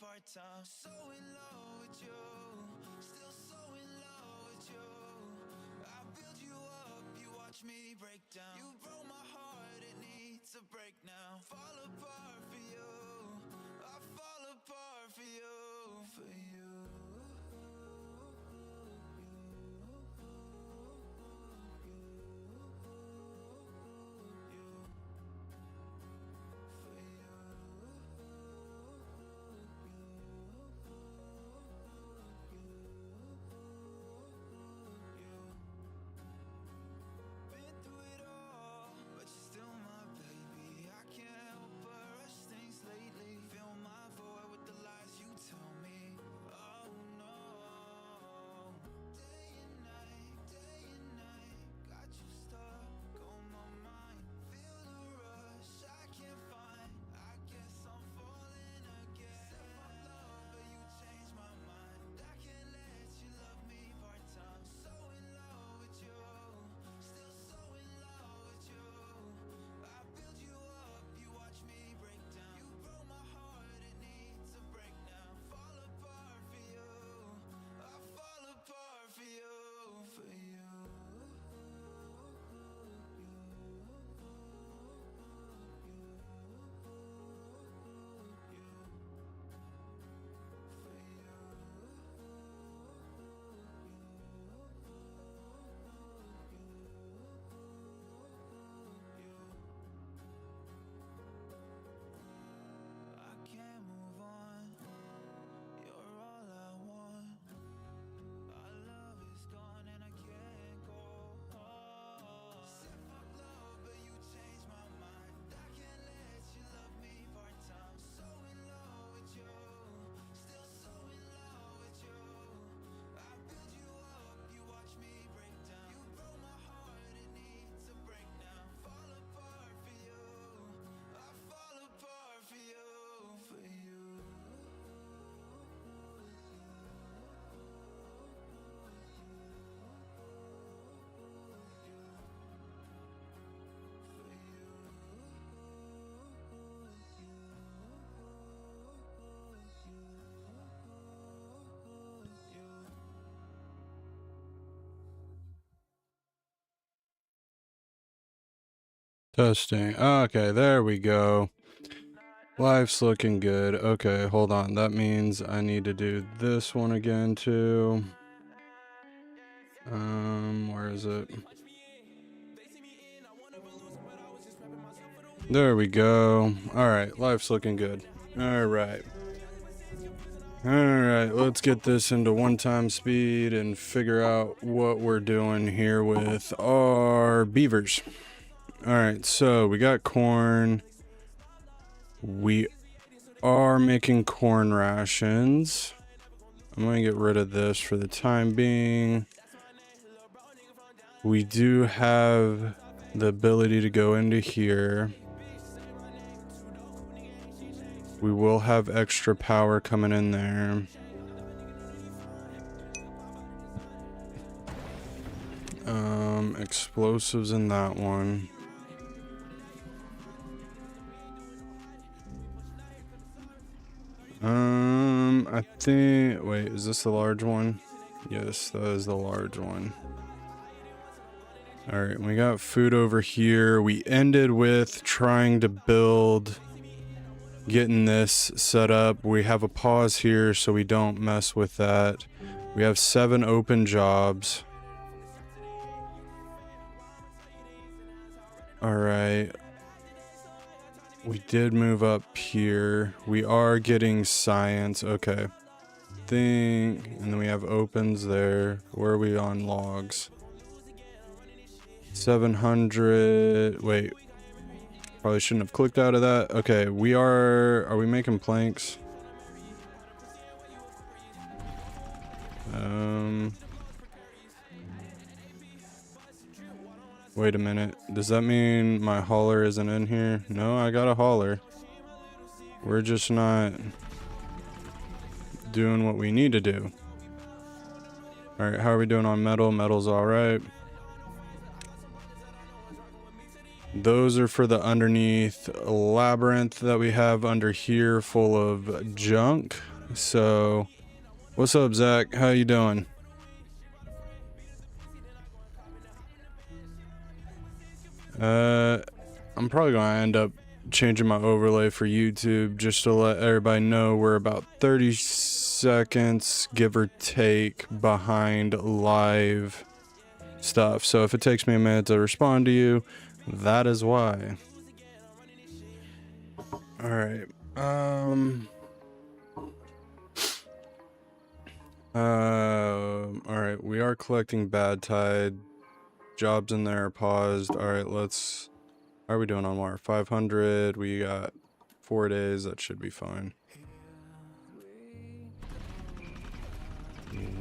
part-time. So in love with you, still so in love with you. I build you up, you watch me break down. You broke my heart, it needs a break now. Fall apart for you, I fall apart for you, for you. Testing. Okay, there we go. Life's looking good. Okay, hold on. That means I need to do this one again too. Where is it? There we go. Alright, life's looking good. Alright. Alright, let's get this into 1x speed and figure out what we're doing here with our beavers. Alright, so we got corn. We are making corn rations. I'm going to get rid of this for the time being. We do have the ability to go into here. We will have extra power coming in there. Explosives in that one. I think, wait, is this the large one? Yes, that is the large one. Alright, we got food over here. We ended with trying to build, getting this set up. We have a pause here so we don't mess with that. We have 7 open jobs. Alright. We did move up here. We are getting science. Okay. And then we have opens there. Where are we on logs? 700. Wait. Probably shouldn't have clicked out of that. Okay, are we making planks? Wait a minute. Does that mean my hauler isn't in here? No, I got a hauler. We're just not doing what we need to do. Alright, how are we doing on metal? Metal's alright. Those are for the underneath labyrinth that we have under here full of junk. So, what's up, Zach? How you doing? I'm probably gonna end up changing my overlay for YouTube just to let everybody know we're about 30 seconds, give or take, behind live stuff. So if it takes me a minute to respond to you, that is why. All right. All right. We are collecting bad tide. Jobs in there are paused. All right. Let's. How are we doing on water? 500. We got 4 days. That should be fine.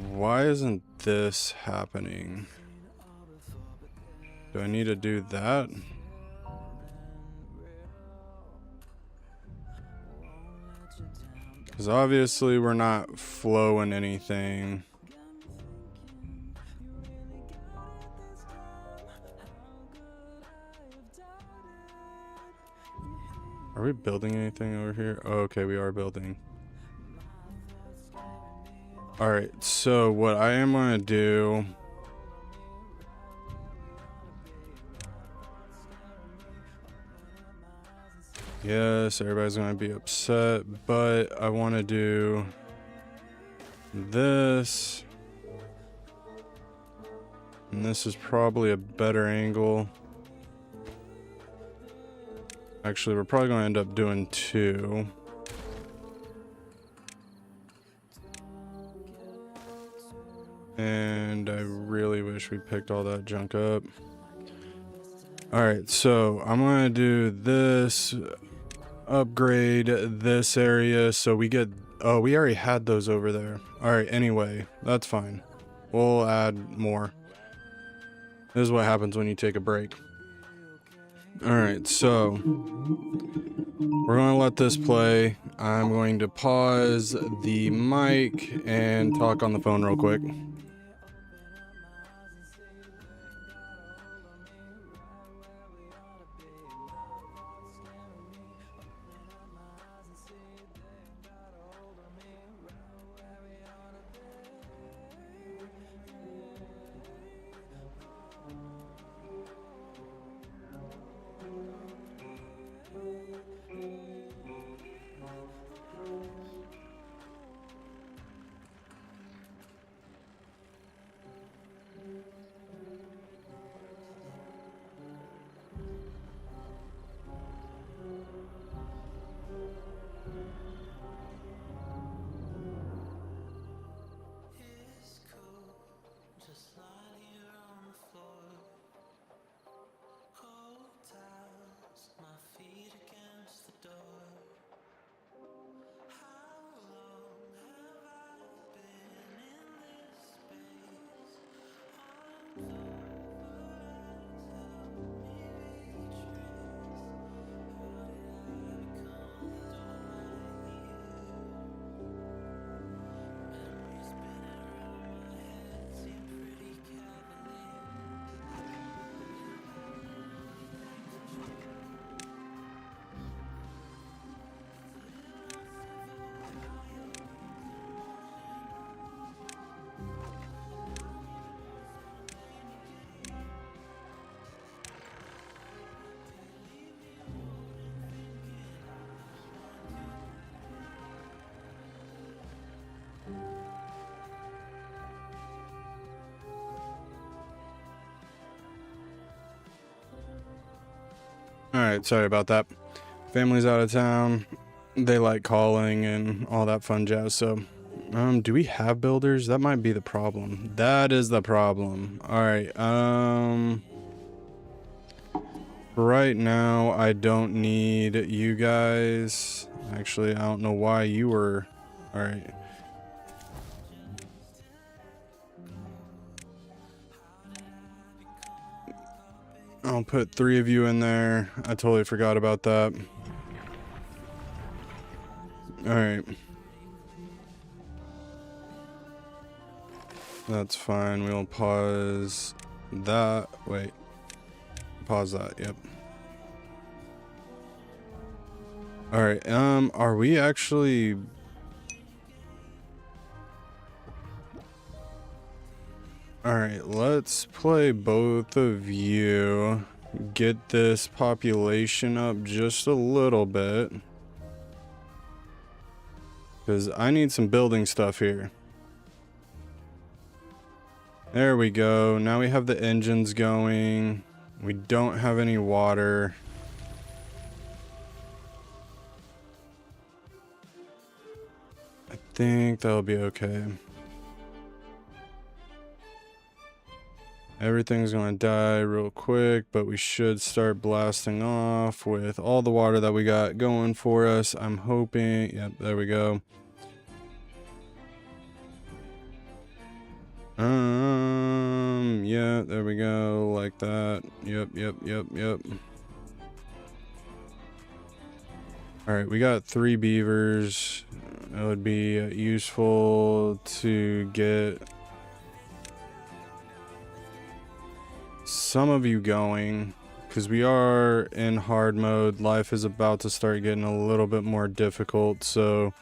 Why isn't this happening? Do I need to do that? Because obviously we're not flowing anything. Are we building anything over here? Oh, okay, we are building. Alright, so what I am going to do... Yes, everybody's going to be upset, but I want to do this. And this is probably a better angle. Actually, we're probably going to end up doing 2. And I really wish we picked all that junk up. Alright, so I'm going to do this, upgrade this area so we get... Oh, we already had those over there. Alright, anyway, that's fine. We'll add more. This is what happens when you take a break. Alright, so we're going to let this play. I'm going to pause the mic and talk on the phone real quick. Alright, sorry about that. Family's out of town. They like calling and all that fun jazz, so... do we have builders? That might be the problem. That is the problem. Alright, right now, I don't need you guys. Actually, I don't know why you were... Alright. I'll put 3 of you in there. I totally forgot about that. Alright. That's fine. We'll pause that. Wait. Pause that. Yep. Alright. Are we actually... Alright, let's play both of you. Get this population up just a little bit. Because I need some building stuff here. There we go. Now we have the engines going. We don't have any water. I think that'll be okay. Everything's going to die real quick, but we should start blasting off with all the water that we got going for us. I'm hoping. Yep, there we go. Yeah, there we go, like that. Yep. Alright, we got 3 beavers. It would be useful to get some of you going, because we are in hard mode. Life is about to start getting a little bit more difficult, so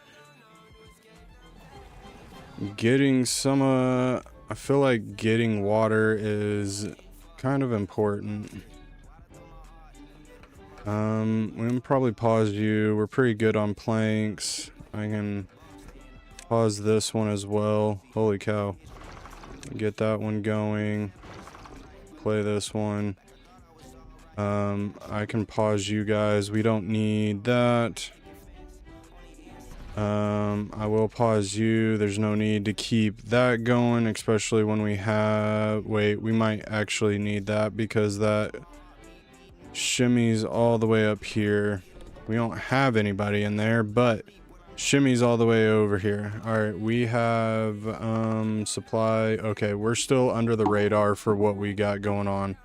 getting some I feel like getting water is kind of important. We can probably pause you. We're pretty good on planks. I can pause this one as well. Holy cow. Get that one going. Play this one. I can pause you guys. We don't need that. I will pause you. There's no need to keep that going, especially when we have... Wait, we might actually need that because that shimmies all the way up here. We don't have anybody in there, but shimmies all the way over here. Alright, we have supply. Okay, we're still under the radar for what we got going on.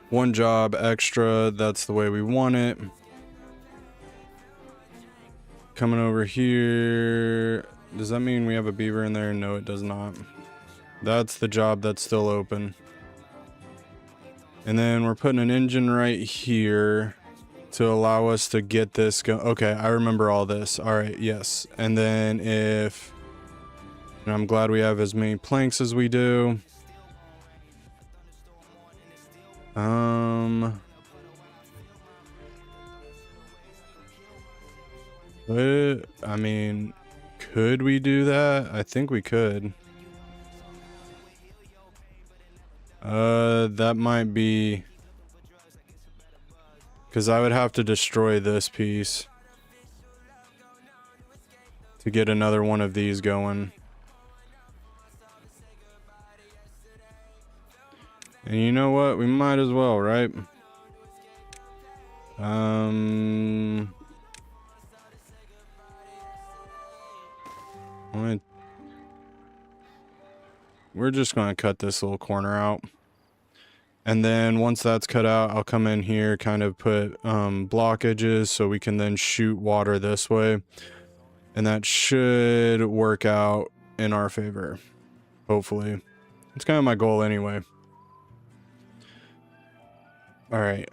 One job extra, that's the way we want it. Coming over here. Does that mean we have a beaver in there? No, it does not. That's the job that's still open. And then we're putting an engine right here to allow us to get this go. Okay, I remember all this. All right, yes. And then and I'm glad we have as many planks as we do. But, I mean, could we do that? I think we could. That might be... Because I would have to destroy this piece to get another one of these going. And you know what? We might as well, right? We're just going to cut this little corner out. And then once that's cut out, I'll come in here, kind of put blockages so we can then shoot water this way. And that should work out in our favor. Hopefully. It's kind of my goal anyway. Alright,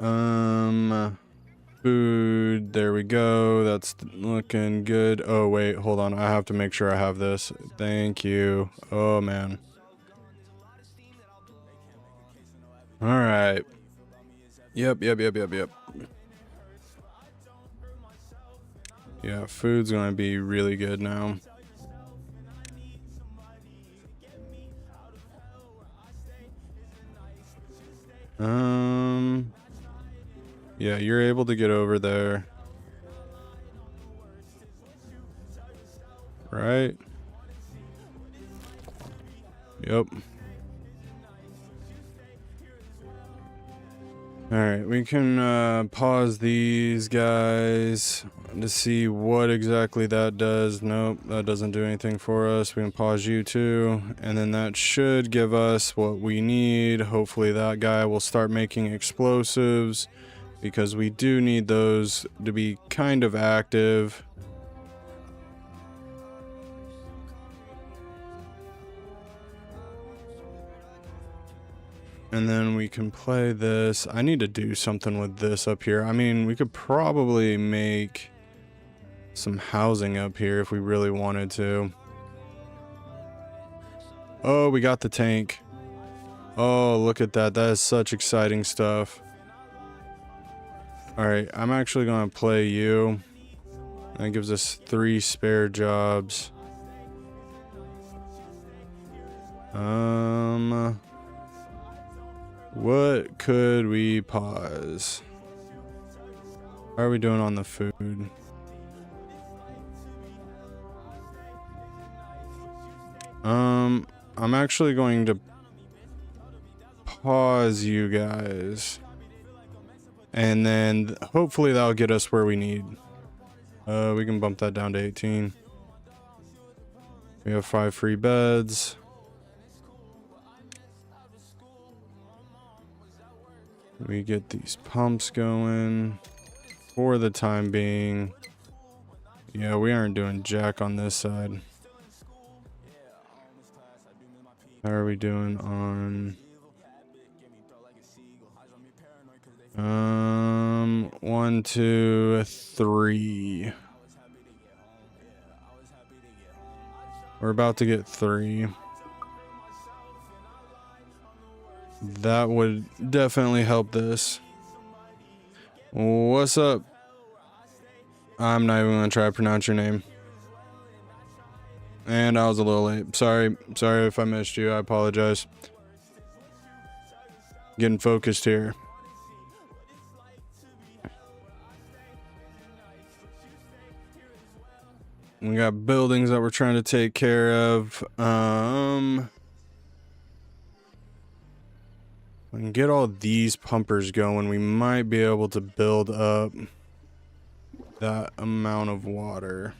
food, there we go. That's looking good. Oh, wait, hold on. I have to make sure I have this. Thank you. Oh, man. Alright. Yep. Yeah, food's gonna be really good now. Yeah, you're able to get over there. Right? Yep. Alright, we can pause these guys to see what exactly that does. Nope, that doesn't do anything for us. We can pause you too, and then that should give us what we need. Hopefully that guy will start making explosives, because we do need those to be kind of active. And then we can play this. I need to do something with this up here. I mean, we could probably make some housing up here if we really wanted to. Oh, we got the tank. Oh, look at that. That is such exciting stuff. Alright, I'm actually going to play you. That gives us 3 spare jobs. What could we pause? How are we doing on the food? I'm actually going to pause you guys. And then hopefully that'll get us where we need. We can bump that down to 18. We have 5 free beds. We get these pumps going for the time being. Yeah, we aren't doing jack on this side. How are we doing on 1, 2, 3. We're about to get 3. That would definitely help this. What's up? I'm not even gonna try to pronounce your name. And I was a little late. Sorry if I missed you. I apologize. Getting focused here. We got buildings that we're trying to take care of. We can get all these pumpers going. We might be able to build up that amount of water.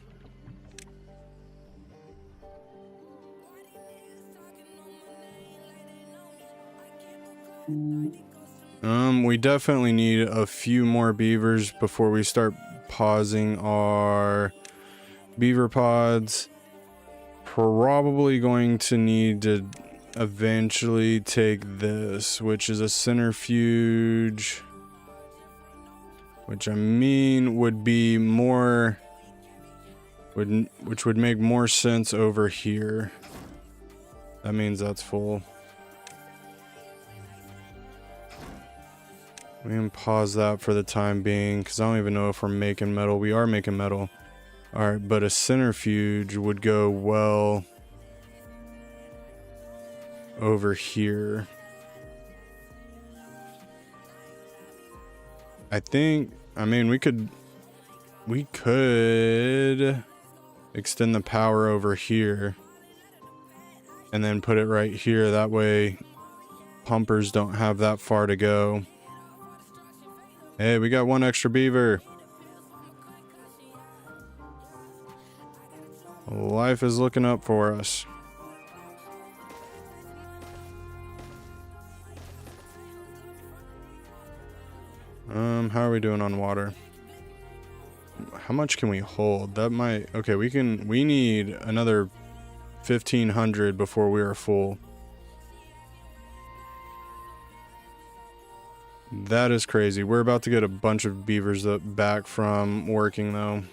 We definitely need a few more beavers before we start pausing our beaver pods. Probably going to need to eventually take this, which is a centrifuge, which I mean would be more, which would make more sense over here. That means that's full. We can pause that for the time being because I don't even know if we're making metal. We are making metal. Alright, but a centrifuge would go well over here. I mean, we could extend the power over here and then put it right here. That way pumpers don't have that far to go. Hey, we got 1 extra beaver. Life is looking up for us. How are we doing on water? How much can we hold? That might, okay, we need another 1,500 before we are full. That is crazy. We're about to get a bunch of beavers back from working though.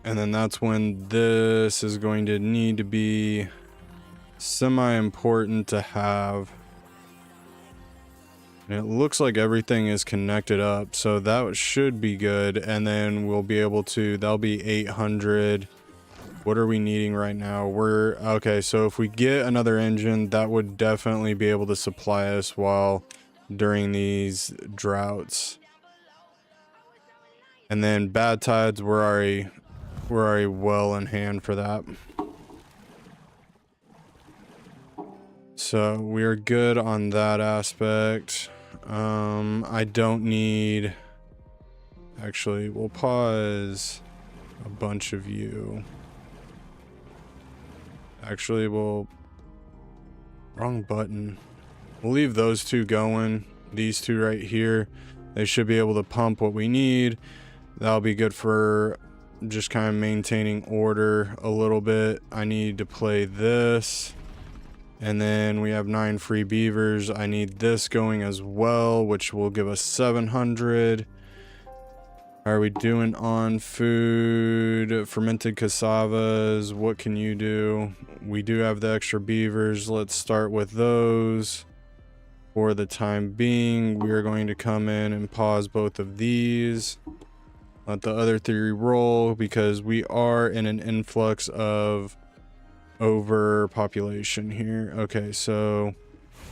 And then that's when this is going to need to be semi-important to have. And it looks like everything is connected up, so that should be good. And then we'll be able to, that'll be 800. What are we needing right now? Okay, so if we get another engine, that would definitely be able to supply us during these droughts. And then bad tides, we're already well in hand for that. So we are good on that aspect. I don't need, actually, we'll pause a bunch of you. Actually, wrong button. We'll leave those 2 going. These 2 right here. They should be able to pump what we need. That'll be good for just kind of maintaining order a little bit. I need to play this. And then we have 9 free beavers. I need this going as well, which will give us 700. How are we doing on food? Fermented cassavas. What can you do? We do have the extra beavers. Let's start with those. For the time being, we are going to come in and pause both of these. Let the other three roll because we are in an influx of overpopulation here. Okay, so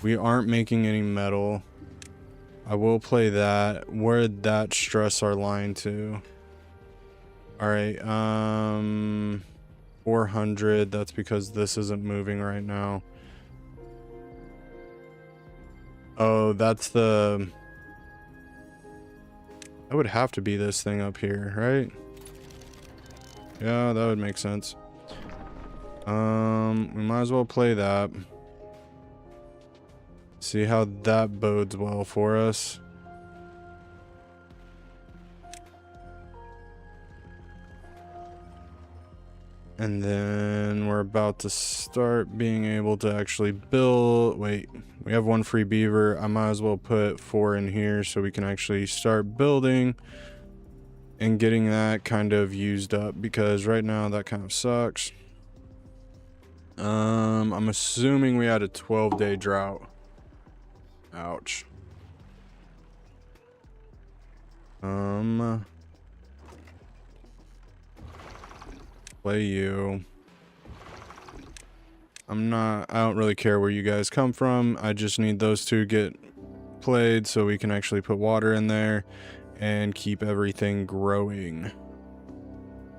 we aren't making any metal. I will play that. Where'd that stress our line to? Alright, 400. That's because this isn't moving right now. Oh, that's the... That would have to be this thing up here, right? Yeah, that would make sense. We might as well play that. See how that bodes well for us. And then we're about to start being able to actually build. Wait, we have one free beaver. I might as well put 4 in here so we can actually start building and getting that kind of used up, because right now that kind of sucks. I'm assuming we had a 12-day drought. Ouch. Play you. I don't really care where you guys come from. I just need those two get played so we can actually put water in there and keep everything growing.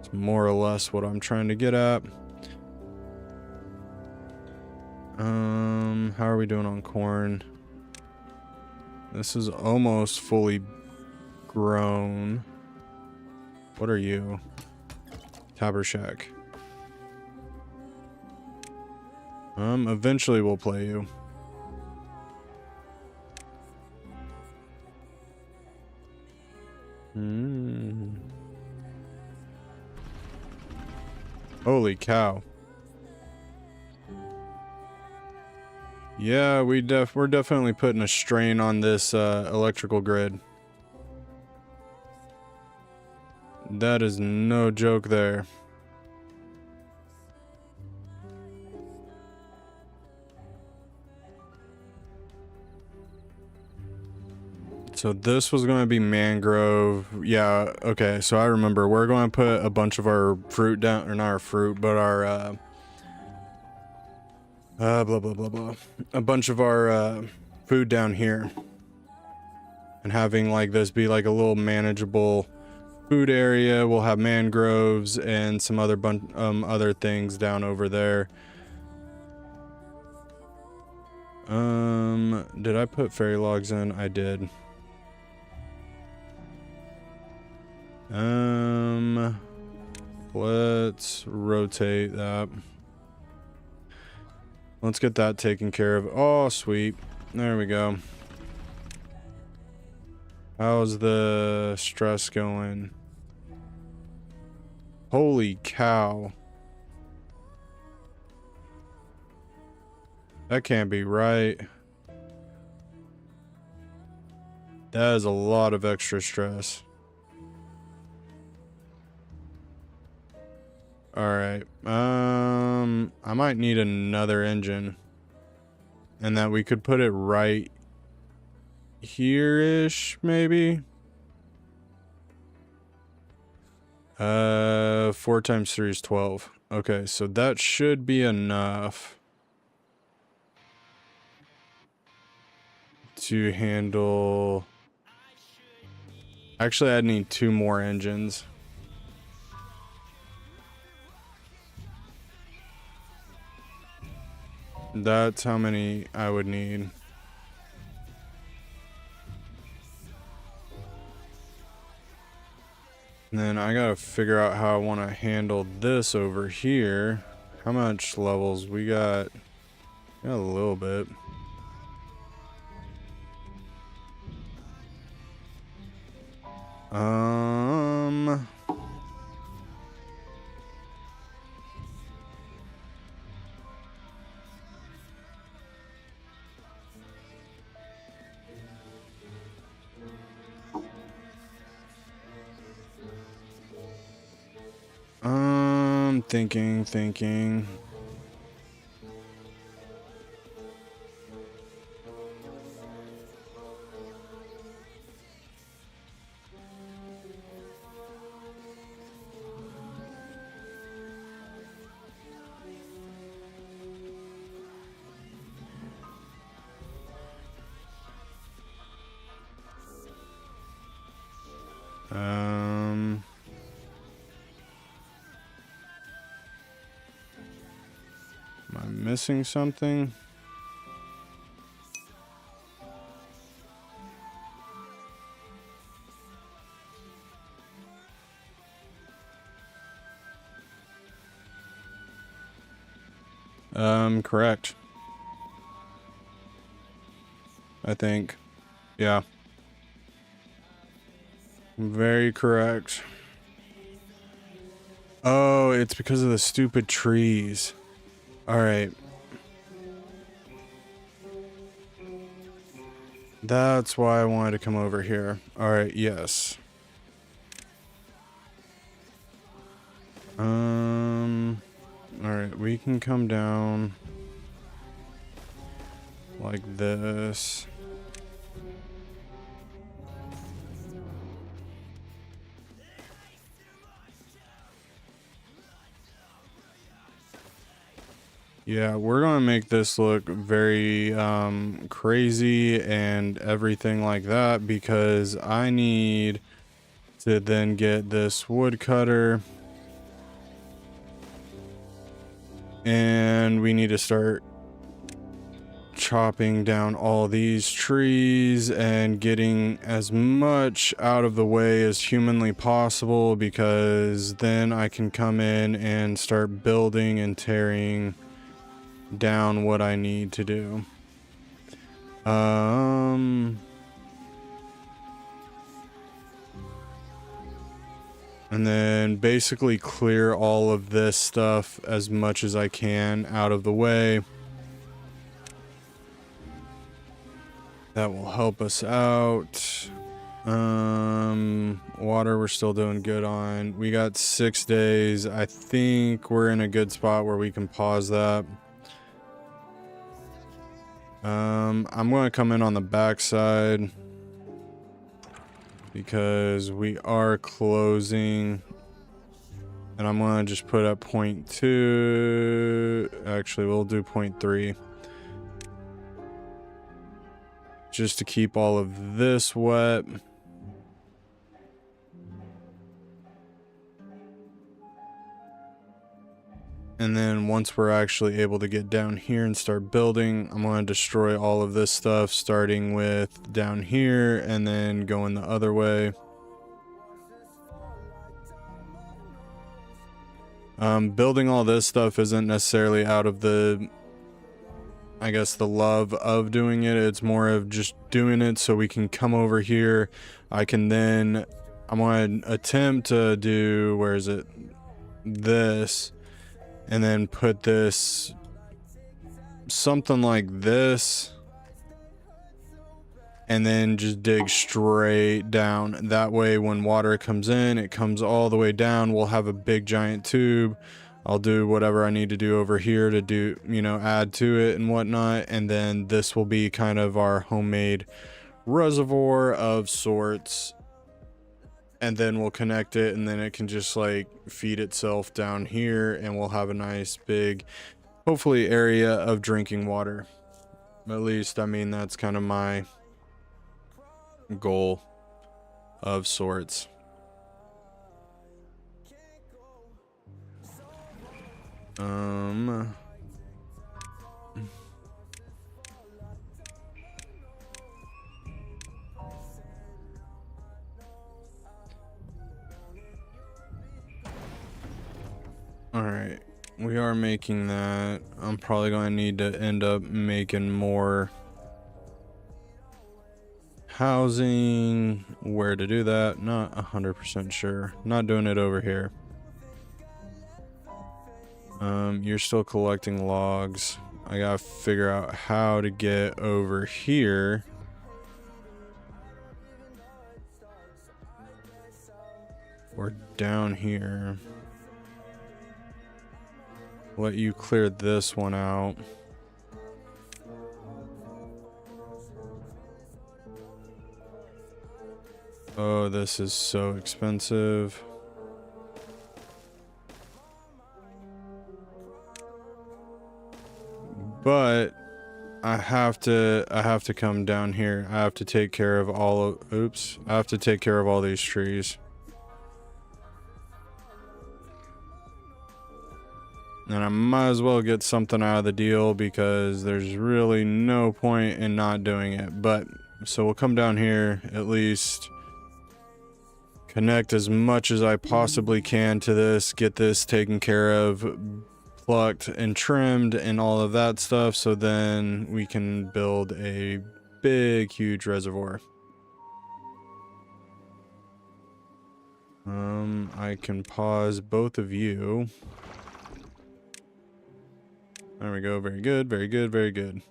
It's more or less what I'm trying to get at. How are we doing on corn? This is almost fully grown. What are you? Tabershack. Eventually we'll play you. Holy cow. Yeah, we're definitely putting a strain on this electrical grid. That is no joke there. So this was going to be mangrove. Yeah, okay, so I remember. We're going to put a bunch of our fruit down, or not our fruit, but our blah blah blah blah. A bunch of our food down here. And having like this be like a little manageable food area. We'll have mangroves and some other other things down over there. Did I put fairy logs in? I did. Let's rotate that. Let's get that taken care of. Oh, sweet. There we go. How's the stress going? Holy cow. That can't be right. That is a lot of extra stress. Alright. I might need another engine. And that we could put it right here-ish, maybe? 4 times 3 is 12. Okay, so that should be enough to handle... Actually, I'd need 2 more engines. That's how many I would need. And then I gotta figure out how I want to handle this over here. How much levels we got? Got a little bit. Thinking. Am I missing something? Correct. I think. Yeah. Very correct. Oh, it's because of the stupid trees. Alright. That's why I wanted to come over here. Alright, yes. Alright, we can come down like this. Yeah, we're gonna make this look very crazy and everything like that, because I need to then get this woodcutter, and we need to start chopping down all these trees and getting as much out of the way as humanly possible, because then I can come in and start building and tearing down what I need to do. And then basically clear all of this stuff as much as I can out of the way. That will help us out. Water we're still doing good on. We got 6 days. I think we're in a good spot where we can pause that. I'm going to come in on the backside because we are closing, and I'm going to just put up 0.2. Actually, we'll do 0.3 just to keep all of this wet. And then once we're actually able to get down here and start building, I'm going to destroy all of this stuff, starting with down here and then going the other way. Building all this stuff isn't necessarily out of the, I guess, the love of doing it. It's more of just doing it so we can come over here. I'm going to attempt to do, where is it? This. And then put this something like this, and then just dig straight down. That way when water comes in, it comes all the way down. We'll have a big giant tube. I'll do whatever I need to do over here to do, add to it and whatnot. And then this will be kind of our homemade reservoir of sorts. And then we'll connect it, and then it can just like feed itself down here, and we'll have a nice big, hopefully, area of drinking water. At least, I mean, that's kind of my goal of sorts. Alright, we are making that. I'm probably going to need to end up making more housing. Where to do that? Not 100% sure. Not doing it over here. You're still collecting logs. I gotta figure out how to get over here. Or down here. let you clear this one out. Oh, this is so expensive. But I have to come down here. I have to take care of all of, oops, I have to take care of all these trees. And I might as well get something out of the deal because there's really no point in not doing it. But so we'll come down here, at least connect as much as I possibly can to this, get this taken care of, plucked and trimmed and all of that stuff, so then we can build a big, huge reservoir. I can pause both of you. There we go. Very good, very good, very good.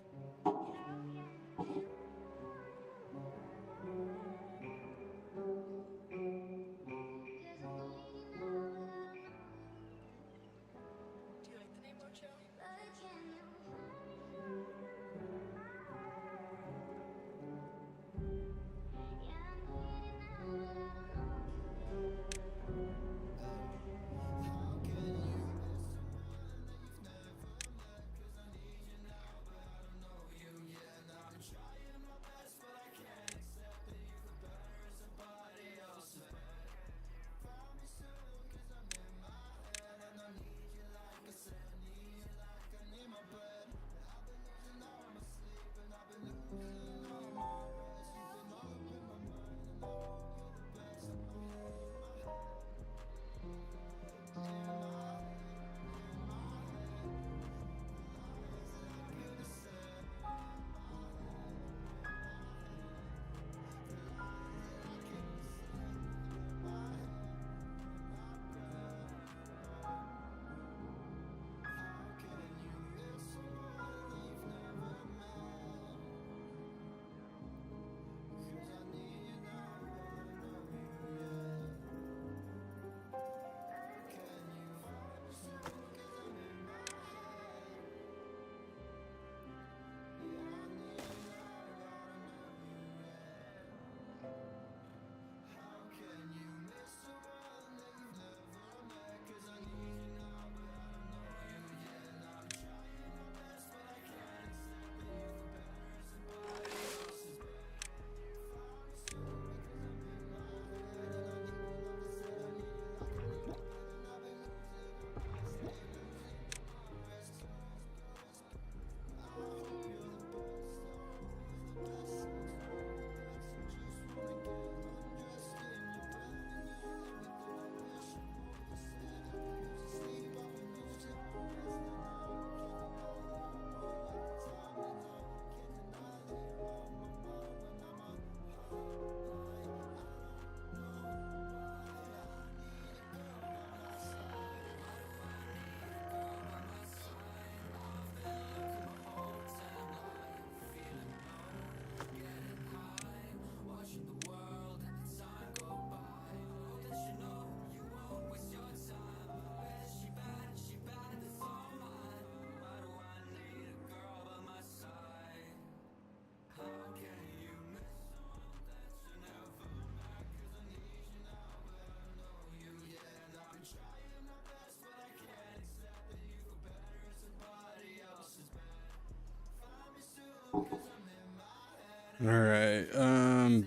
Alright,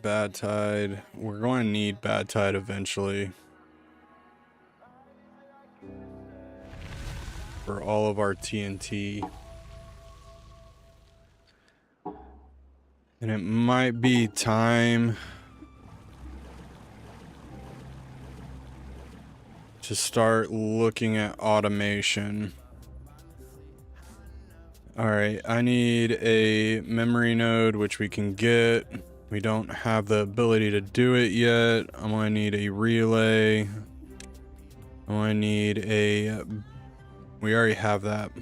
bad tide. We're going to need bad tide eventually. For all of our TNT. And it might be time to start looking at automation. Alright, I need a memory node, which we can get. We don't have the ability to do it yet. I'm going to need a relay. I'm going to need a... We already have that.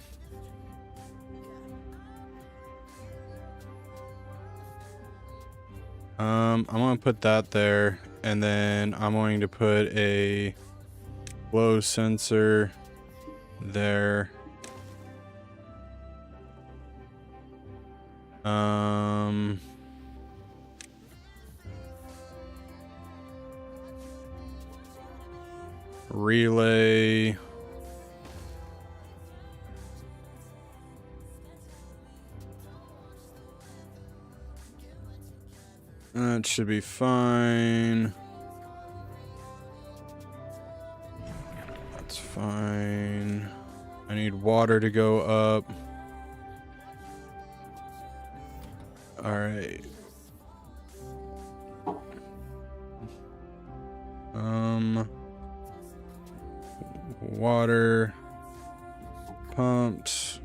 I'm going to put that there. And then I'm going to put a flow sensor there. Relay. That should be fine. That's fine. I need water to go up. All right. Water pumped.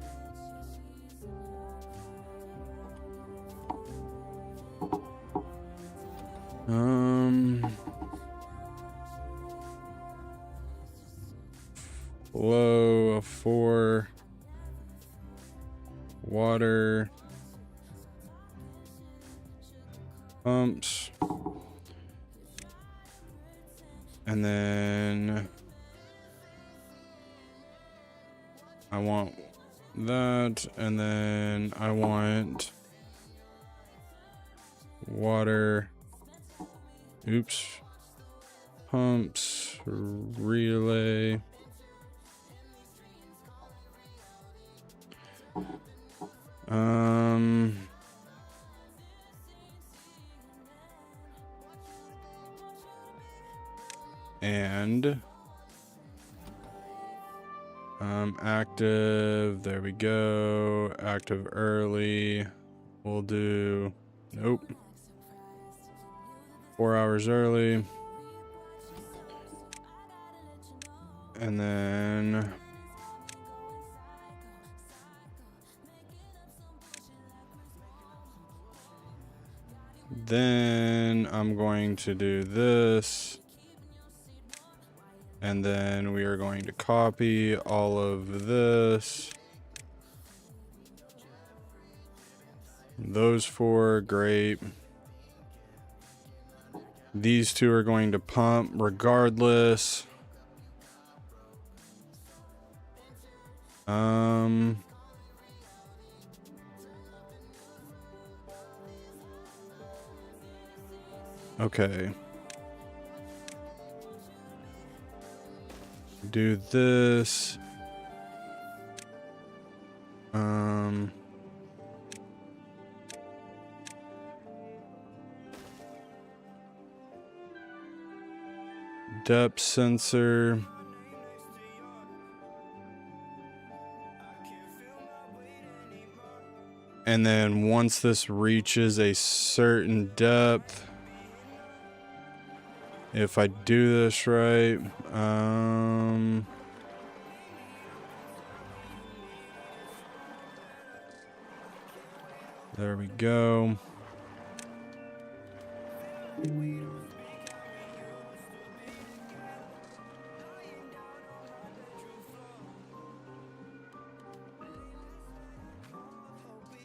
Flow of 4. Water pumps. And then I want that, and then I want water. Oops. Pumps, relay. And active, there we go. Active early. We'll do, nope. 4 hours early. And then I'm going to do this. And then we are going to copy all of this. Those 4, great. These 2 are going to pump regardless. Okay. Do this. Depth sensor. And then once this reaches a certain depth, if I do this right, there we go.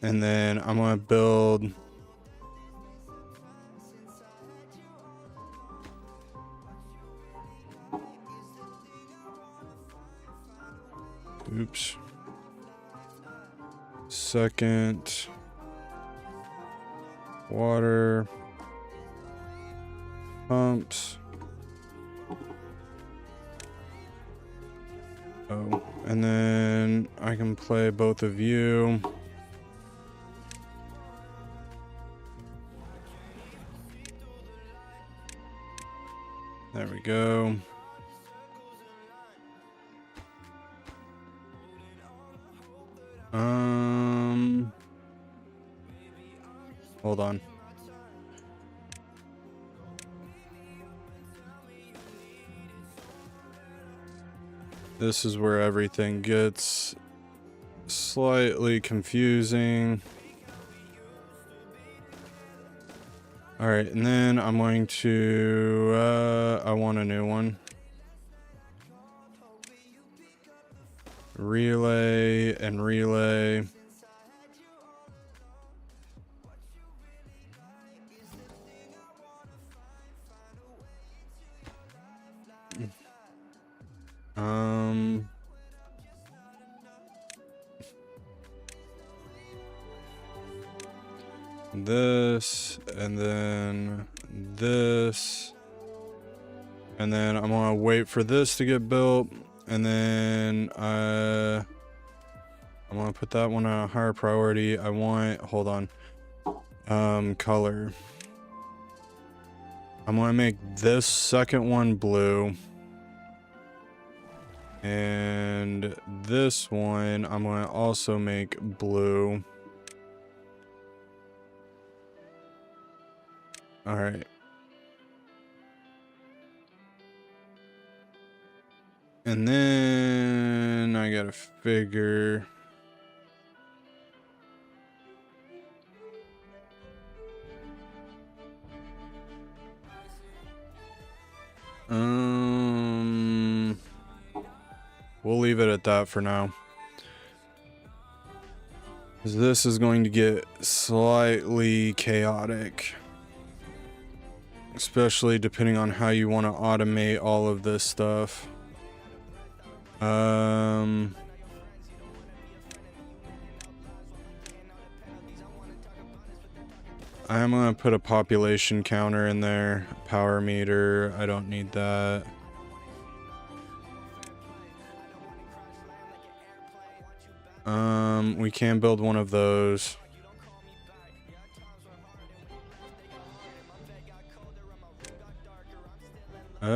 And then I'm going to build oops. Second water pumps. Oh, and then I can play both of you. There we go. Hold on. This is where everything gets slightly confusing. All right, and then I'm going to, I want a new one. Relay and relay. this, and then this. And then I'm gonna wait for this to get built, and then I'm gonna put that one on a higher priority. I want, hold on, color. I'm gonna make this second one blue, and this one I'm gonna also make blue. All right. And then I gotta figure. We'll leave it at that for now. This is going to get slightly chaotic. Especially depending on how you want to automate all of this stuff. I'm gonna put a population counter in there. Power meter, I don't need that. We can build one of those. I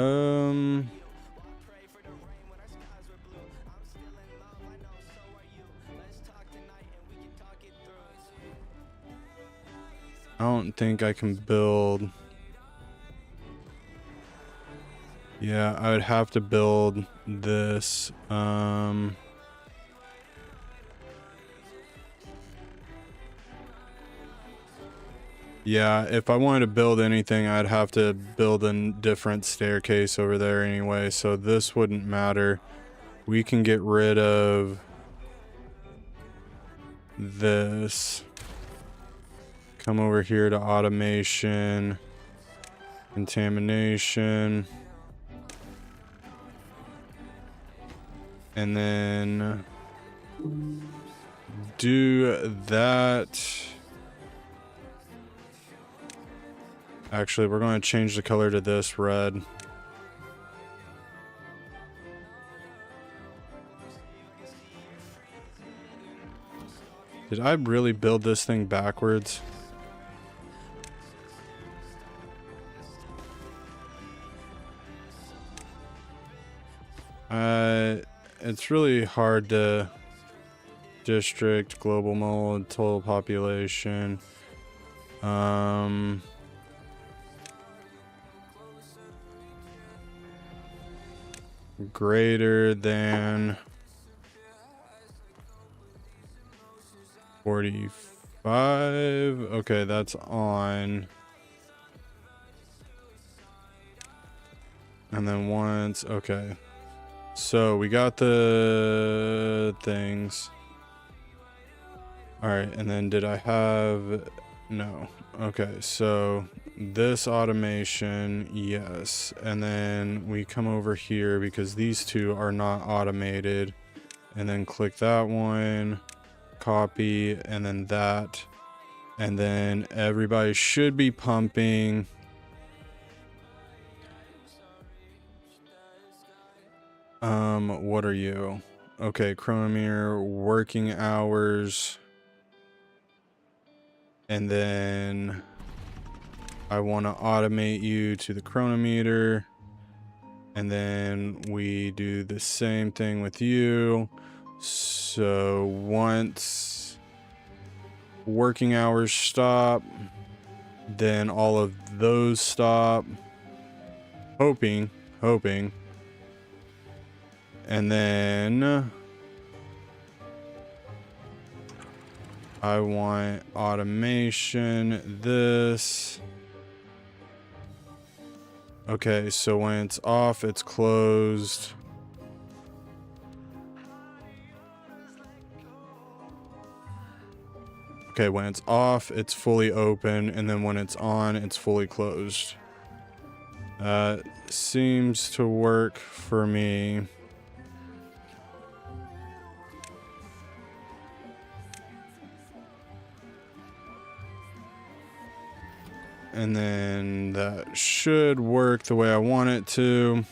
don't think I can build. Yeah, I would have to build this. Yeah, if I wanted to build anything, I'd have to build a different staircase over there anyway, so this wouldn't matter. We can get rid of this. Come over here to automation, contamination, and then do that. Actually, we're going to change the color to this red. Did I really build this thing backwards? It's really hard to district, global mold, total population. Greater than 45. Okay, that's on. And then once, okay. So we got the things. All right, and then did I have, no. Okay, so this automation, yes. And then we come over here because these two are not automated. And then click that one, copy, and then that. And then everybody should be pumping. What are you? Okay, chronometer, working hours. And then I want to automate you to the chronometer. And then we do the same thing with you. So once working hours stop, then all of those stop. Hoping. And then I want automation, this. Okay, so when it's off, it's closed. Okay, when it's off, it's fully open, and then when it's on, it's fully closed. Seems to work for me. And then that should work the way I want it to.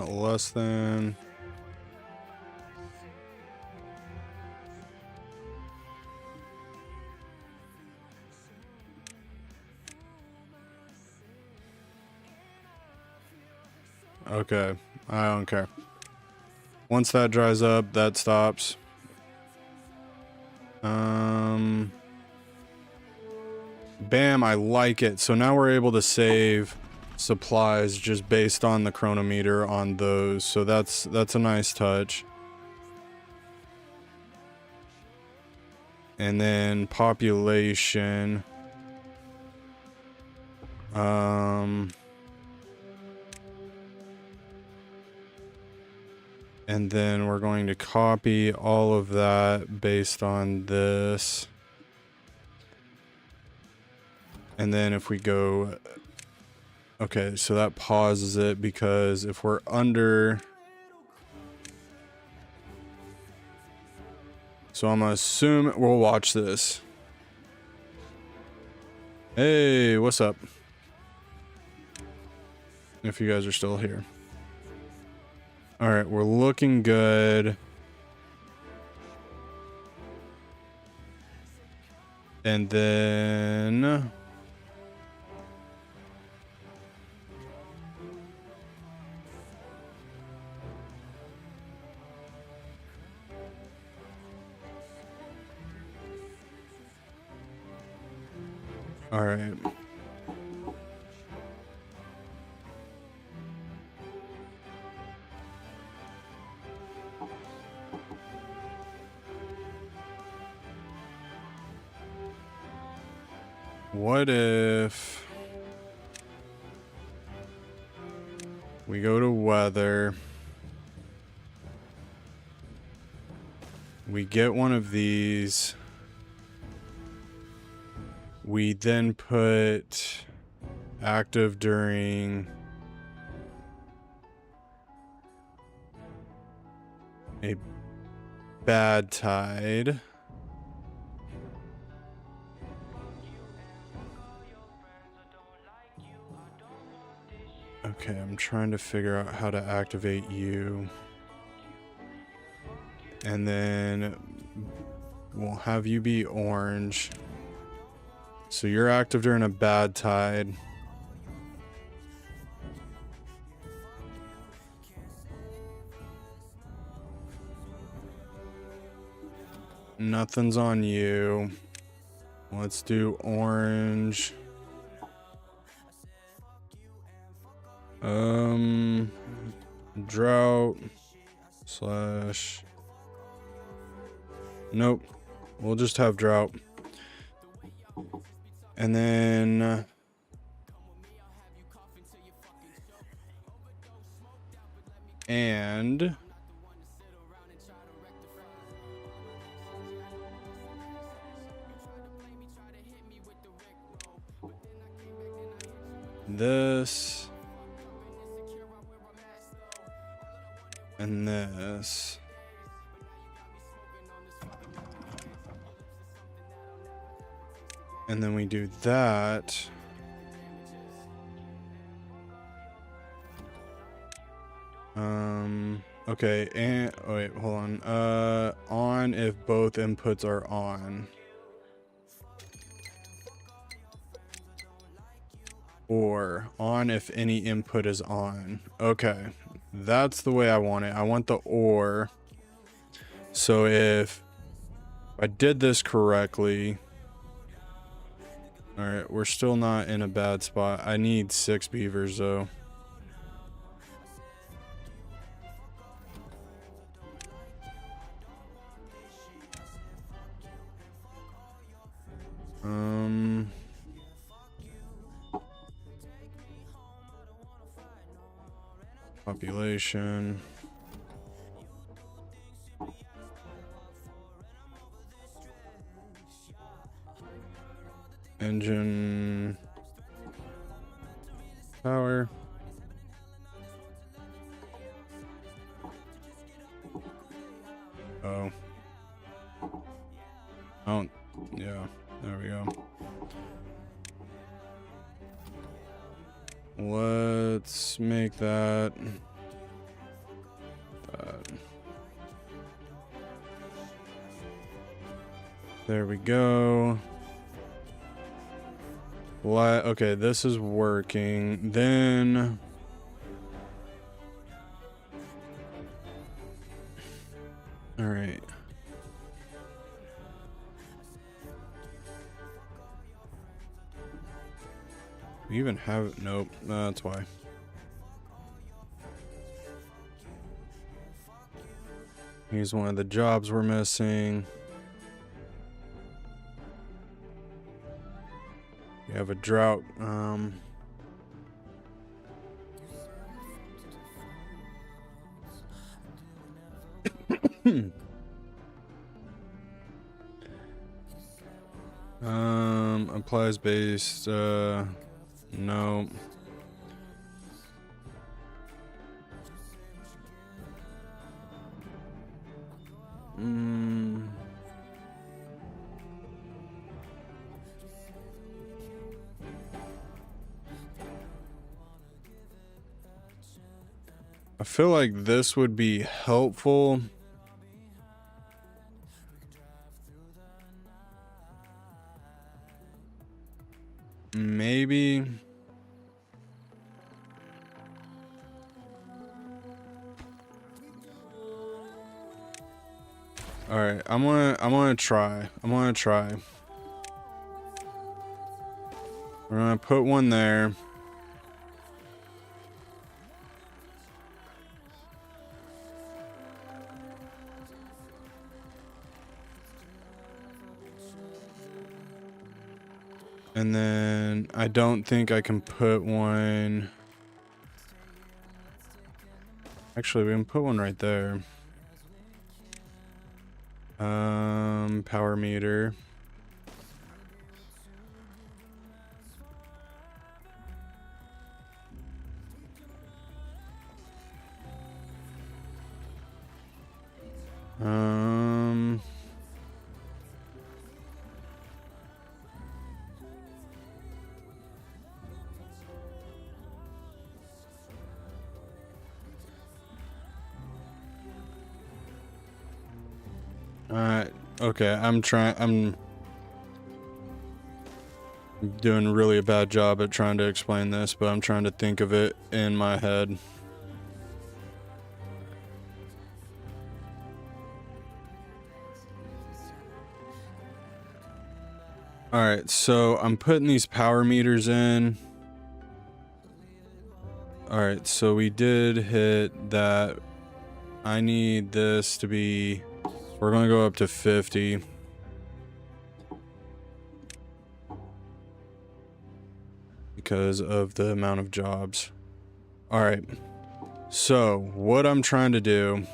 Less than. Okay, I don't care. Once that dries up, that stops. Bam, I like it. So now we're able to save supplies just based on the chronometer on those. So that's a nice touch. And then population. And then we're going to copy all of that based on this. And then if we go, okay, so that pauses it because if we're under, so I'm gonna assume we'll watch this. Hey, what's up? If you guys are still here. All right, we're looking good. And then all right. What if we go to weather, we get one of these, we then put active during a bad tide. Okay, I'm trying to figure out how to activate you. And then we'll have you be orange. So you're active during a bad tide. Nothing's on you. Let's do orange. Drought slash. Nope. We'll just have drought. And then and this and this. And then we do that. Okay, and oh wait, hold on. On if both inputs are on. Or on if any input is on. Okay, that's the way I want it. I want the or. So if I did this correctly. Alright, we're still not in a bad spot. I need 6 beavers though. Population. Engine. Oh. Oh, yeah. There we go. Let's make that. There we go. Okay, this is working. Then all right. We even have nope. That's why. Here's one of the jobs we're missing. We have a drought. Applies based. No. I feel like this would be helpful. Maybe. All right, I'm gonna try. We're gonna put one there. And then I don't think I can put one. Actually, we can put one right there. Power meter. Okay, I'm doing really a bad job at trying to explain this, but I'm trying to think of it in my head. Alright, so I'm putting these power meters in. Alright, so we did hit that. I need this to be... We're going to go up to 50. Because of the amount of jobs. Alright. So, what I'm trying to do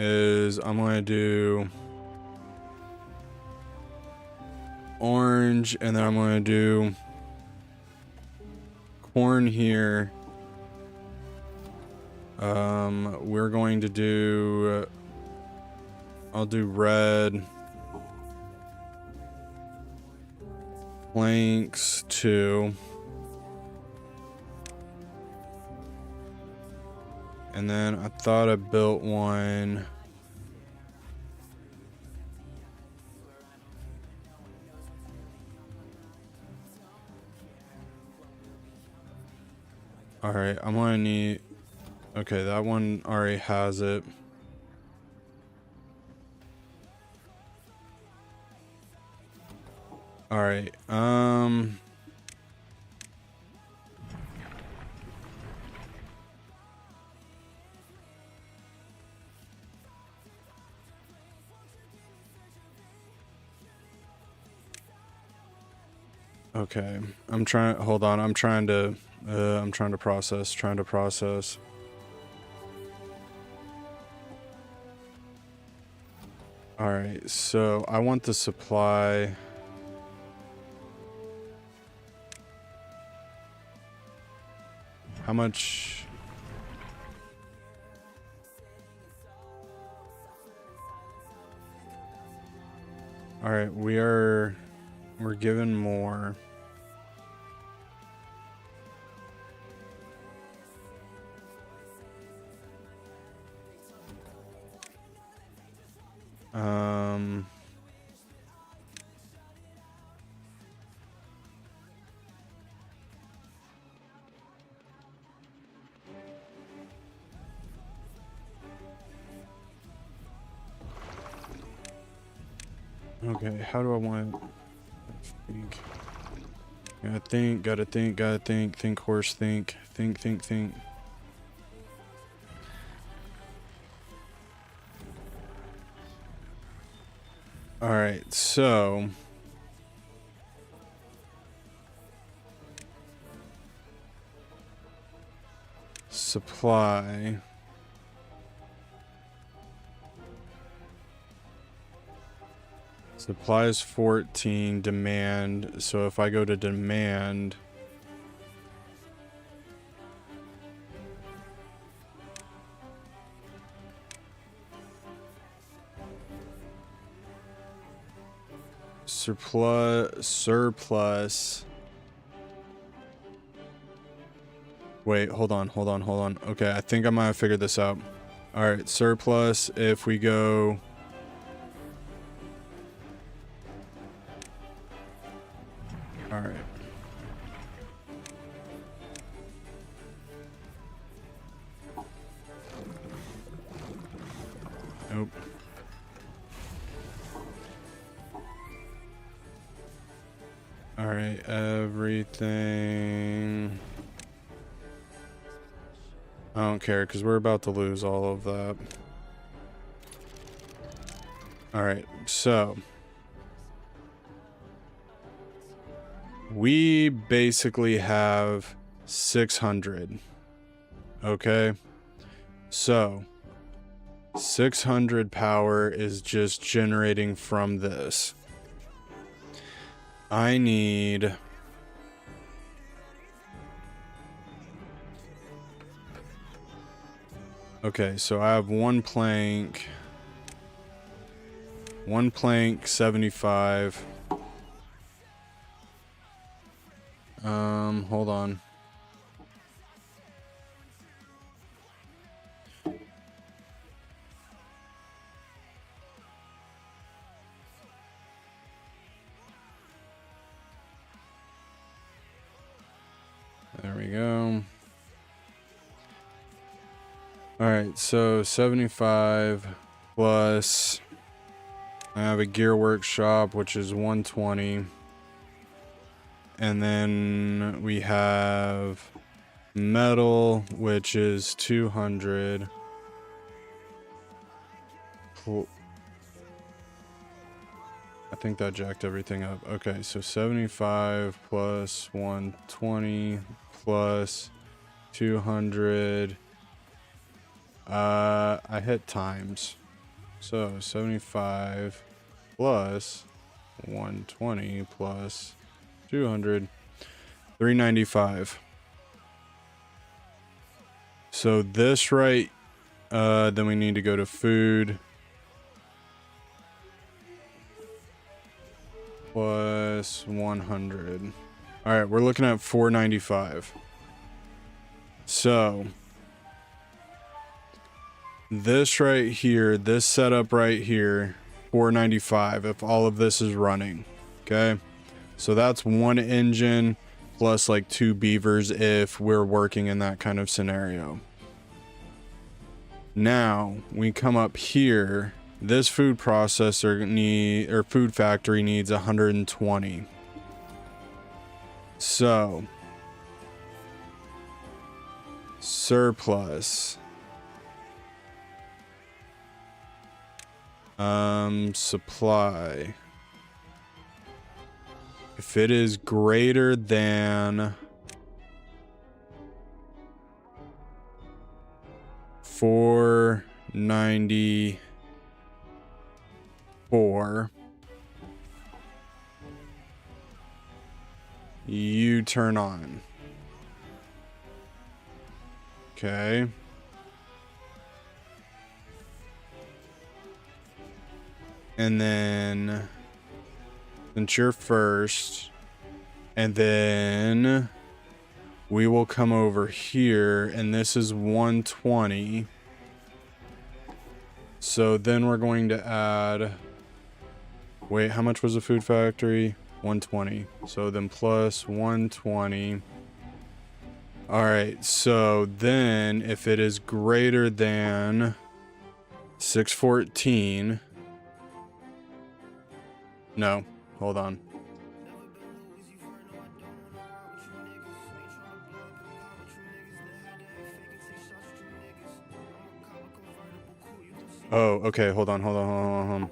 is I'm going to do orange, and then I'm going to do corn here. We're going to do... I'll do red. Planks 2. And then I thought I built one. Alright, I'm gonna need... Okay, that one already has it. Alright, okay, I'm trying, hold on, I'm trying to process. Alright, so I want the supply. How much? All right, we're given more. Okay, how do I want to think? Gotta think, horse, think. All right, so supply. Supply is 14, demand. So if I go to demand, surplus. Wait, hold on. Okay, I think I might have figured this out. All right, surplus. If we go, all right. Nope. All right, everything. I don't care because we're about to lose all of that. All right, so we basically have 600. Okay, so 600 power is just generating from this. I need okay, so I have one plank 75. Hold on. There we go. All right, so 75 plus I have a gear workshop, which is 120. And then we have metal, which is 200. I think that jacked everything up. Okay, so 75 plus 120 plus 200. I hit times. So 75 plus 120 plus 200, 395. So this right, then we need to go to food. Plus 100. All right, we're looking at 495. So this right here, this setup right here, 495 if all of this is running. Okay, so that's one engine plus like 2 beavers if we're working in that kind of scenario. Now we come up here. This food processor or food factory needs 120. So surplus. Supply. If it is greater than 494, you turn on. Okay. And then since you're first. And then we will come over here, and this is 120. So then we're going to add... Wait, how much was the food factory? 120. So then plus 120. Alright, so then if it is greater than 614... No, hold on. Oh, okay, hold on.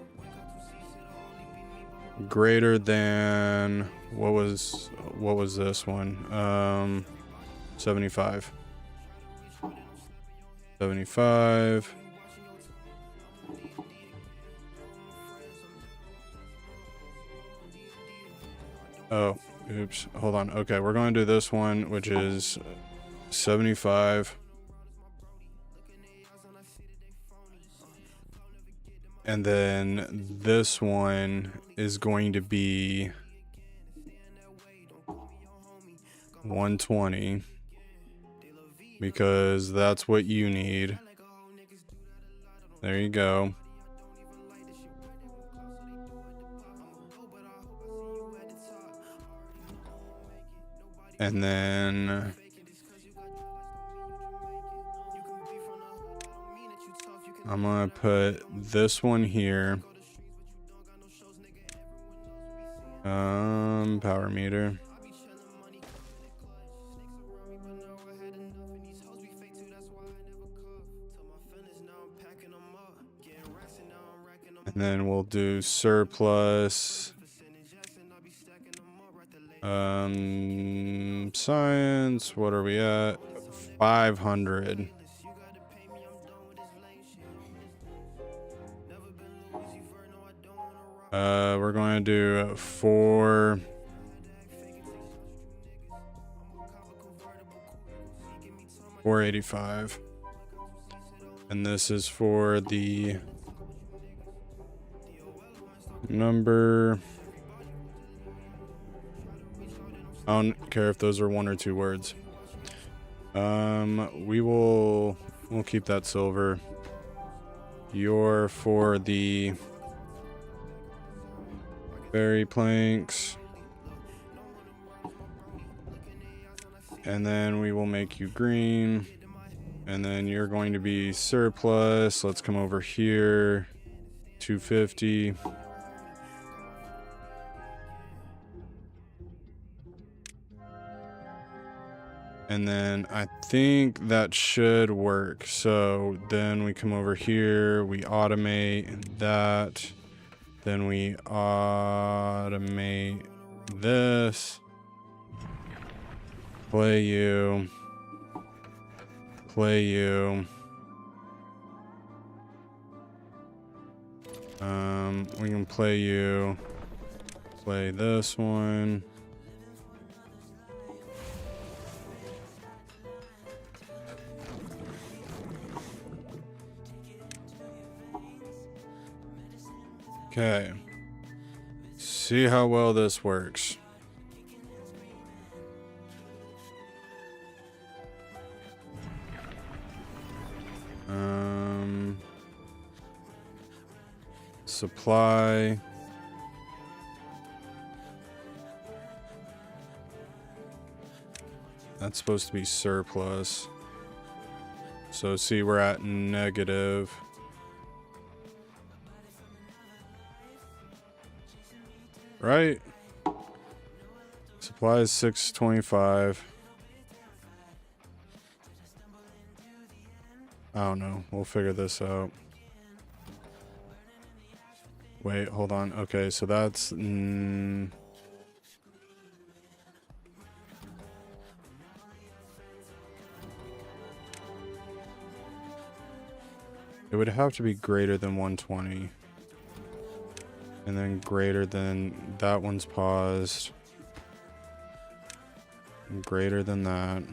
Greater than... What was this one? 75. 75. Oh, oops. Hold on. Okay, we're going to do this one, which is 75. And then this one is going to be 120. Because that's what you need. There you go. And then I'm gonna put this one here. Power meter. And then we'll do surplus. Science, what are we at? 500. We're going to do 485. And this is for the number. I don't care if those are 1 or 2 words. We'll keep that silver. You're for the berry planks. And then we will make you green. And then you're going to be surplus. Let's come over here. 250. And then I think that should work. So then we come over here, we automate that. Then we automate this. Play you. Play you. We can play you. Play this one. Okay. See how well this works. Supply. That's supposed to be surplus. So see, we're at negative. Right? Supply is 625. I don't know. We'll figure this out. Wait, hold on. Okay, so that's... it would have to be greater than 120. And then greater than... That one's paused. And greater than that.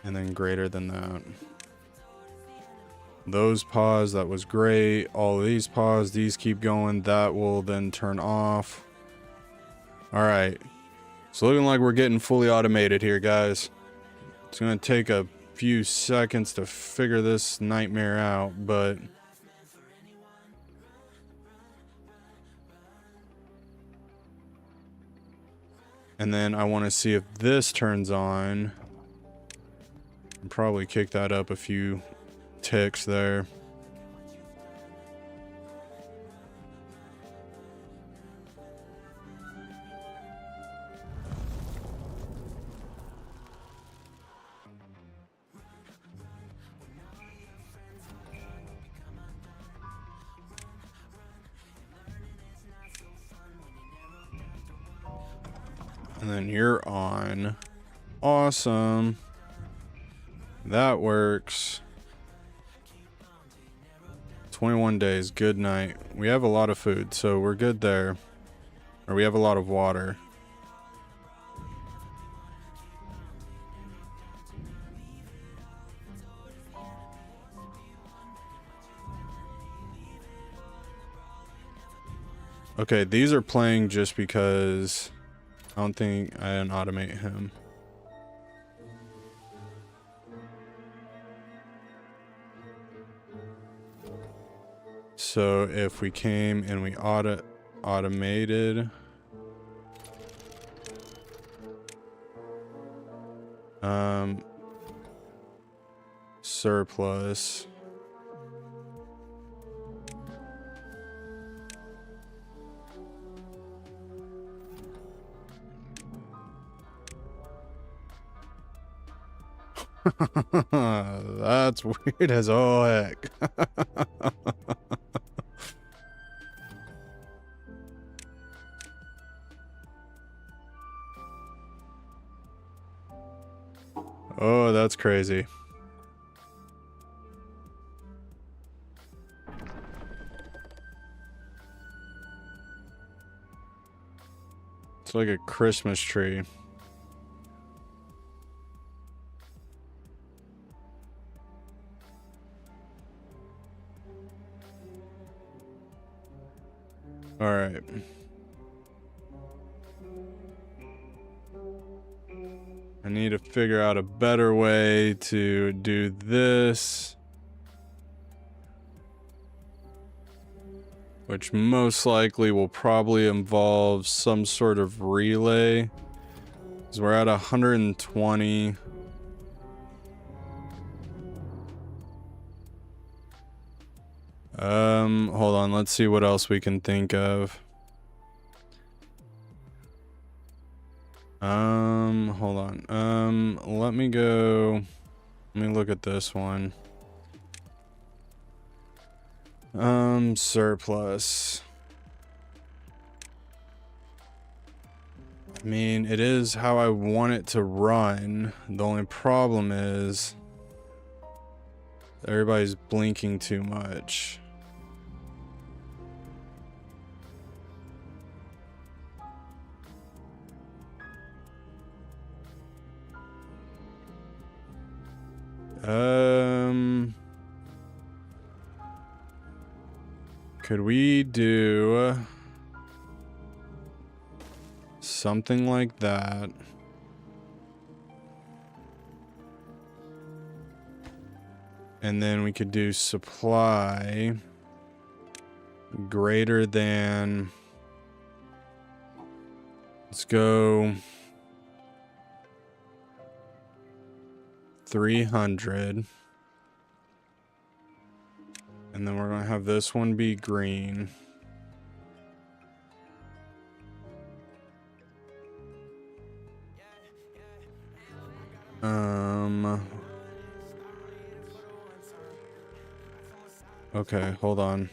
And then greater than that. Those pause, that was great. All of these pause, these keep going. That will then turn off. All right. It's looking like we're getting fully automated here, guys. It's going to take a few seconds to figure this nightmare out, but... And then I want to see if this turns on. I'll probably kick that up a few ticks there. And then you're on. Awesome. That works. 21 days. Good night. We have a lot of food, so we're good there. Or we have a lot of water. Okay, these are playing just because I don't think I didn't automate him. So if we came and we automated surplus. That's weird as all heck. Oh, that's crazy. It's like a Christmas tree. All right. I need to figure out a better way to do this, which most likely will probably involve some sort of relay, because we're at 120. Hold on, let's see what else we can think of. Hold on. Let me look at this one. Surplus. I mean, it is how I want it to run. The only problem is everybody's blinking too much. Could we do something like that? And then we could do supply greater than, let's go 300. And then we're going to have this one be green. Okay, hold on.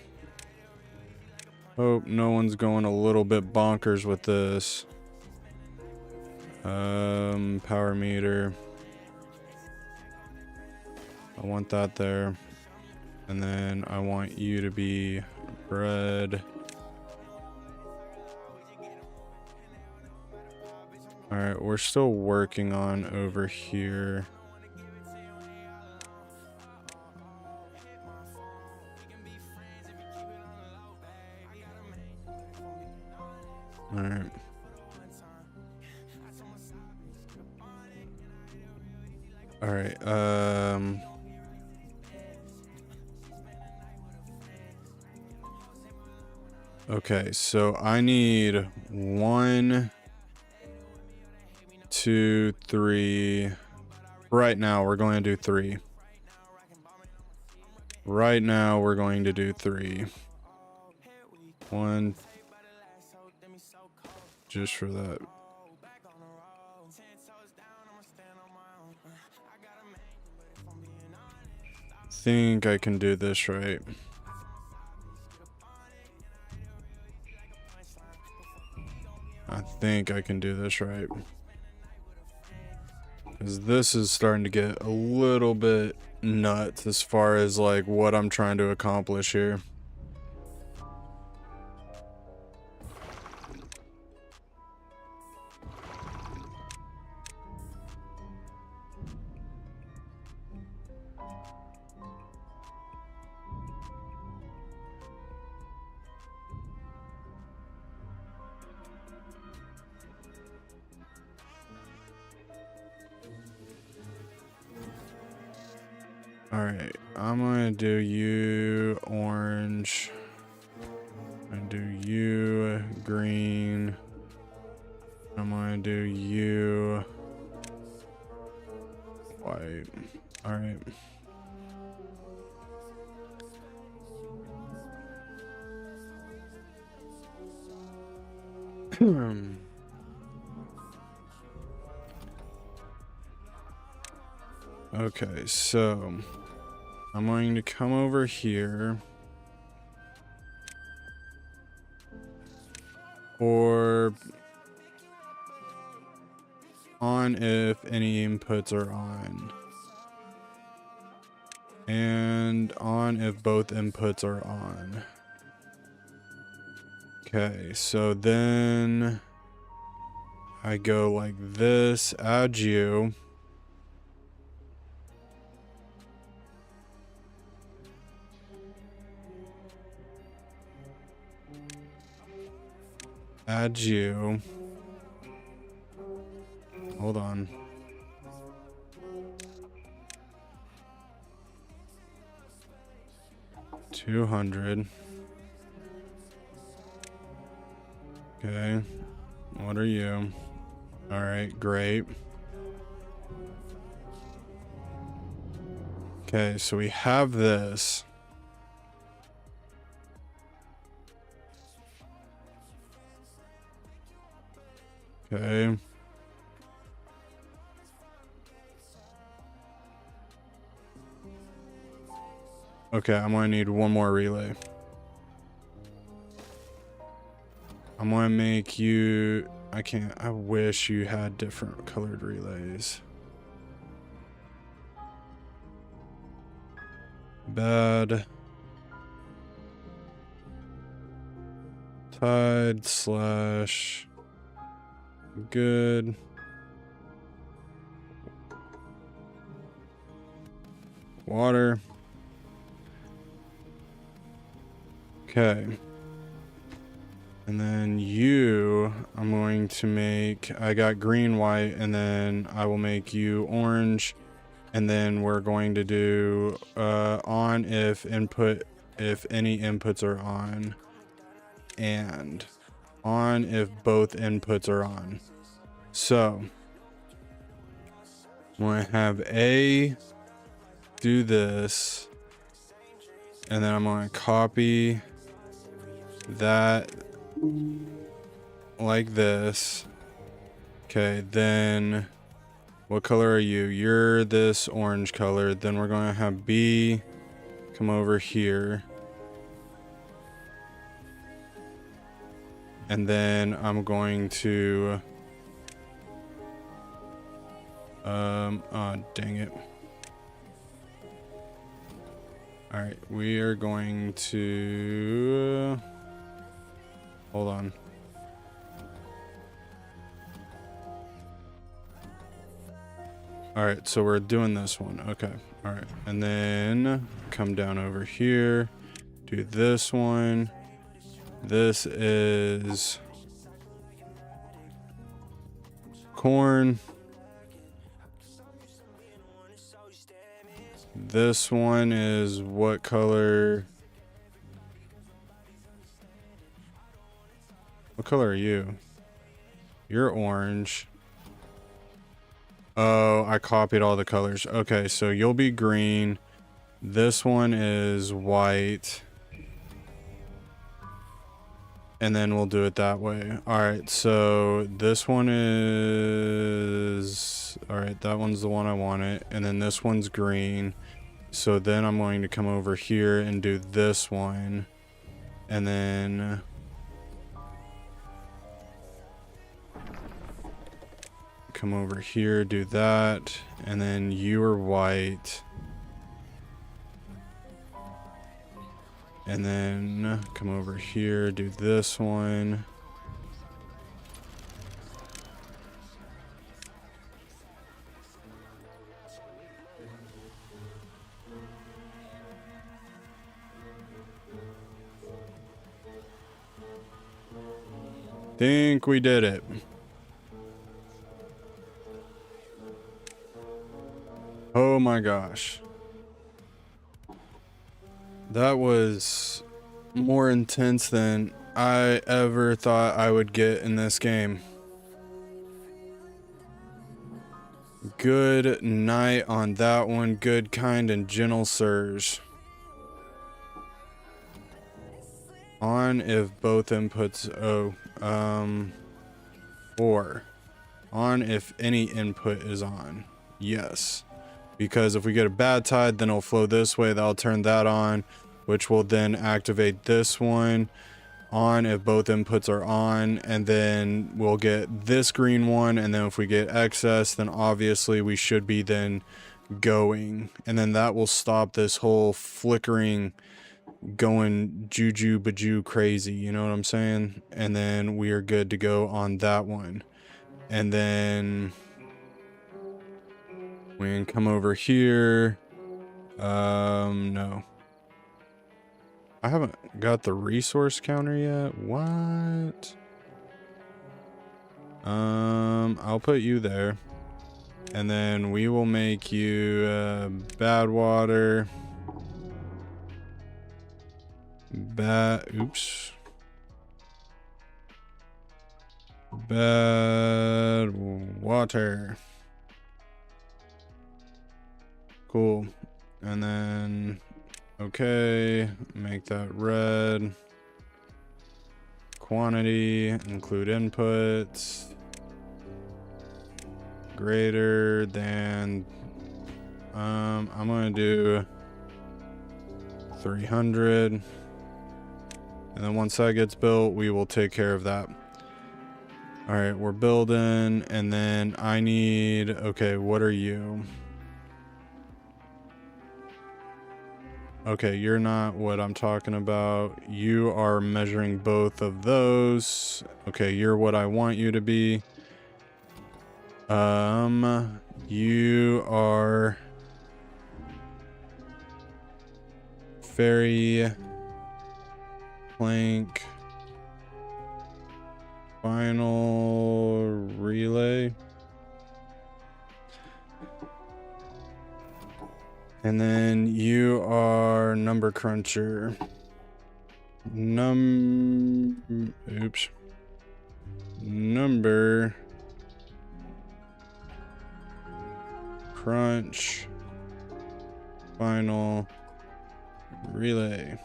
Hope no one's going a little bit bonkers with this. Power meter. I want that there. And then I want you to be red. Alright, we're still working on over here. All right. All right. Okay, so I need 1, 2, 3. Right now, we're going to do 3. Right now, we're going to do 3. 1, just for that. Think I can do this right. I think I can do this right. Because this is starting to get a little bit nuts as far as like what I'm trying to accomplish here. Alright, I'm gonna do you orange. I'm gonna do you green. I'm gonna do you white. Alright. Okay, so I'm going to come over here or on if any inputs are on, and on if both inputs are on. Okay, so then I go like this, add you. Add you. Hold on. $200. Okay. What are you? All right, great. Okay, so we have this. Okay. Okay, I'm gonna need one more relay. I'm gonna make you... I can't... I wish you had different colored relays. Bad. Tide slash... good. Water. Okay. And then you, I'm going to make, I got green, white, and then I will make you orange. And then we're going to do on if input, if any inputs are on. And on if both inputs are on. So I'm going to have A do this. And then I'm going to copy that like this. Okay, then what color are you? You're this orange color. Then we're going to have B come over here. And then I'm going to oh, dang it. All right, we are going to hold on. All right, so we're doing this one. Okay. All right. And then come down over here, do this one. This is corn. This one is what color? What color are you? You're orange. Oh, I copied all the colors. Okay, so you'll be green. This one is white. And then we'll do it that way. Alright, so this one is... Alright, that one's the one I wanted. And then this one's green. So then I'm going to come over here and do this one. And then... come over here, do that. And then you are white. And then come over here, do this one. Think we did it. Oh my gosh. That was more intense than I ever thought I would get in this game. Good night on that one. Good, kind, and gentle sirs. On if both inputs... or on if any input is on. Yes. Because if we get a bad tide, then it'll flow this way. That'll turn that on, which will then activate this one. On if both inputs are on, and then we'll get this green one, and then if we get excess, then obviously we should be then going. And then that will stop this whole flickering, going juju baju crazy, you know what I'm saying? And then we are good to go on that one. And then... we can come over here. No. I haven't got the resource counter yet. What? I'll put you there. And then we will make you bad water. Oops. Bad water. Cool. And then, okay, make that red. Quantity, include inputs. Greater than, I'm gonna do 300. And then once that gets built, we will take care of that. All right, we're building, and then I need, okay, what are you? Okay, you're not what I'm talking about. You are measuring both of those. Okay, you're what I want you to be. You are fairy plank final relay. And then you are number cruncher. Oops. Number crunch final relay.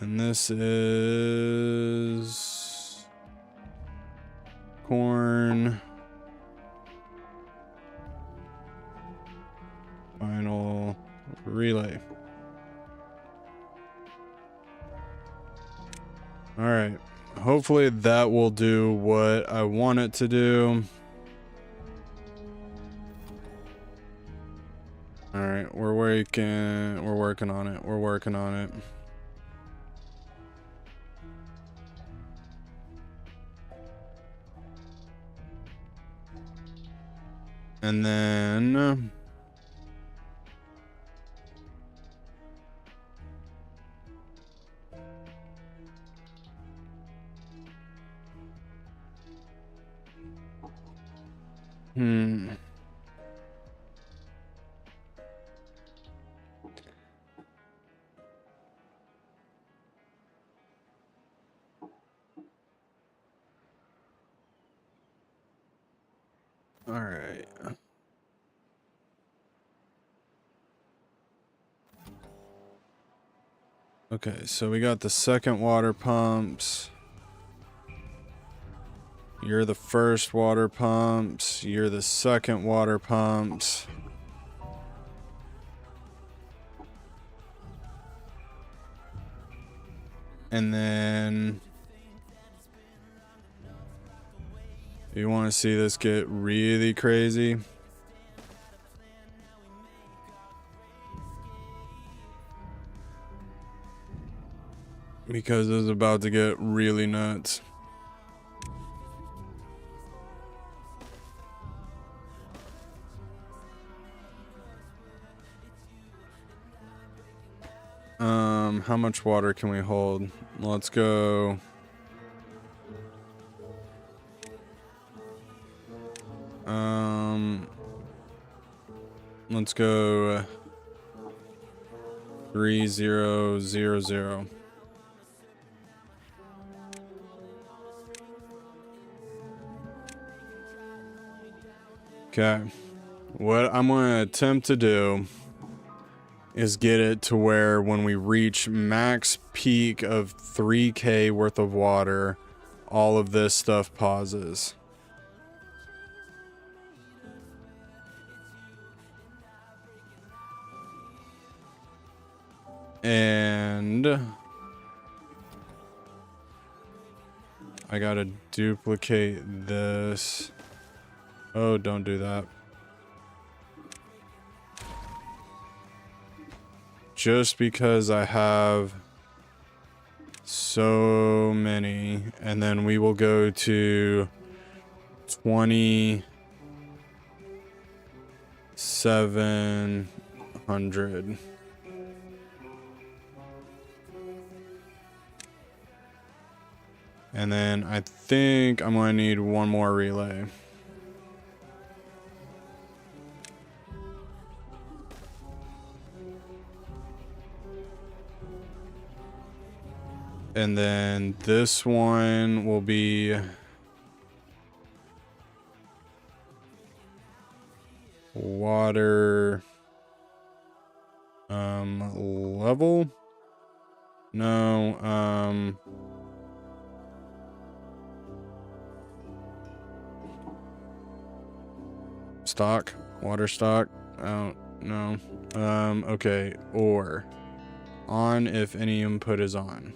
And this is corn final relay. All right. Hopefully that will do what I want it to do. All right, we're working on it. We're working on it. And then All right. Okay, so we got the second water pumps. You're the first water pumps. You're the second water pumps. And then you want to see this get really crazy? Because it's about to get really nuts. How much water can we hold? Let's go. Let's go 3000. Okay. What I'm going to attempt to do is get it to where when we reach max peak of 3K worth of water, all of this stuff pauses. And I gotta duplicate this. Oh, don't do that. Just because I have so many, and then we will go to 2700. And then I think I'm going to need one more relay. And then this one will be water level. No, stock, water stock. Oh, no. Okay, or on if any input is on.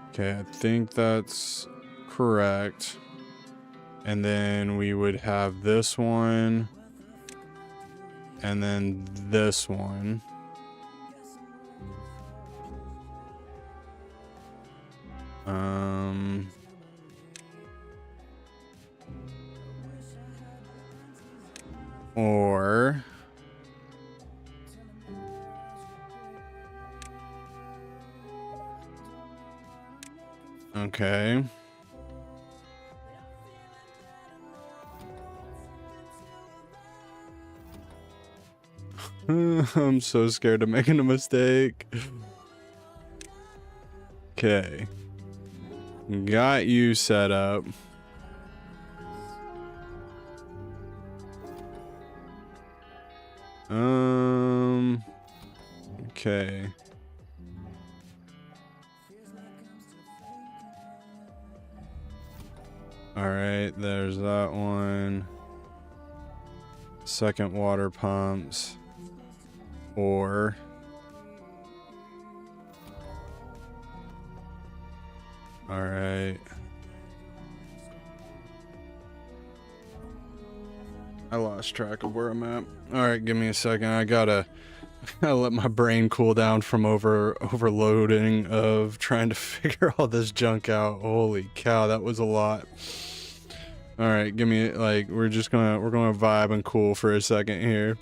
Okay, I think that's correct. And then we would have this one. And then this one. Or okay. I'm so scared of making a mistake. Okay. Got you set up. Okay. All right, there's that one. Second water pumps. Or all right. I lost track of where I'm at. All right, give me a second. I gotta let my brain cool down from overloading of trying to figure all this junk out. Holy cow, that was a lot. All right, give me like we're gonna vibe and cool for a second here.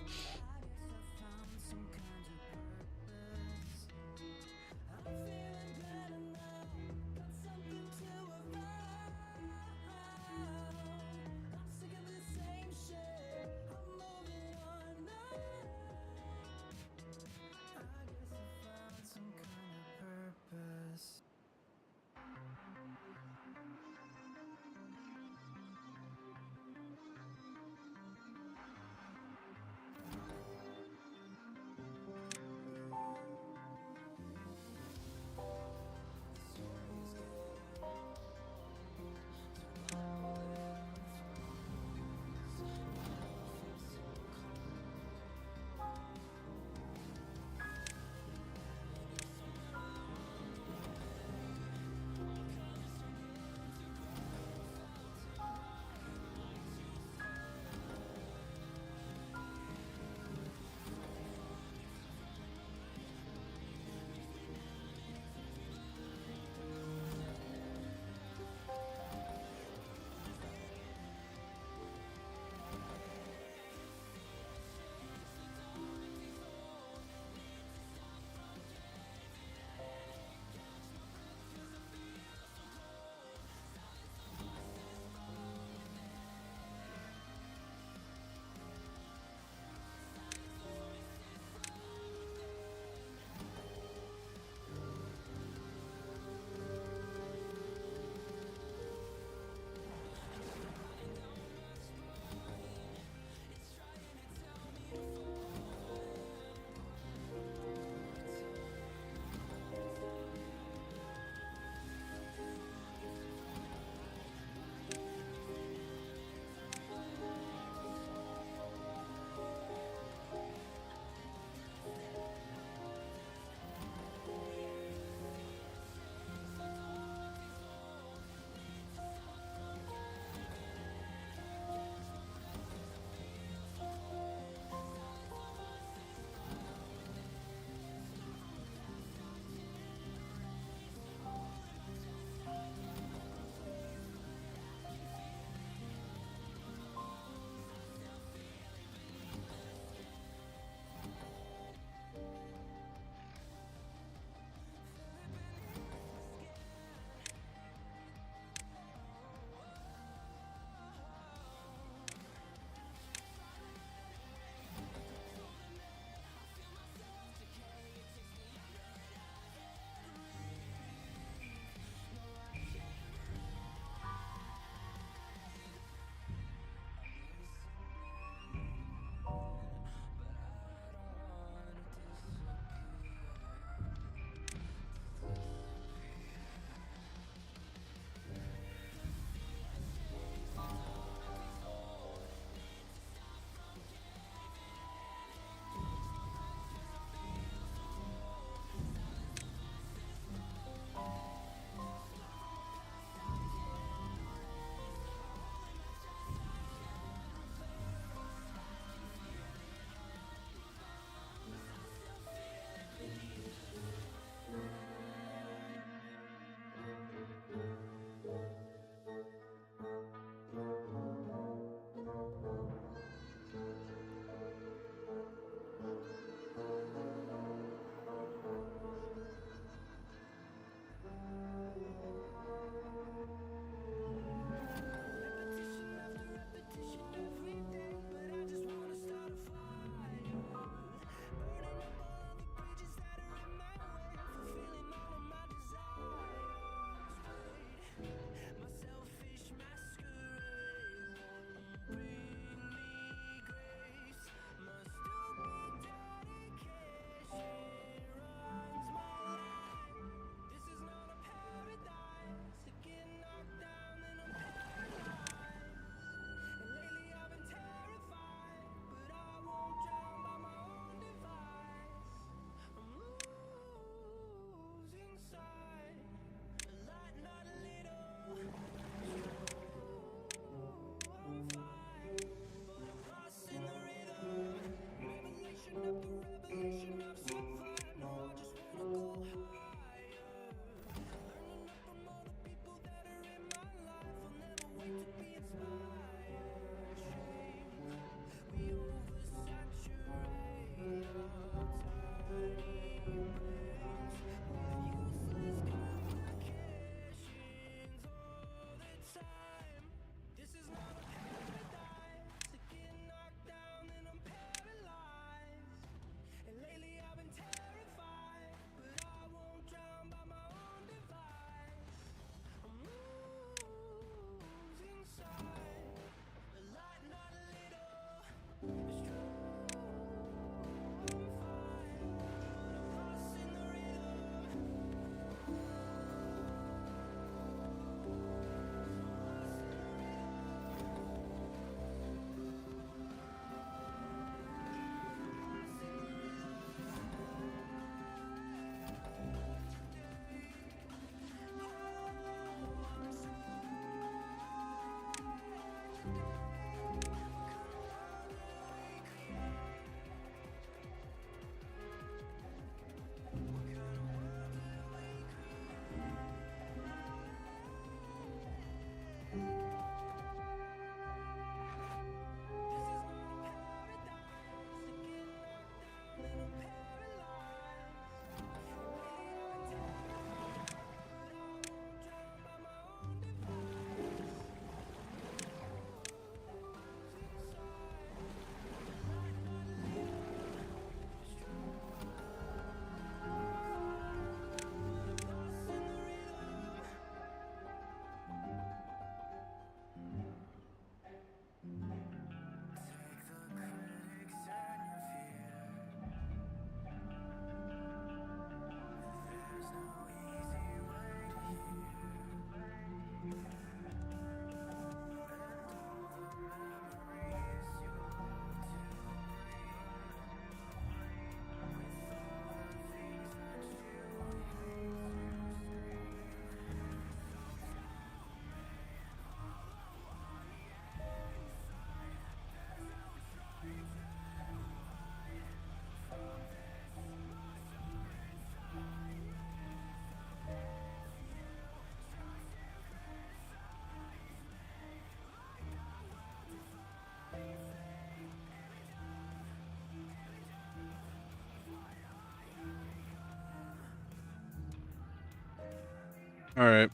All right.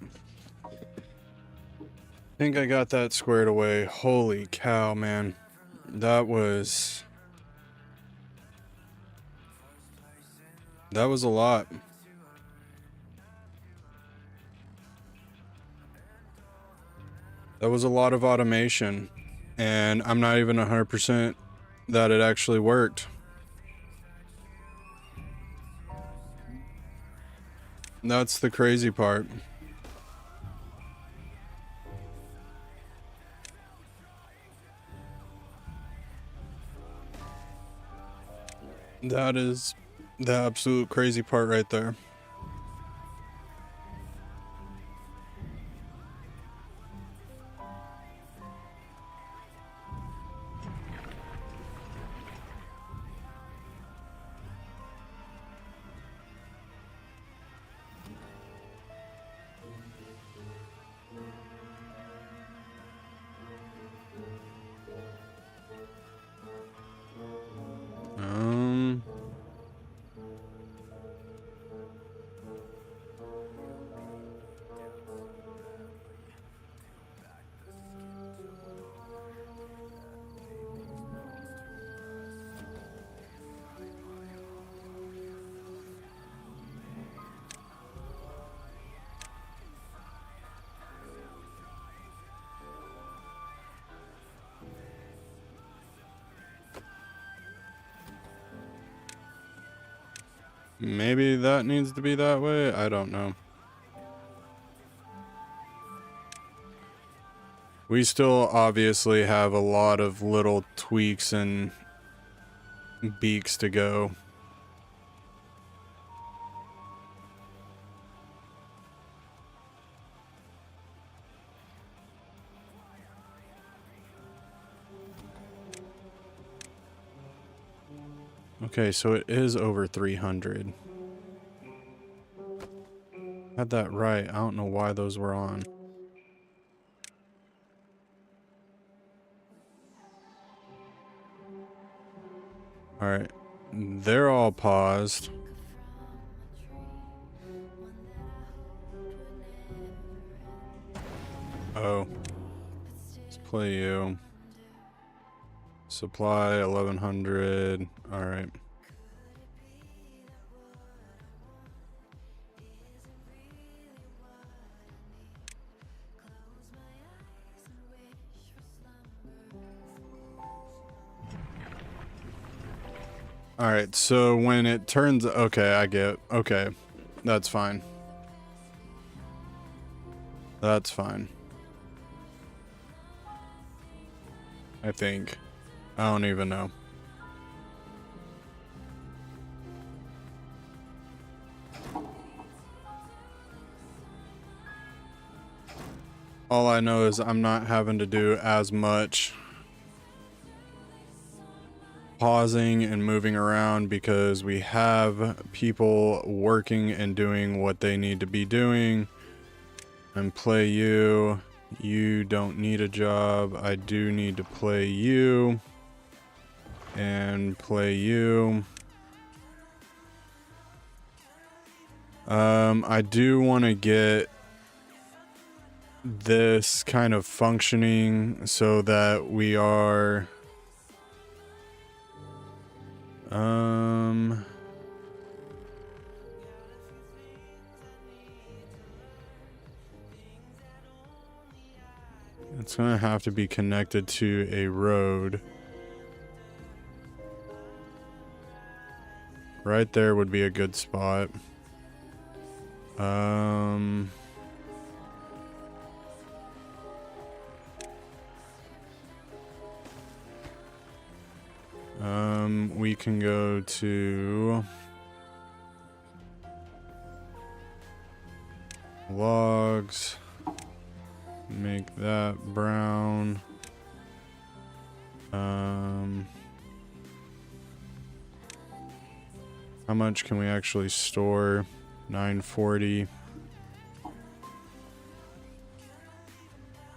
I think I got that squared away. Holy cow, man. That was a lot. That was a lot of automation, and I'm not even 100% that it actually worked. That's the crazy part. That is the absolute crazy part right there. Maybe that needs to be that way. I don't know. We still obviously have a lot of little tweaks and beaks to go. Okay, so it is over 300. Had that right. I don't know why those were on. Alright. They're all paused. Oh. Let's play you. Supply 1100. Alright. Alright, so when it turns... Okay, I get... Okay. That's fine. That's fine. I think. I don't even know. All I know is I'm not having to do as much pausing and moving around because we have people working and doing what they need to be doing. And play you. You don't need a job. I do need to play you. And play you. I do want to get this kind of functioning so that we are it's gonna have to be connected to a road. Right there would be a good spot. We can go to logs, make that brown. How much can we actually store? 940.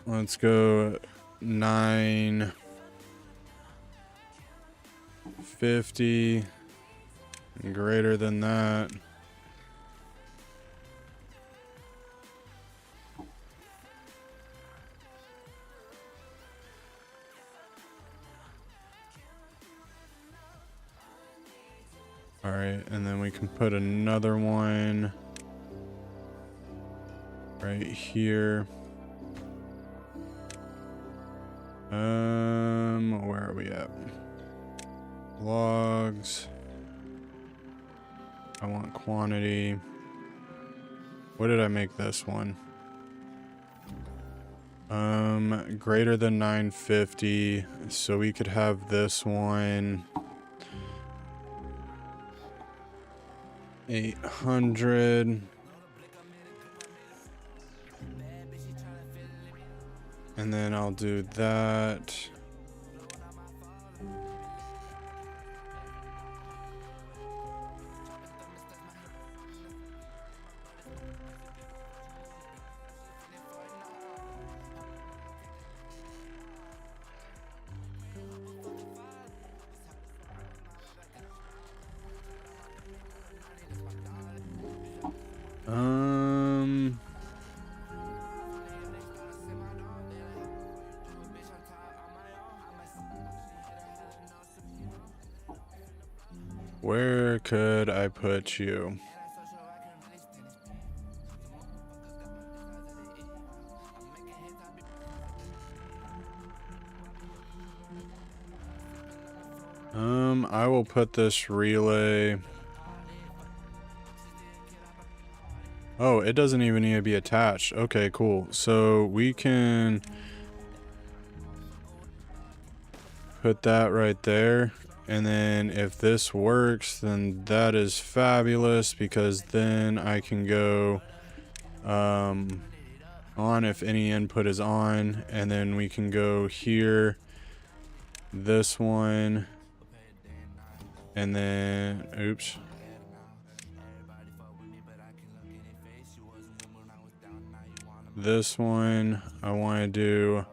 Let's go 950. Greater than that. All right, and then we can put another one right here. Where are we at? Logs. I want quantity. What did I make this one? Greater than 950. So we could have this one 800. And then I'll do that. Where could I put you? I will put this relay. Oh, it doesn't even need to be attached. Okay, cool. So we can put that right there. And then if this works, then that is fabulous, because then I can go on if any input is on, and then we can go here, this one, and then, oops. This one, I want to do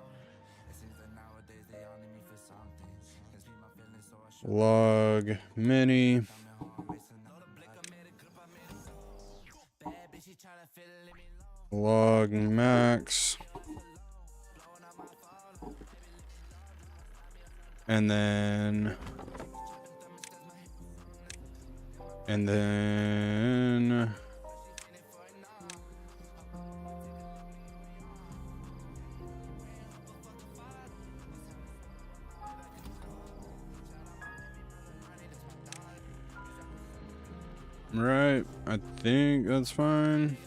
log mini. Log max. And then right, I think that's fine.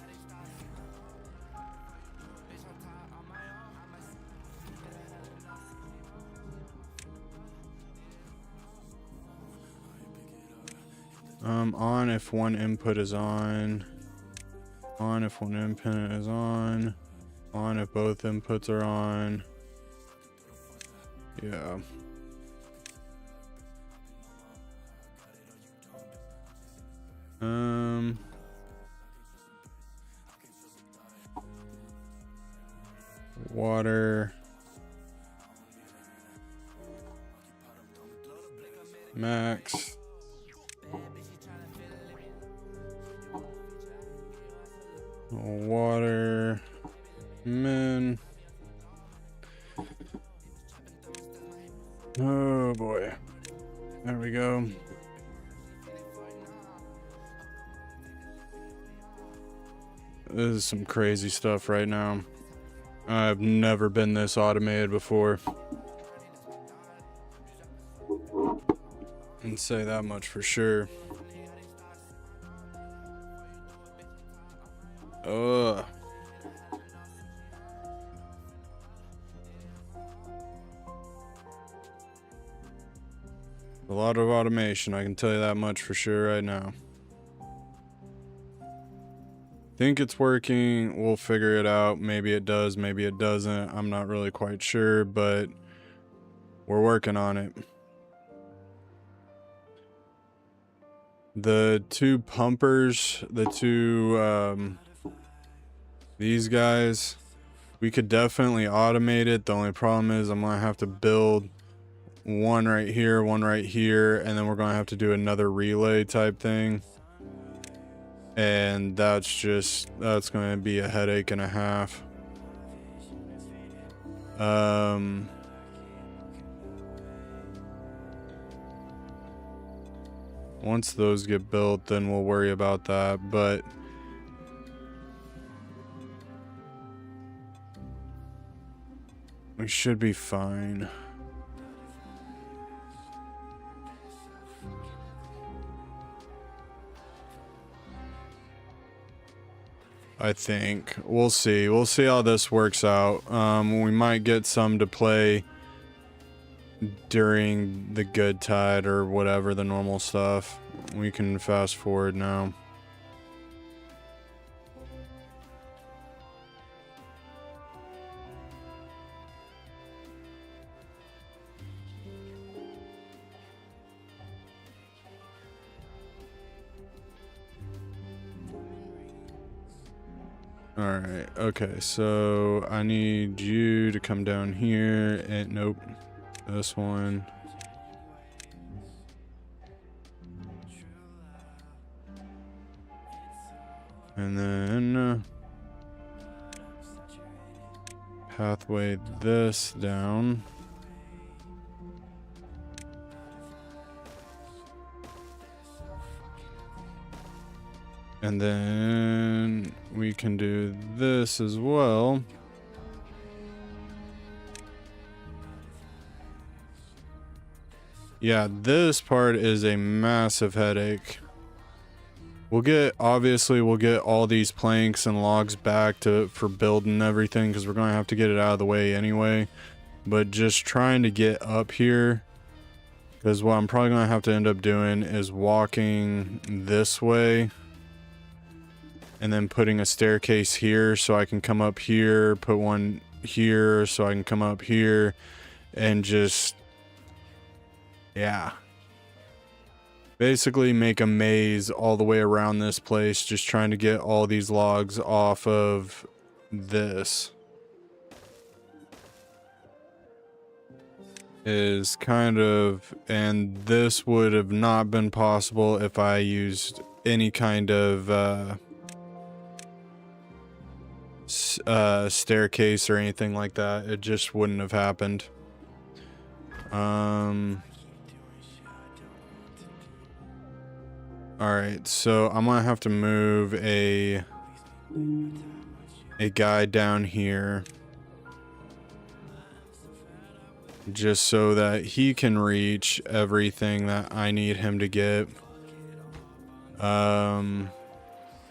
On if one input is on if one input is on if both inputs are on. Yeah. Water max. Water min. Oh boy. There we go. This is some crazy stuff right now. I've never been this automated before. And say that much for sure. Ugh. A lot of automation, I can tell you that much for sure right now. Think it's working, we'll figure it out. Maybe it does, maybe it doesn't. I'm not really quite sure, but we're working on it. The two pumpers, these guys, we could definitely automate it. The only problem is I'm gonna have to build one right here, and then we're gonna have to do another relay type thing. And that's gonna be a headache and a half. Once those get built, then we'll worry about that, but we should be fine. I think. We'll see. We'll see how this works out. We might get some to play during the good tide or whatever, the normal stuff. We can fast forward now. Alright, okay, so I need you to come down here and nope, this one. And then pathway this down. And then we can do this as well. Yeah, this part is a massive headache. Obviously we'll get all these planks and logs back for building everything, because we're going to have to get it out of the way anyway. But just trying to get up here, because what I'm probably going to have to end up doing is walking this way. And then putting a staircase here so I can come up here, put one here so I can come up here, and just, yeah. Basically make a maze all the way around this place, just trying to get all these logs off of this. Is kind of, and this would have not been possible if I used any kind of, staircase or anything like that. It just wouldn't have happened. Alright, so I'm gonna have to move a guy down here just so that he can reach everything that I need him to get.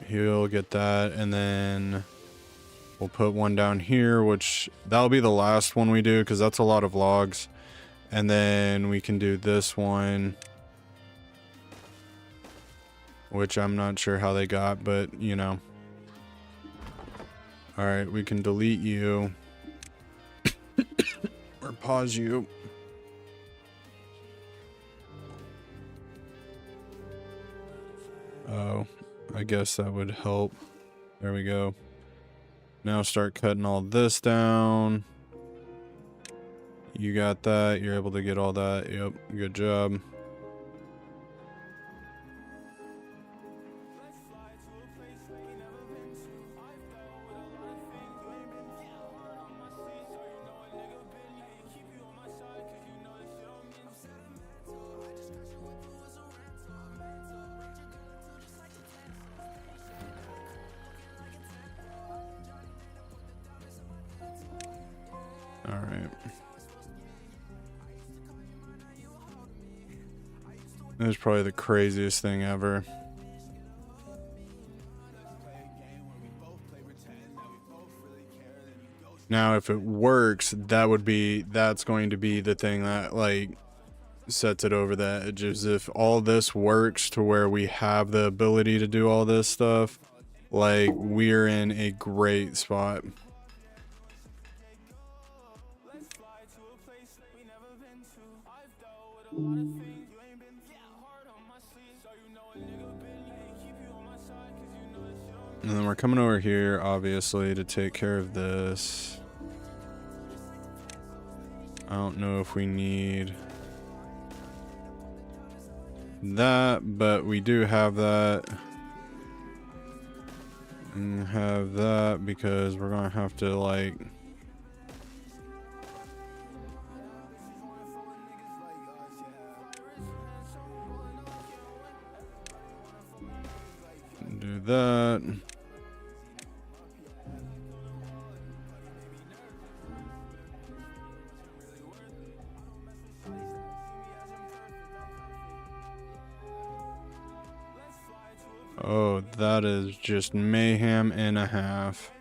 He'll get that, and then we'll put one down here, which that'll be the last one we do because that's a lot of logs. And then we can do this one, which I'm not sure how they got, but you know. Alright, we can delete you. Or pause you. Oh, I guess that would help. There we go. Now start cutting all this down. You got that. You're able to get all that. Yep, good job. Alright. That was probably the craziest thing ever. Now, if it works, that's going to be the thing that, like, sets it over the edge. Is if all this works to where we have the ability to do all this stuff, like, we're in a great spot. And then we're coming over here, obviously, to take care of this. I don't know if we need that, but we do have that. And have that because we're gonna have to, like, that. Oh, that is just mayhem and a half.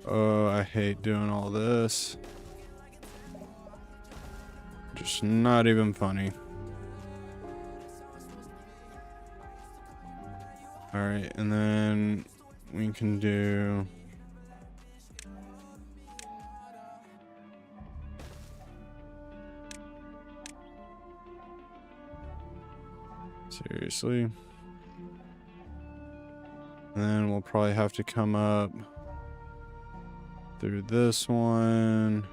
Oh, I hate doing all this. Just not even funny. Alright, and then we can do... Seriously? And then we'll probably have to come up through this one.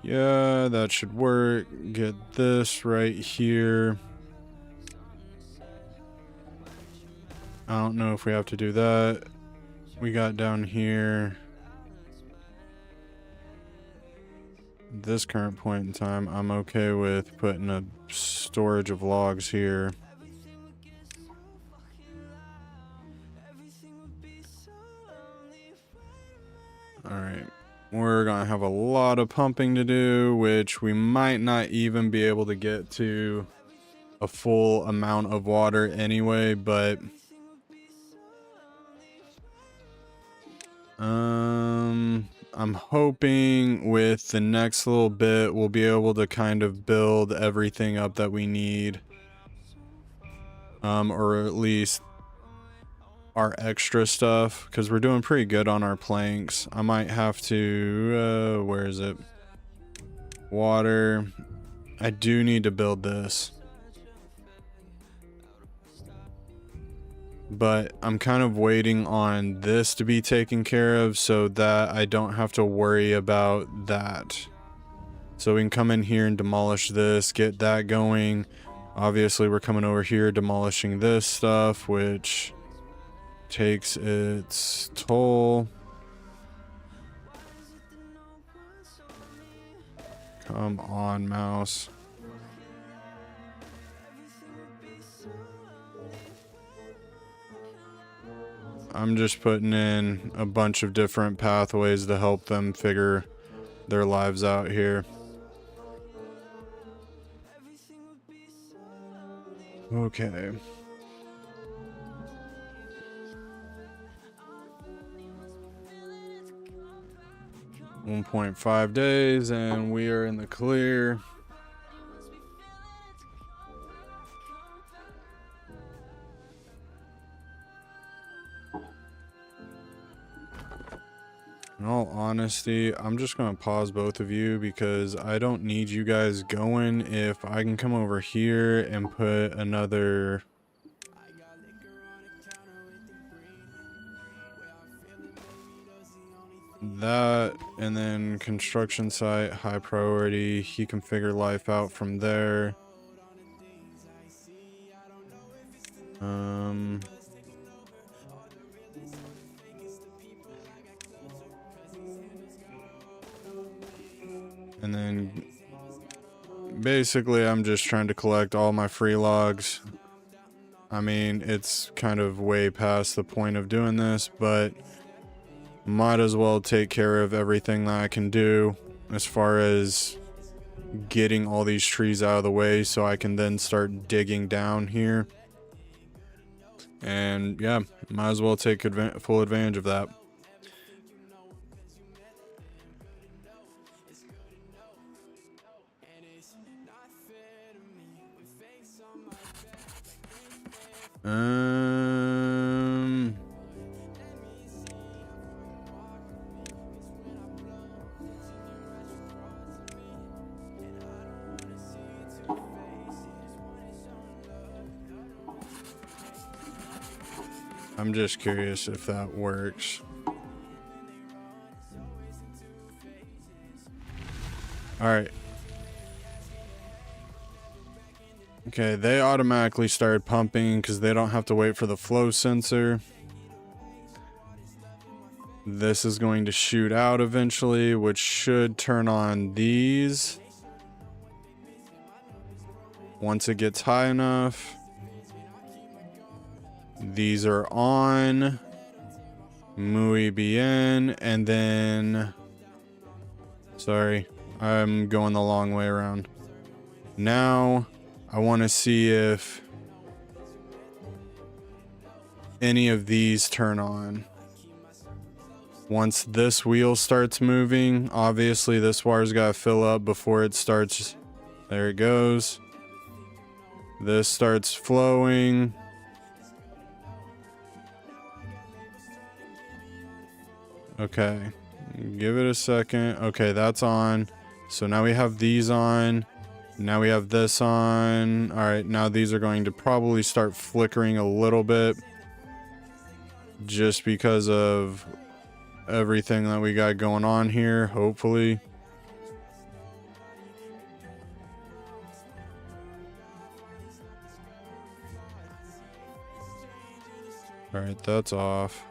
Yeah, that should work. Get this right here. I don't know if we have to do that. We got down here. This current point in time, I'm okay with putting a storage of logs here. Alright, we're gonna have a lot of pumping to do, which we might not even be able to get to a full amount of water anyway, but I'm hoping with the next little bit we'll be able to kind of build everything up that we need, or at least our extra stuff, because we're doing pretty good on our planks. I might have to where is it? Water. I do need to build this, but I'm kind of waiting on this to be taken care of so that I don't have to worry about that. So we can come in here and demolish this, get that going. Obviously we're coming over here demolishing this stuff, which takes its toll. Come on, mouse. I'm just putting in a bunch of different pathways to help them figure their lives out here. Okay. 1.5 days and we are in the clear. In all honesty, I'm just going to pause both of you because I don't need you guys going. If I can come over here and put another... that, and then construction site, high priority. He can figure life out from there. And then basically I'm just trying to collect all my free logs. I mean, it's kind of way past the point of doing this, but might as well take care of everything that I can do as far as getting all these trees out of the way so I can then start digging down here. And yeah, might as well take full advantage of that. I'm just curious if that works. All right. Okay, they automatically started pumping because they don't have to wait for the flow sensor. This is going to shoot out eventually, which should turn on these once it gets high enough. These are on. Muy bien. And then... Sorry, I'm going the long way around. Now, I want to see if any of these turn on. Once this wheel starts moving, obviously this wire's got to fill up before it starts. There it goes. This starts flowing. Okay, give it a second. Okay, that's on. So now we have these on. Now we have this on. All right, now these are going to probably start flickering a little bit just because of everything that we got going on here, hopefully. All right, that's off.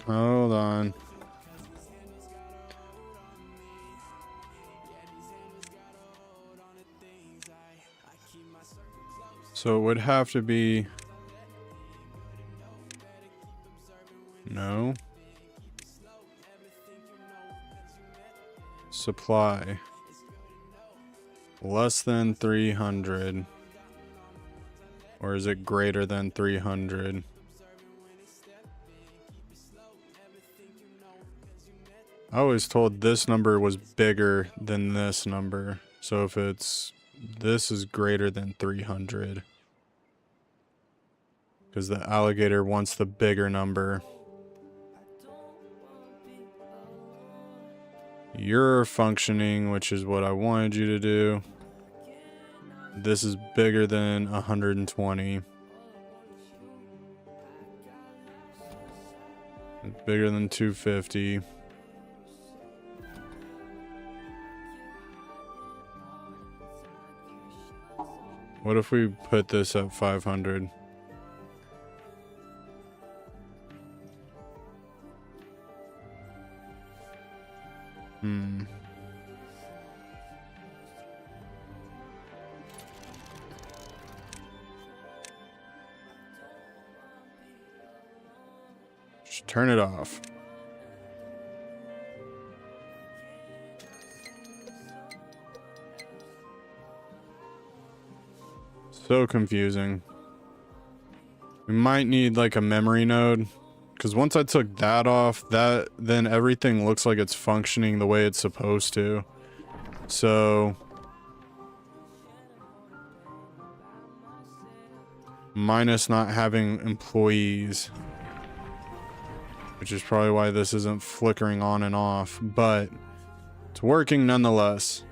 Hold on. So it would have to be... No. Supply. Less than 300. Or is it greater than 300? I was told this number was bigger than this number. So if it's... This is greater than 300. Because the alligator wants the bigger number. You're functioning, which is what I wanted you to do. This is bigger than 120. It's bigger than 250. What if we put this at 500? Just turn it off. So confusing. We might need like a memory node, because once I took that off, then everything looks like it's functioning the way it's supposed to. So minus not having employees, which is probably why this isn't flickering on and off, but it's working nonetheless.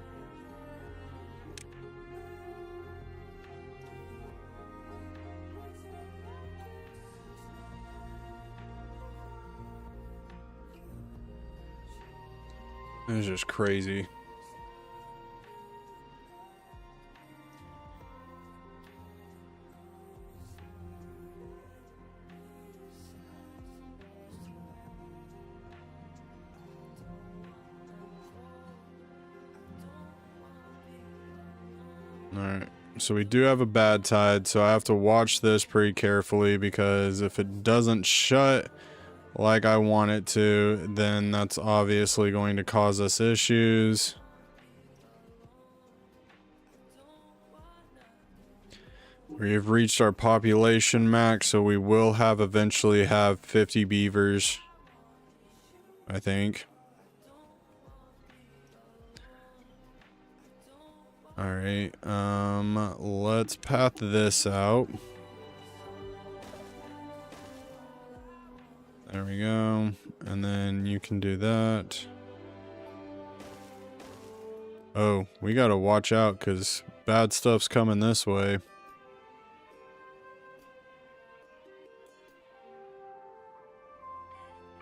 It's just crazy. Alright, so we do have a bad tide, so I have to watch this pretty carefully, because if it doesn't shut like I want it to, then that's obviously going to cause us issues. We've reached our population max, so we will eventually have 50 beavers, I think. All right, let's path this out. There we go. And then you can do that. Oh, we gotta watch out because bad stuff's coming this way.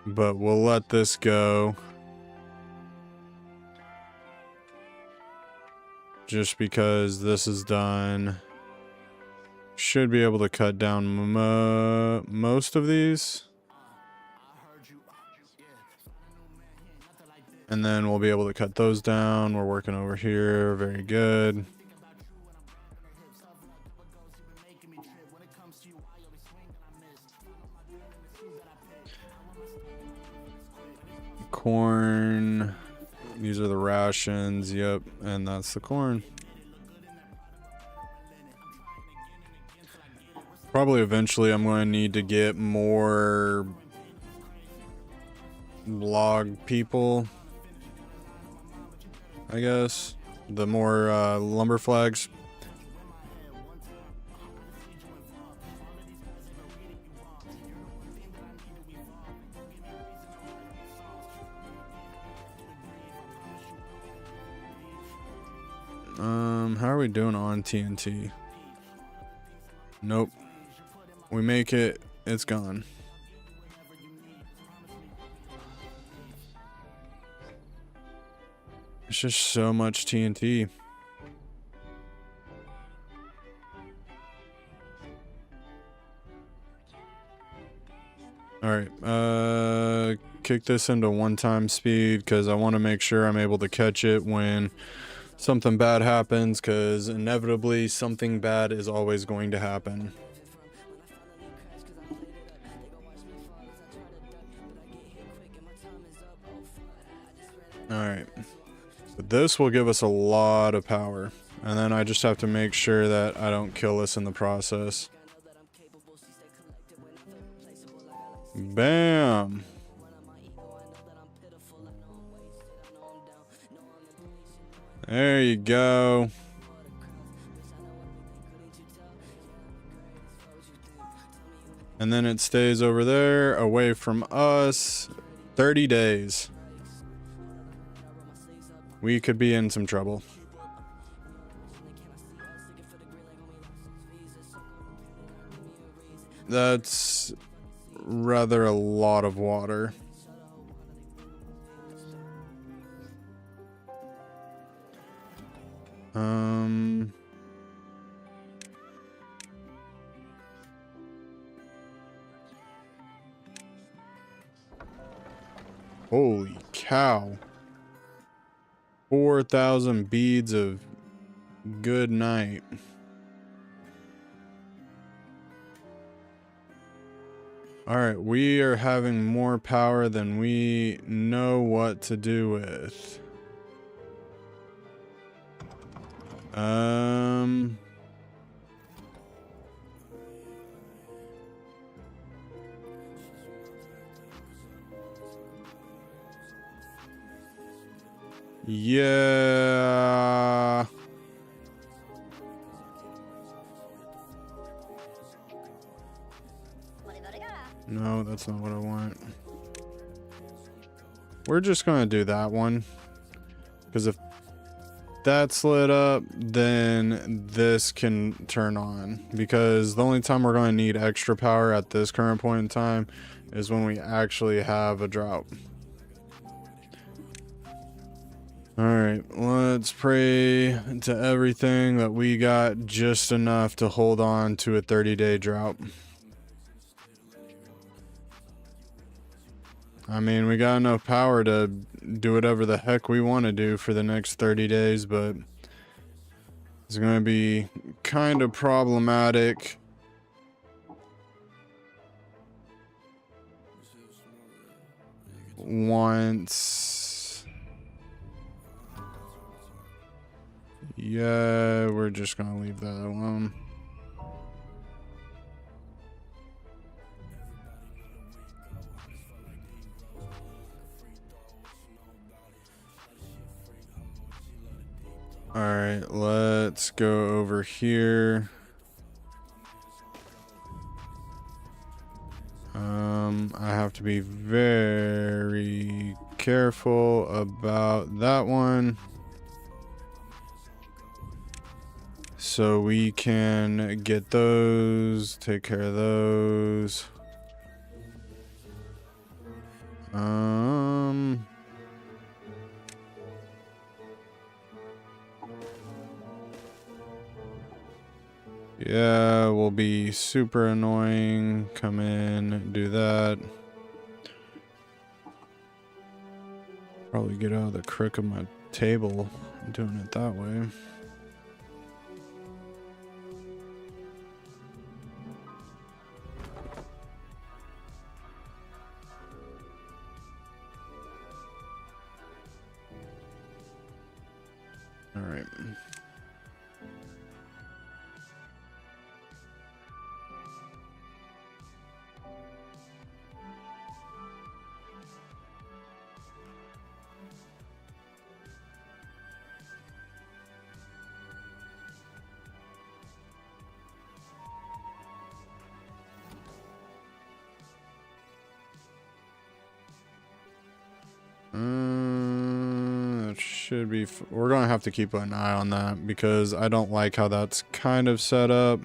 But we'll let this go. Just because this is done. Should be able to cut down most of these. And then we'll be able to cut those down. We're working over here. Very good. Corn. These are the rations. Yep. And that's the corn. Probably eventually I'm going to need to get more log people. I guess. The more lumber flags. How are we doing on TNT? Nope. We make it, it's gone. It's just so much TNT. Alright, kick this into 1x speed because I want to make sure I'm able to catch it when something bad happens, because inevitably something bad is always going to happen. Alright. So this will give us a lot of power. And then I just have to make sure that I don't kill this in the process. Bam! There you go. And then it stays over there, away from us, 30 days. We could be in some trouble. That's rather a lot of water. Holy cow. 4,000 beads of good night. Alright, we are having more power than we know what to do with. Yeah. No, that's not what I want. We're just gonna do that one. Because if that's lit up, then this can turn on. Because the only time we're going to need extra power at this current point in time is when we actually have a drought. Alright, let's pray to everything that we got just enough to hold on to a 30-day drought. I mean, we got enough power to do whatever the heck we want to do for the next 30 days, but it's going to be kind of problematic. Yeah, we're just going to leave that alone. Alright, let's go over here. I have to be very careful about that one. So we can get those, take care of those. Yeah, we'll be super annoying. Come in, do that. Probably get out of the crook of my table doing it that way. All right. That should be. We're gonna have to keep an eye on that because I don't like how that's kind of set up.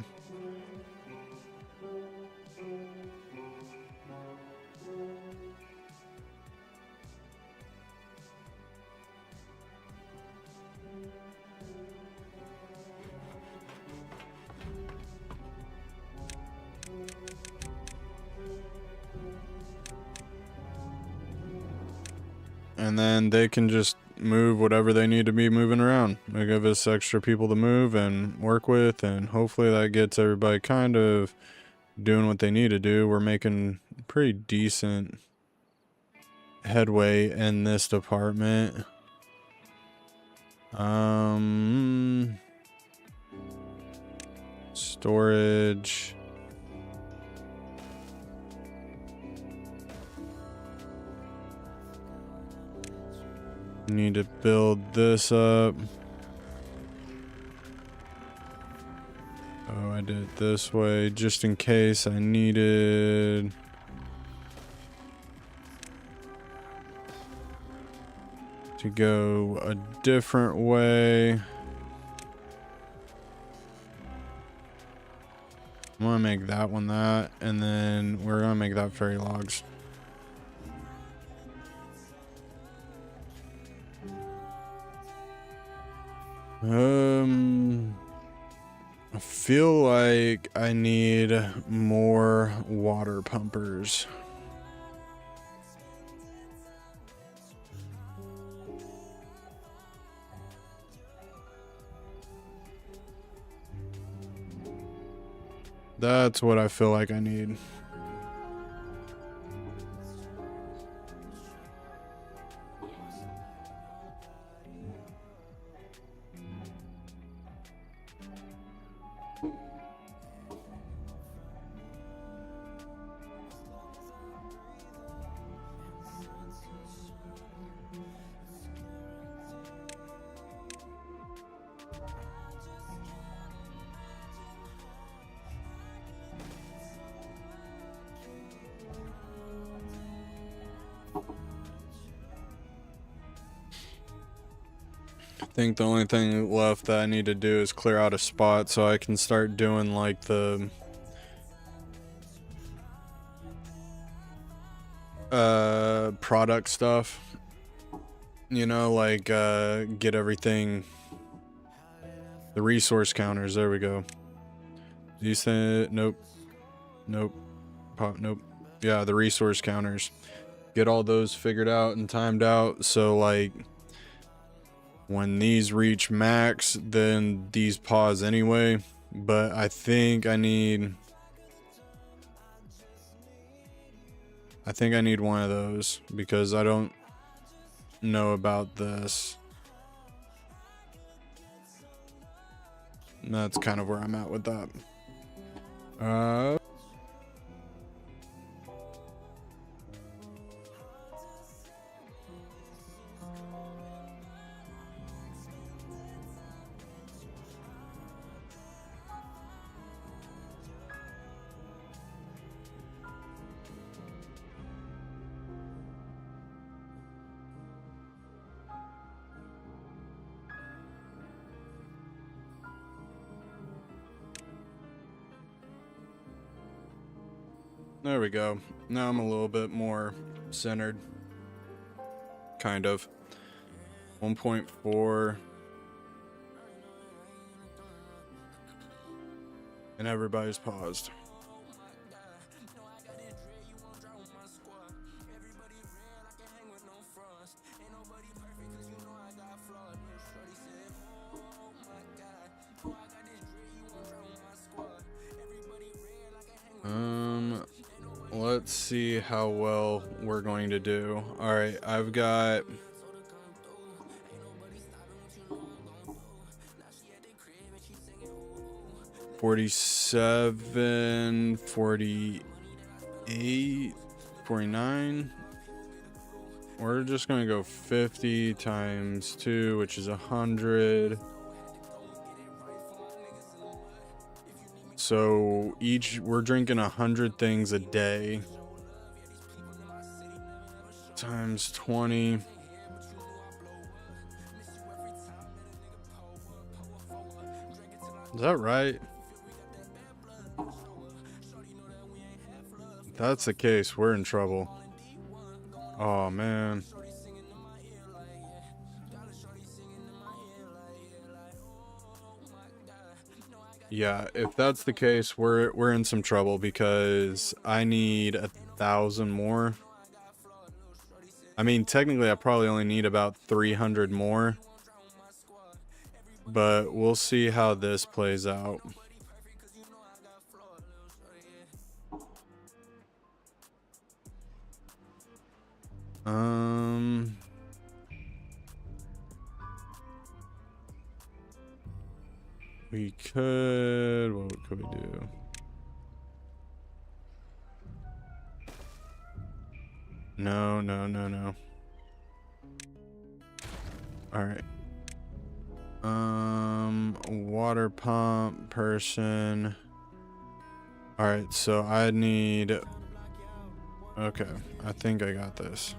And then they can just move whatever they need to be moving around. They give us extra people to move and work with, and hopefully that gets everybody kind of doing what they need to do. We're making pretty decent headway in this department. Storage. Need to build this up. Oh, I did it this way just in case I needed. To go a different way. I'm gonna make that one that, and then we're gonna make that fairy logs. I feel like I need more water pumpers. That's what I feel like I need. I think the only thing left that I need to do is clear out a spot so I can start doing like the product stuff. You know, like get everything, the resource counters, there we go. These things, nope. Nope. Yeah, the resource counters. Get all those figured out and timed out so like when these reach max, then these pause anyway. But I think I need one of those because I don't know about this. And that's kind of where I'm at with that. There we go. Now I'm a little bit more centered. Kind of. 1.4. And everybody's paused. Let's see how well we're going to do. All right, I've got 47, 48, 49. We're just gonna go 50 times 2, which is 100. So we're drinking 100 things a day times 20. Is that right? If that's the case, we're in trouble. Oh man. Yeah, if that's the case, we're in some trouble because I need 1,000 more. I mean, technically, I probably only need about 300 more, but we'll see how this plays out. We could, what could we do? No. All right. Water pump person. All right, so I need, okay, I think I got this.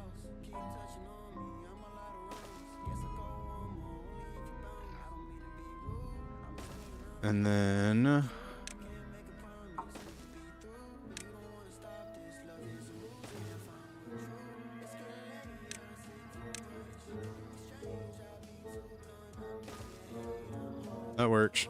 And then that works.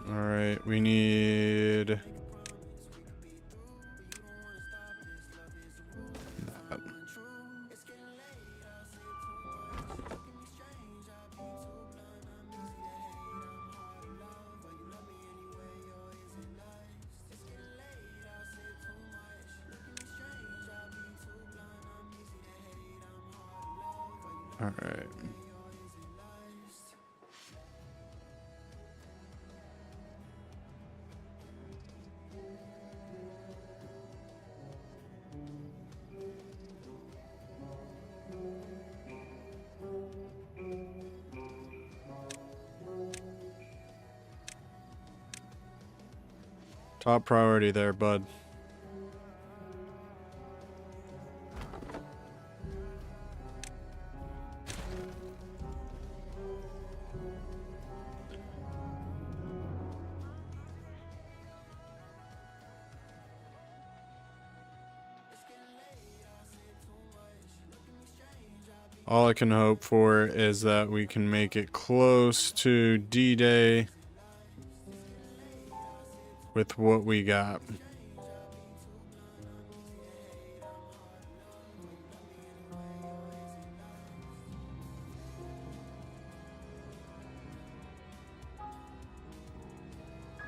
All right, we need that. All right. Top priority there, bud. All I can hope for is that we can make it close to D-Day with what we got.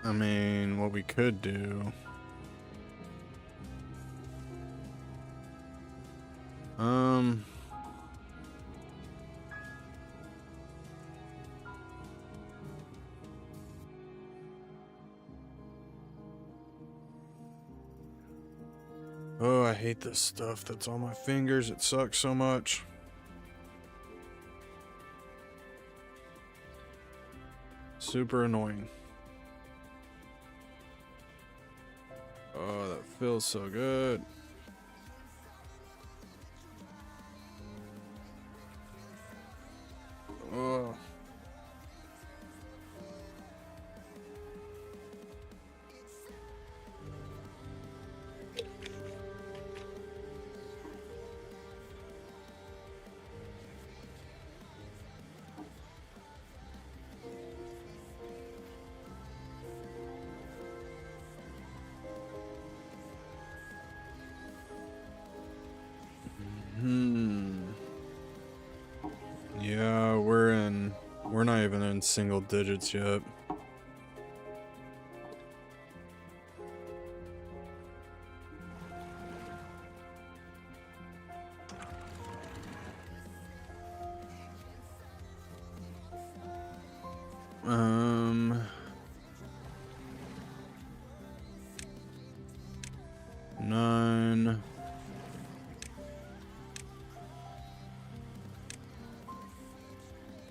I mean, what we could do. Oh, I hate this stuff that's on my fingers. It sucks so much. super annoying. Oh, that feels so good. Oh. Yeah, we're not even in single digits yet. Nine.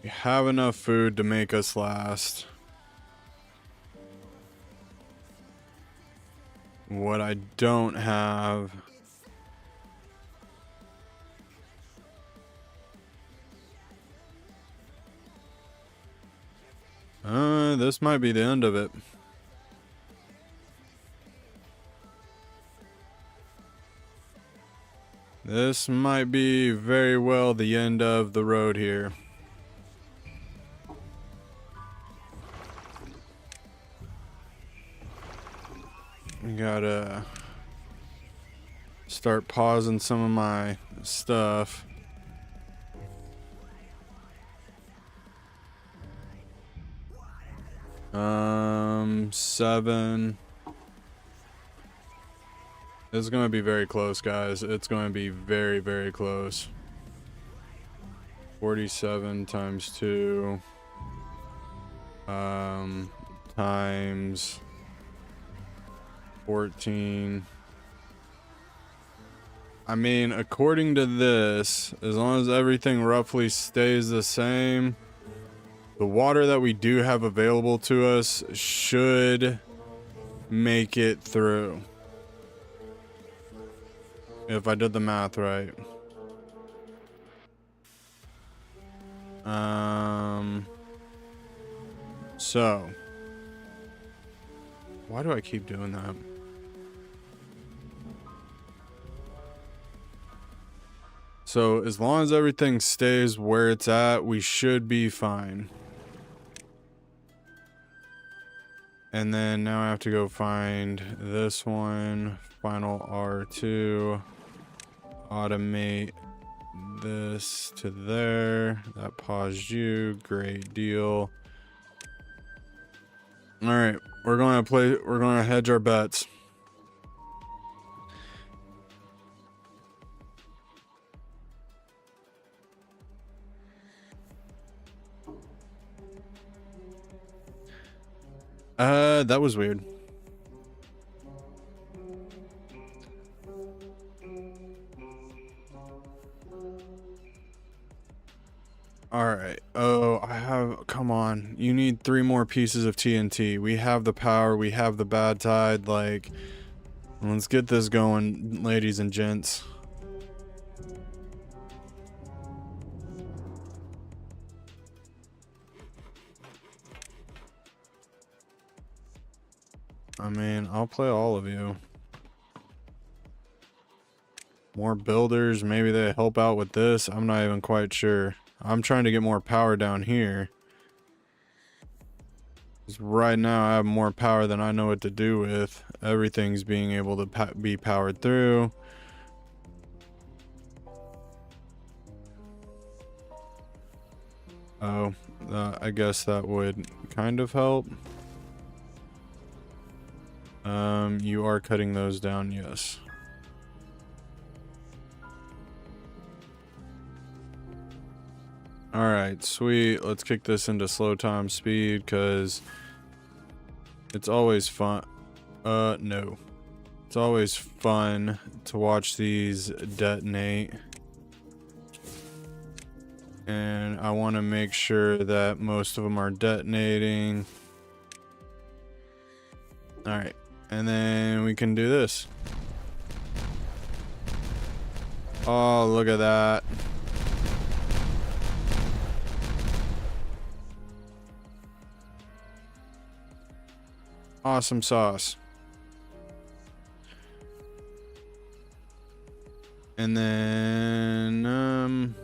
We have enough food to make us last. What I don't have... this might be the end of it. This might be very well the end of the road here. I gotta start pausing some of my stuff. Seven. It's gonna be very close, guys. It's gonna be very, very close. 47 times 2. Times 14. I mean, according to this, as long as everything roughly stays the same, the water that we do have available to us should make it through. If I did the math right. So. Why do I keep doing that? So, as long as everything stays where it's at, we should be fine. And then now I have to go find this one. Final R2. Automate this to there. That paused you. Great deal. Alright, we're gonna hedge our bets. That was weird. Alright. Oh, come on. You need 3 more pieces of TNT. We have the power. We have the bad tide. Like, let's get this going, ladies and gents. I mean, I'll play all of you. More builders. Maybe they help out with this. I'm not even quite sure. I'm trying to get more power down here. 'Cause right now I have more power than I know what to do with. Everything's being able to be powered through. Oh, I guess that would kind of help. You are cutting those down, yes. Alright, sweet. Let's kick this into slow time speed, because it's always fun. No. It's always fun to watch these detonate. And I want to make sure that most of them are detonating. All right, and then we can do this. Oh, look at that. Awesome sauce. And then,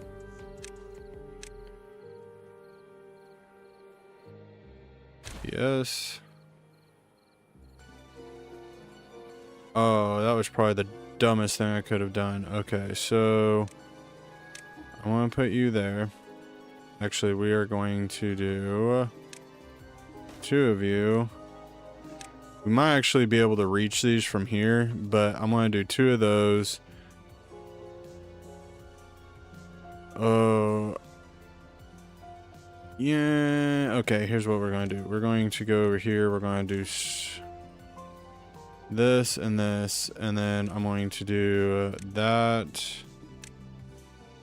yes. Oh, that was probably the dumbest thing I could have done. Okay, so I want to put you there. Actually, we are going to do 2 of you. We might actually be able to reach these from here, but I'm going to do 2 of those. Oh. Yeah. Okay, here's what we're going to do. We're going to go over here. We're going to do this, and then I'm going to do that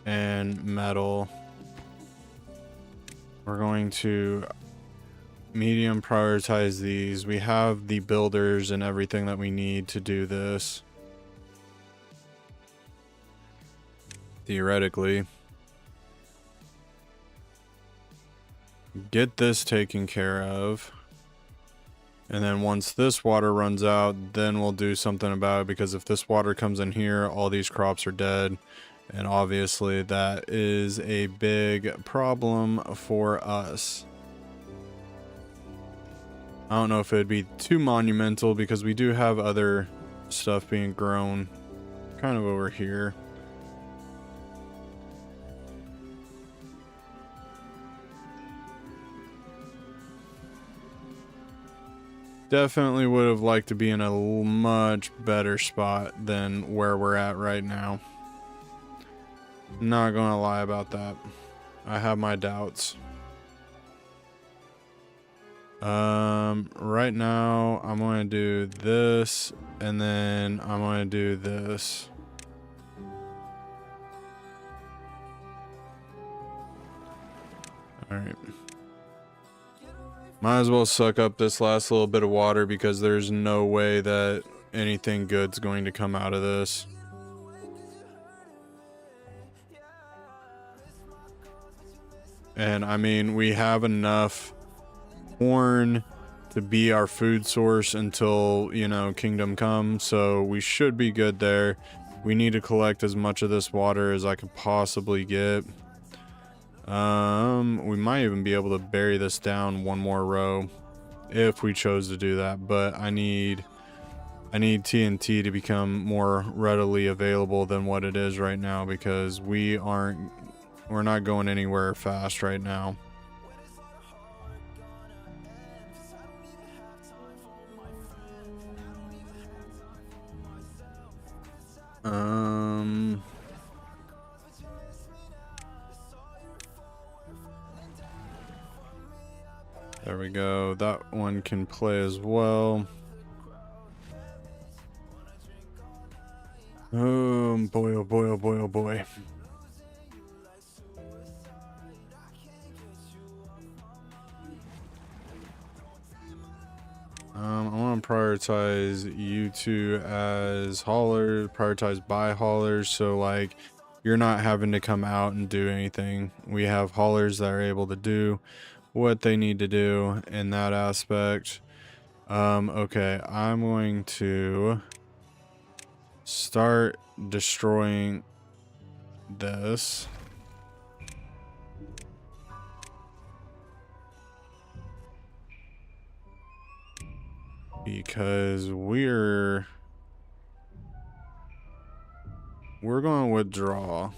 and metal. We're going to medium prioritize these. We have the builders and everything that we need to do this. Theoretically. Get this taken care of. And then once this water runs out, then we'll do something about it, because if this water comes in here, all these crops are dead. And obviously that is a big problem for us. I don't know if it'd be too monumental, because we do have other stuff being grown kind of over here. Definitely would have liked to be in a much better spot than where we're at right now. Not gonna lie about that. I have my doubts. Right now I'm going to do this, and then I'm going to do this. All right. Might as well suck up this last little bit of water, because there's no way that anything good's going to come out of this. And I mean, we have enough corn to be our food source until, you know, Kingdom Come, so we should be good there. We need to collect as much of this water as I could possibly get. We might even be able to bury this down 1 more row if we chose to do that, but I need TNT to become more readily available than what it is right now, because we're not going anywhere fast right now. There we go. That one can play as well. Oh boy, oh boy, oh boy, oh boy. I want to prioritize you 2 as haulers, prioritize by haulers, so like you're not having to come out and do anything. We have haulers that are able to do what they need to do in that aspect. Okay, I'm going to start destroying this. Because we're going to withdraw.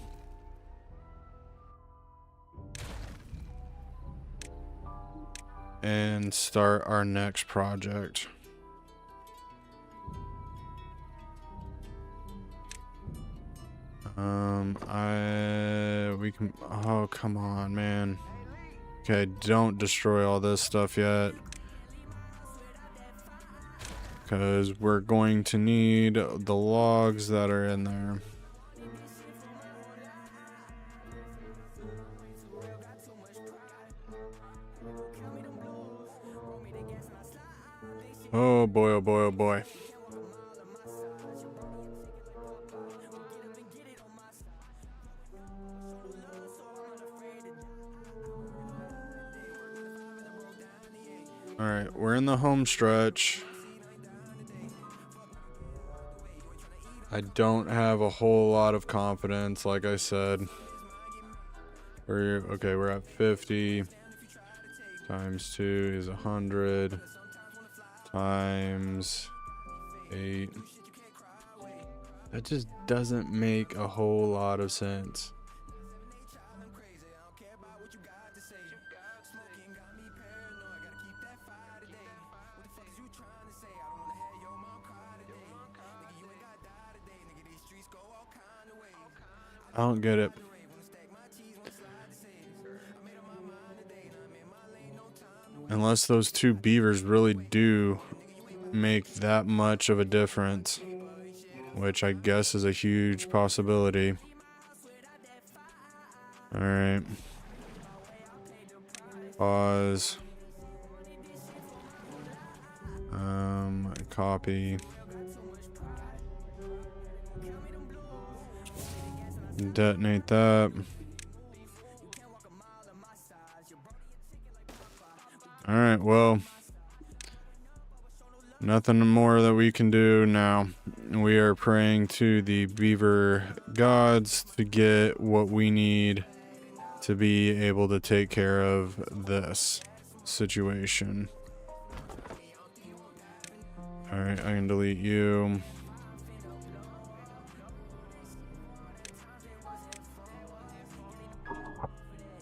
And start our next project. We can, oh, come on, man. Okay, don't destroy all this stuff yet, because we're going to need the logs that are in there. Oh boy, oh boy, oh boy. All right, we're in the home stretch. I don't have a whole lot of confidence, like I said. We're at 50 times 2 is 100 times 8. That just doesn't make a whole lot of sense. I don't get it. Unless those two beavers really do make that much of a difference, which I guess is a huge possibility. All right. Pause. Copy. Detonate that. All right, well, nothing more that we can do now. We are praying to the beaver gods to get what we need to be able to take care of this situation. All right, I can delete you.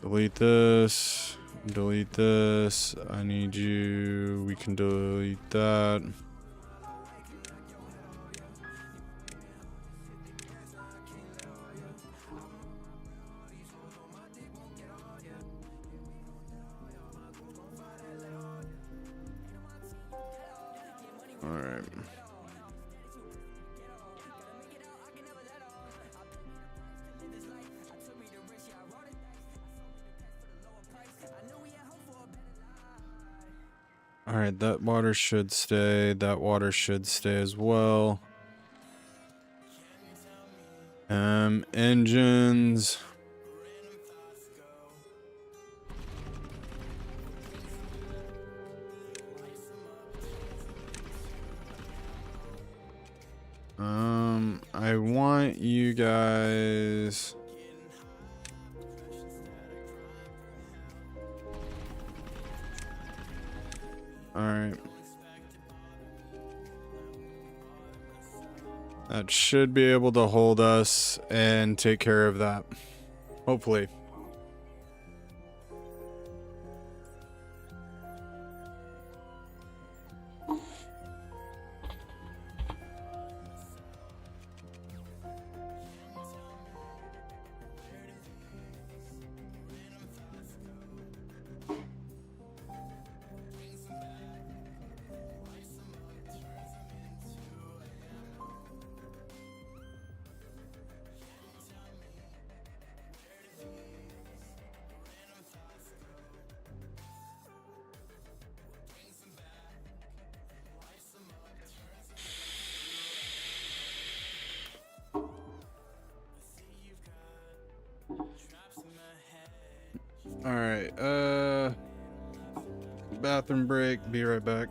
Delete this. Delete this. I need you. We can delete that. All right. All right, that water should stay. That water should stay as well. Engines. I want you guys. All right. That should be able to hold us and take care of that. Hopefully. All right, bathroom break, be right back.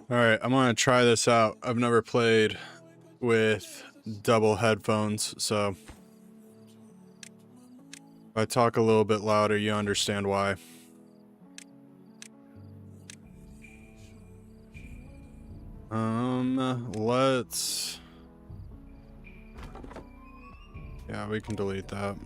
Alright, I'm gonna try this out. I've never played with double headphones, so if I talk a little bit louder, you understand why. Let's... Yeah, we can delete that.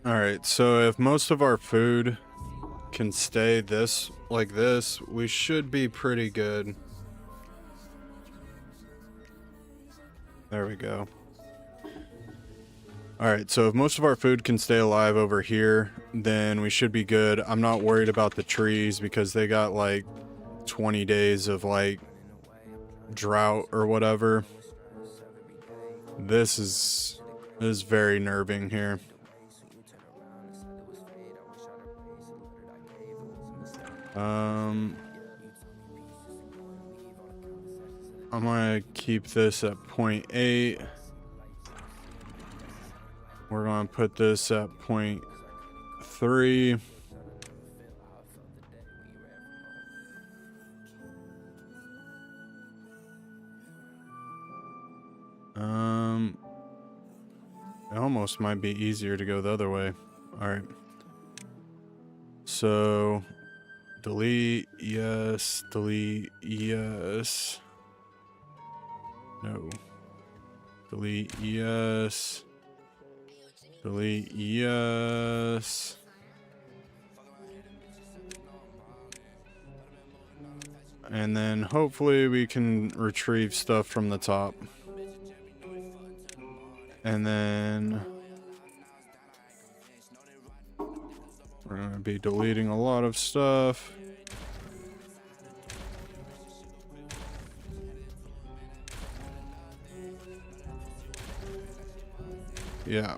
Alright, so if most of our food can stay like this, we should be pretty good. There we go. Alright, so if most of our food can stay alive over here, then we should be good. I'm not worried about the trees because they got like 20 days of like drought or whatever. This is very nerving here. I'm gonna keep this at 0.8. We're gonna put this at 0.3. It almost might be easier to go the other way. Alright. So, delete, yes, delete, yes. No. Delete, yes. Delete, yes. And then hopefully we can retrieve stuff from the top. And then we're going to be deleting a lot of stuff. Yeah.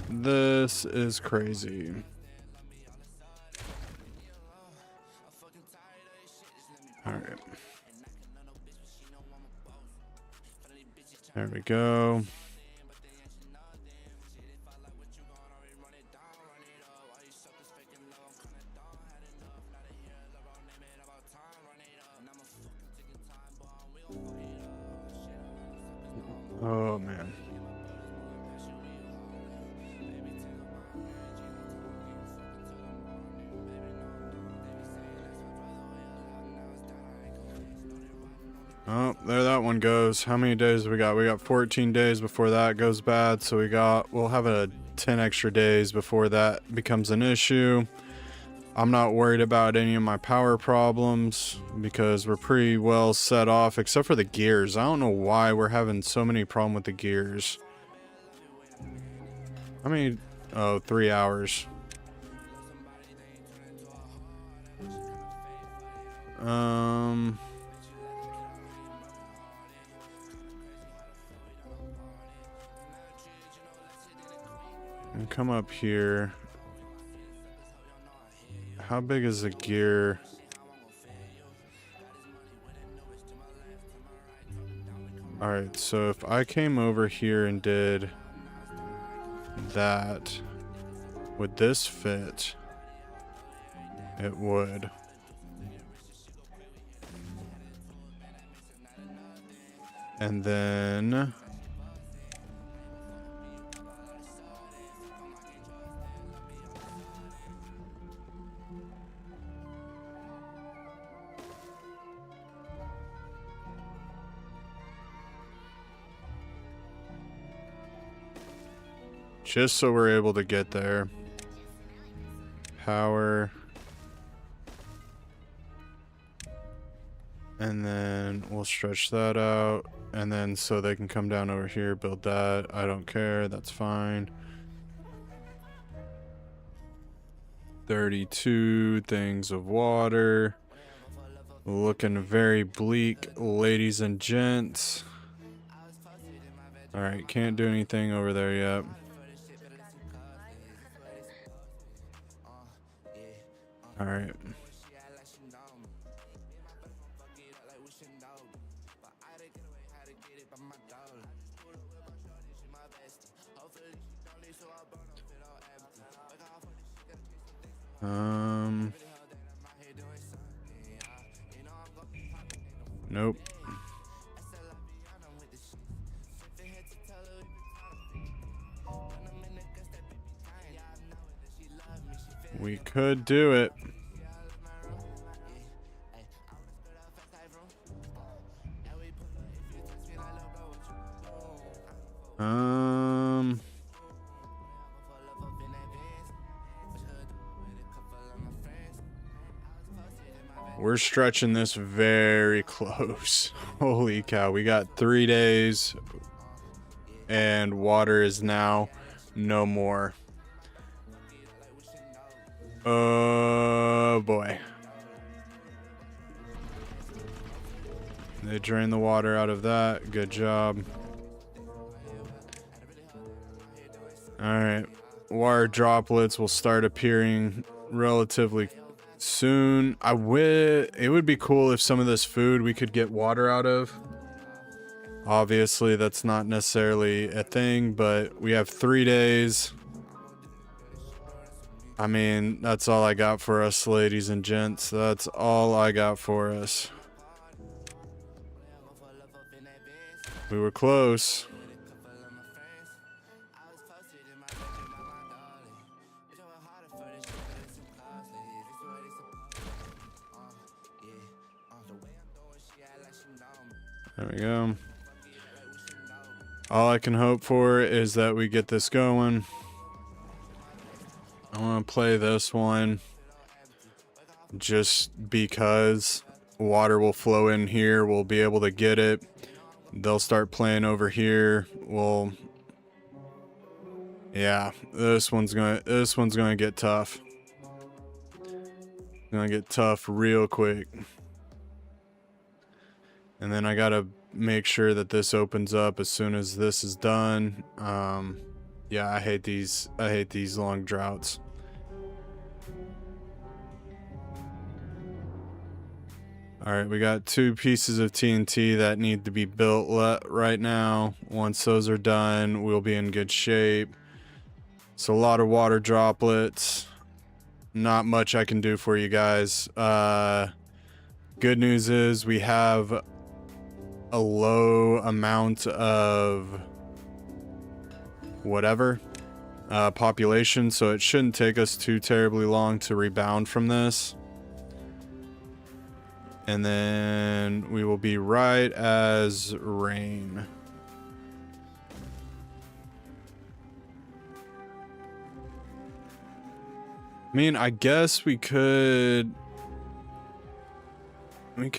This is crazy. All right. There we go. Oh, man. Oh, there that one goes. How many days do we got? We got 14 days before that goes bad. So we'll have 10 extra days before that becomes an issue. I'm not worried about any of my power problems because we're pretty well set off, except for the gears. I don't know why we're having so many problems with the gears. I mean, 3 hours. And come up here. How big is the gear? Alright, so if I came over here and did that, would this fit? It would. And then just so we're able to get there. Power. And then we'll stretch that out. And then so they can come down over here, build that. I don't care. That's fine. 32 things of water. Looking very bleak, ladies and gents. Alright, can't do anything over there yet. All right. Nope. We could do it. We're stretching this very close. Holy cow, we got 3 days and water is now no more. Oh boy. They drained the water out of that. Good job. Alright. Water droplets will start appearing relatively soon. It would be cool if some of this food we could get water out of. Obviously, that's not necessarily a thing, but we have 3 days. I mean, that's all I got for us, ladies and gents. That's all I got for us. We were close. There we go. All I can hope for is that we get this going. I want to play this one just because water will flow in here. We'll be able to get it. They'll start playing over here. Yeah, this one's gonna get tough. Gonna get tough real quick. And then I gotta make sure that this opens up as soon as this is done. Yeah, I hate these long droughts. Alright, we got 2 pieces of TNT that need to be built right now. Once those are done, we'll be in good shape. So a lot of water droplets. Not much I can do for you guys. Good news is we have a low amount of whatever population, so it shouldn't take us too terribly long to rebound from this. And then we will be right as rain. I mean, I guess we could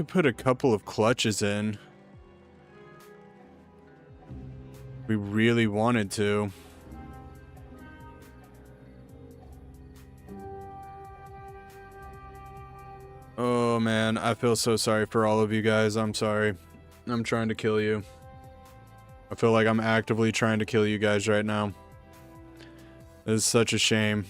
put a couple of clutches in. We really wanted to. Oh man, I feel so sorry for all of you guys. I'm sorry. I'm trying to kill you. I feel like I'm actively trying to kill you guys right now. This is such a shame.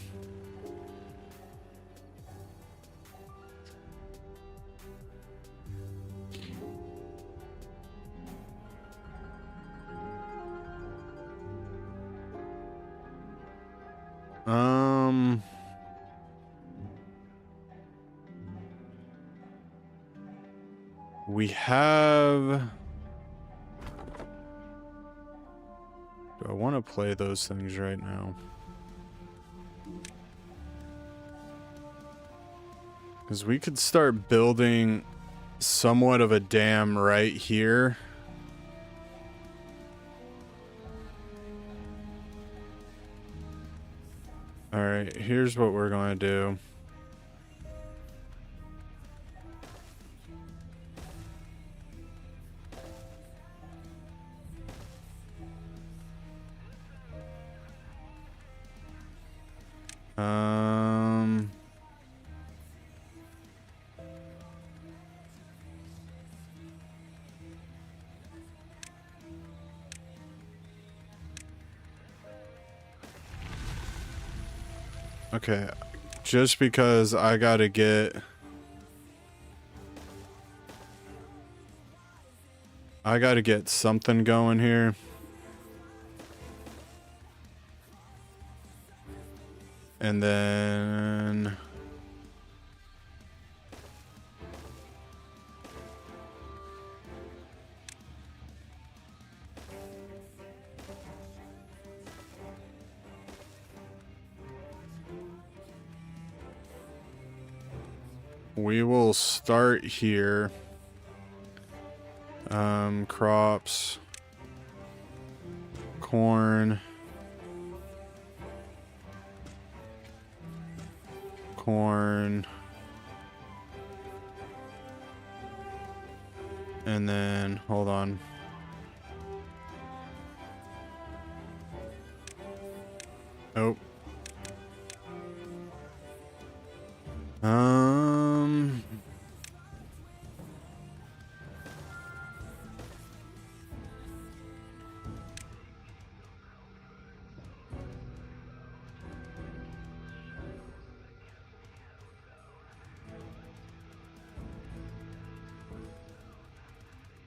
We have... Do I want to play those things right now? Because we could start building somewhat of a dam right here. Alright, here's what we're going to do. Okay, Just because I gotta get... something going here. And then... we will start here. Crops. Corn. Corn. And then, hold on. Oh.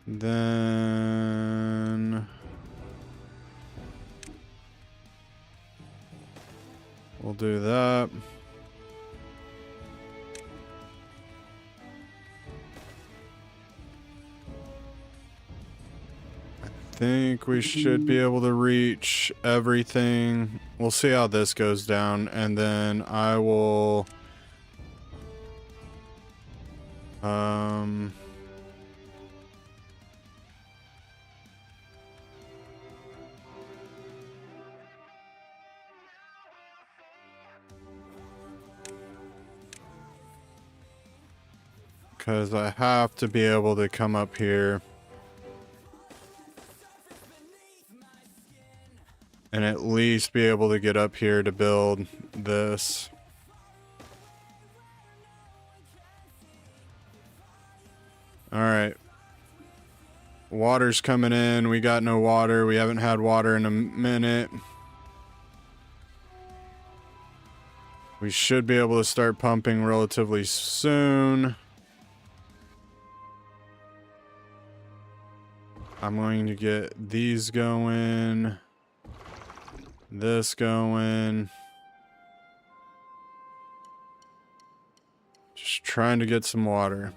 Then we'll do that. I think we should be able to reach everything. We'll see how this goes down, and then I will because I have to be able to come up here and at least be able to get up here to build this. All right. Water's coming in. We got no water. We haven't had water in a minute. We should be able to start pumping relatively soon. I'm going to get these going. This going. Just trying to get some water.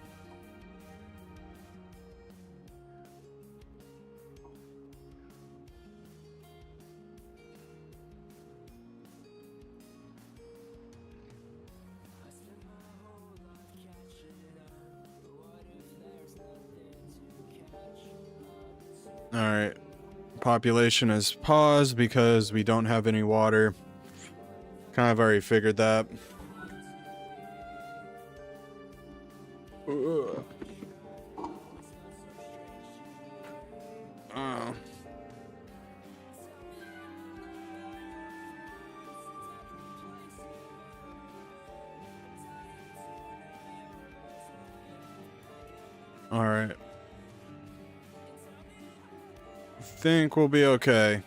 Alright. Population has paused because we don't have any water. Kind of already figured that. Oh. Alright. Think we'll be okay.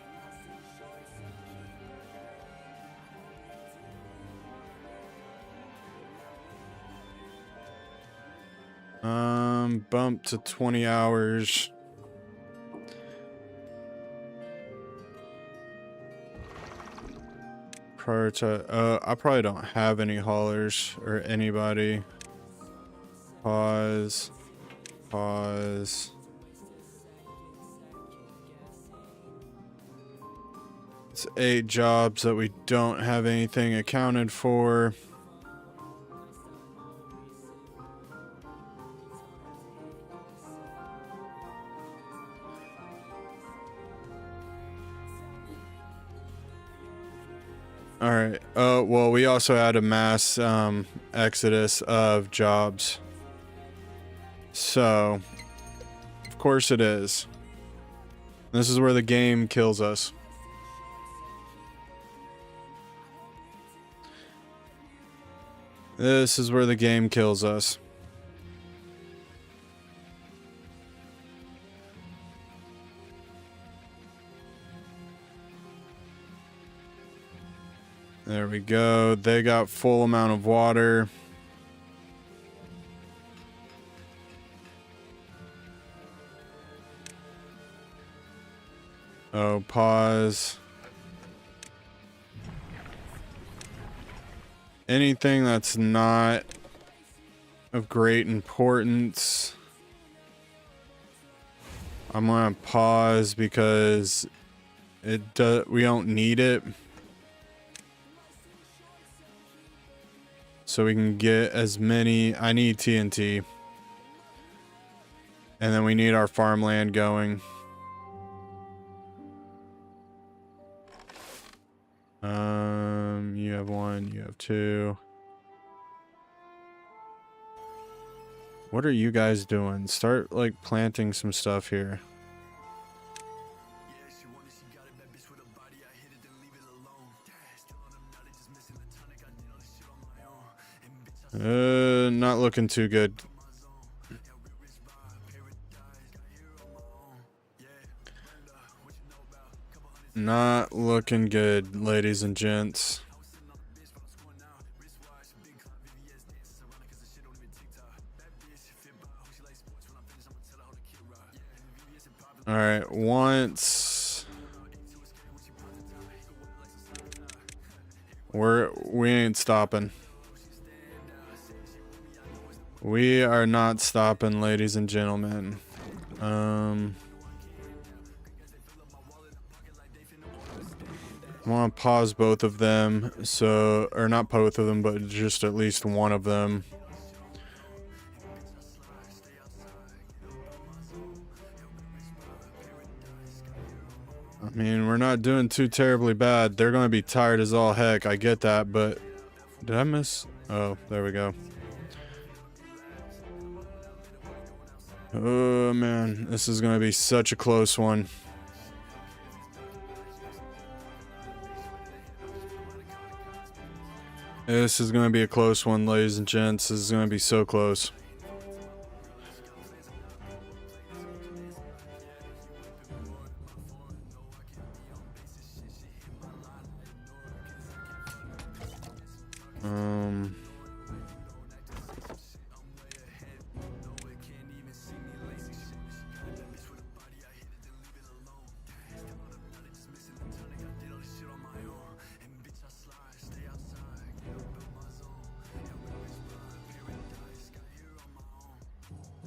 Bump to 20 hours. Prioritize. I probably don't have any haulers or anybody. Pause. Pause. It's 8 jobs that we don't have anything accounted for. Alright. Well, we also had a mass exodus of jobs. So, of course it is. This is where the game kills us. This is where the game kills us. There we go. They got full amount of water. Oh, pause. Anything that's not of great importance, I'm gonna pause because we don't need it. So we can get as many. I need TNT. And then we need our farmland going. You have one, you have two. What are you guys doing? Start like planting some stuff here. Not looking too good. Not looking good, ladies and gents. All right, once we ain't stopping. We are not stopping, ladies and gentlemen. I'm gonna pause both of them, or not both of them, but just at least one of them. I mean, we're not doing too terribly bad. They're gonna be tired as all heck, I get that, but did I miss? Oh, there we go. Oh man, this is gonna be such a close one. This is gonna be a close one, ladies and gents. This is gonna be so close.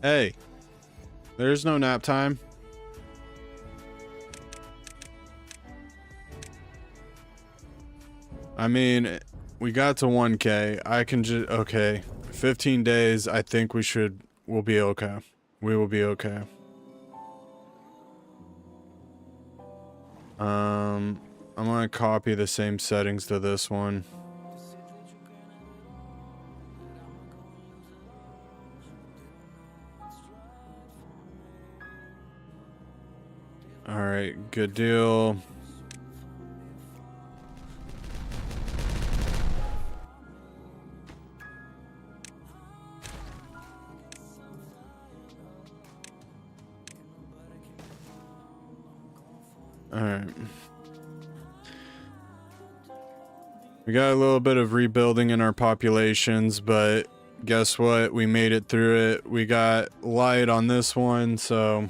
Hey, there's no nap time. I mean, we got to 1K. I can just, okay. 15 days, I think we'll be okay. We will be okay. I'm gonna copy the same settings to this one. All right, good deal. All right. We got a little bit of rebuilding in our populations, but guess what? We made it through it. We got light on this one, so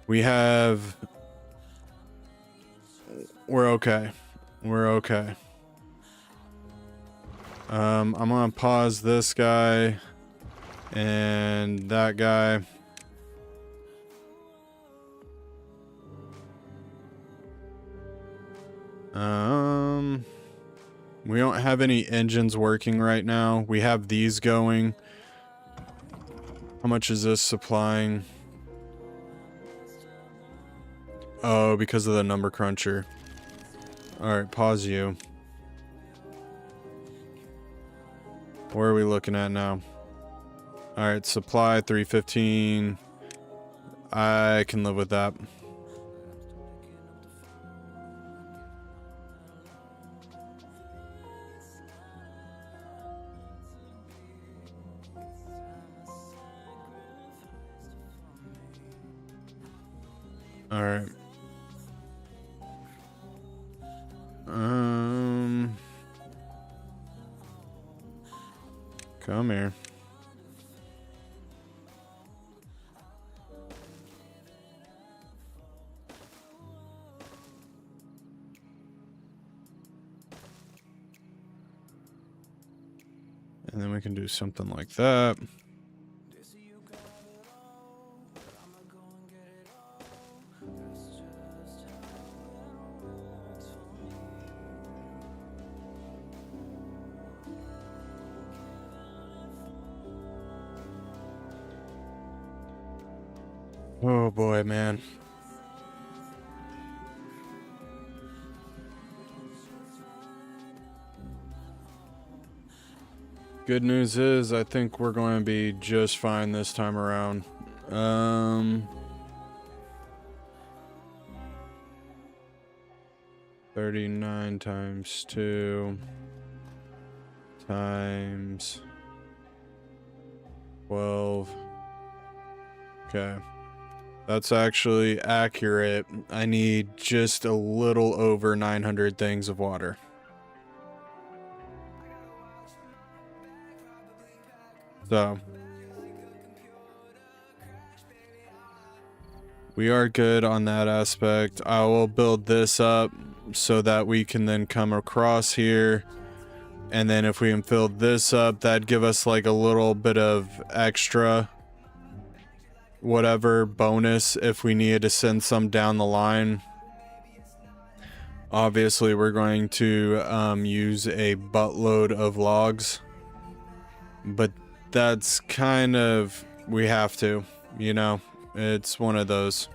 we're okay. We're okay. I'm gonna pause this guy and that guy. We don't have any engines working right now. We have these going. How much is this supplying? Oh, because of the number cruncher. Alright, pause you. Where are we looking at now? Alright, supply 315. I can live with that. Alright. Come here. And then we can do something like that. Oh boy, man. Good news is I think we're going to be just fine this time around. 39 times 2 times 12. Okay. That's actually accurate. I need just a little over 900 things of water. So we are good on that aspect. I will build this up so that we can then come across here. And then if we can fill this up, that'd give us like a little bit of extra whatever bonus if we needed to send some down the line. Obviously, we're going to use a buttload of logs. But that's kind of, we have to, you know, it's one of those.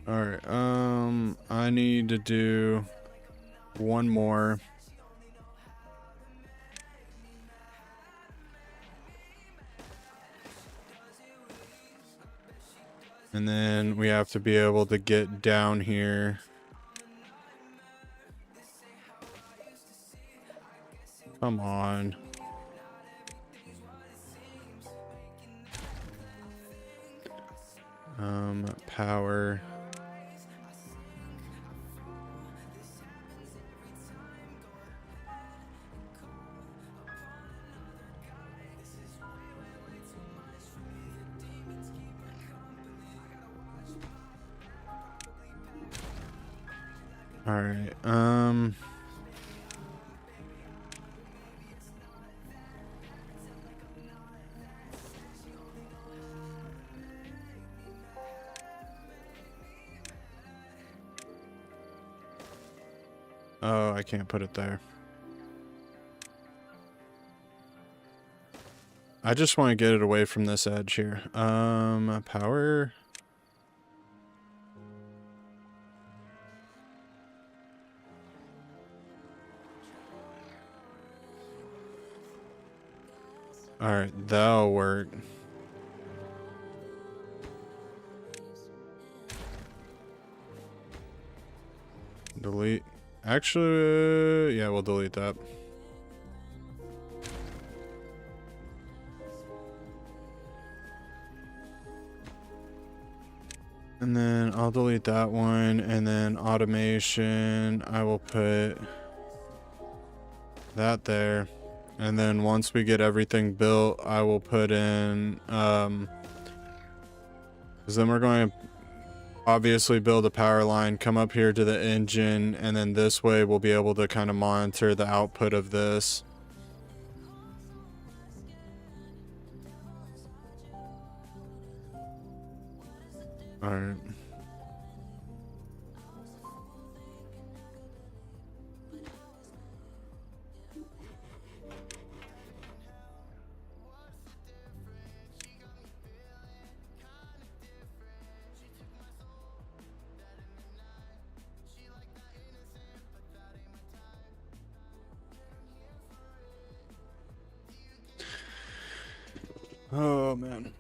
Alright, I need to do one more. And then we have to be able to get down here. Come on. Power. All right. Oh, I can't put it there. I just want to get it away from this edge here. Power. All right, that'll work. Delete. Actually, yeah, we'll delete that. And then I'll delete that one, and then automation, I will put that there. And then once we get everything built, I will put in, because then we're going to obviously build a power line, come up here to the engine, and then this way we'll be able to kind of monitor the output of this. All right. Oh man.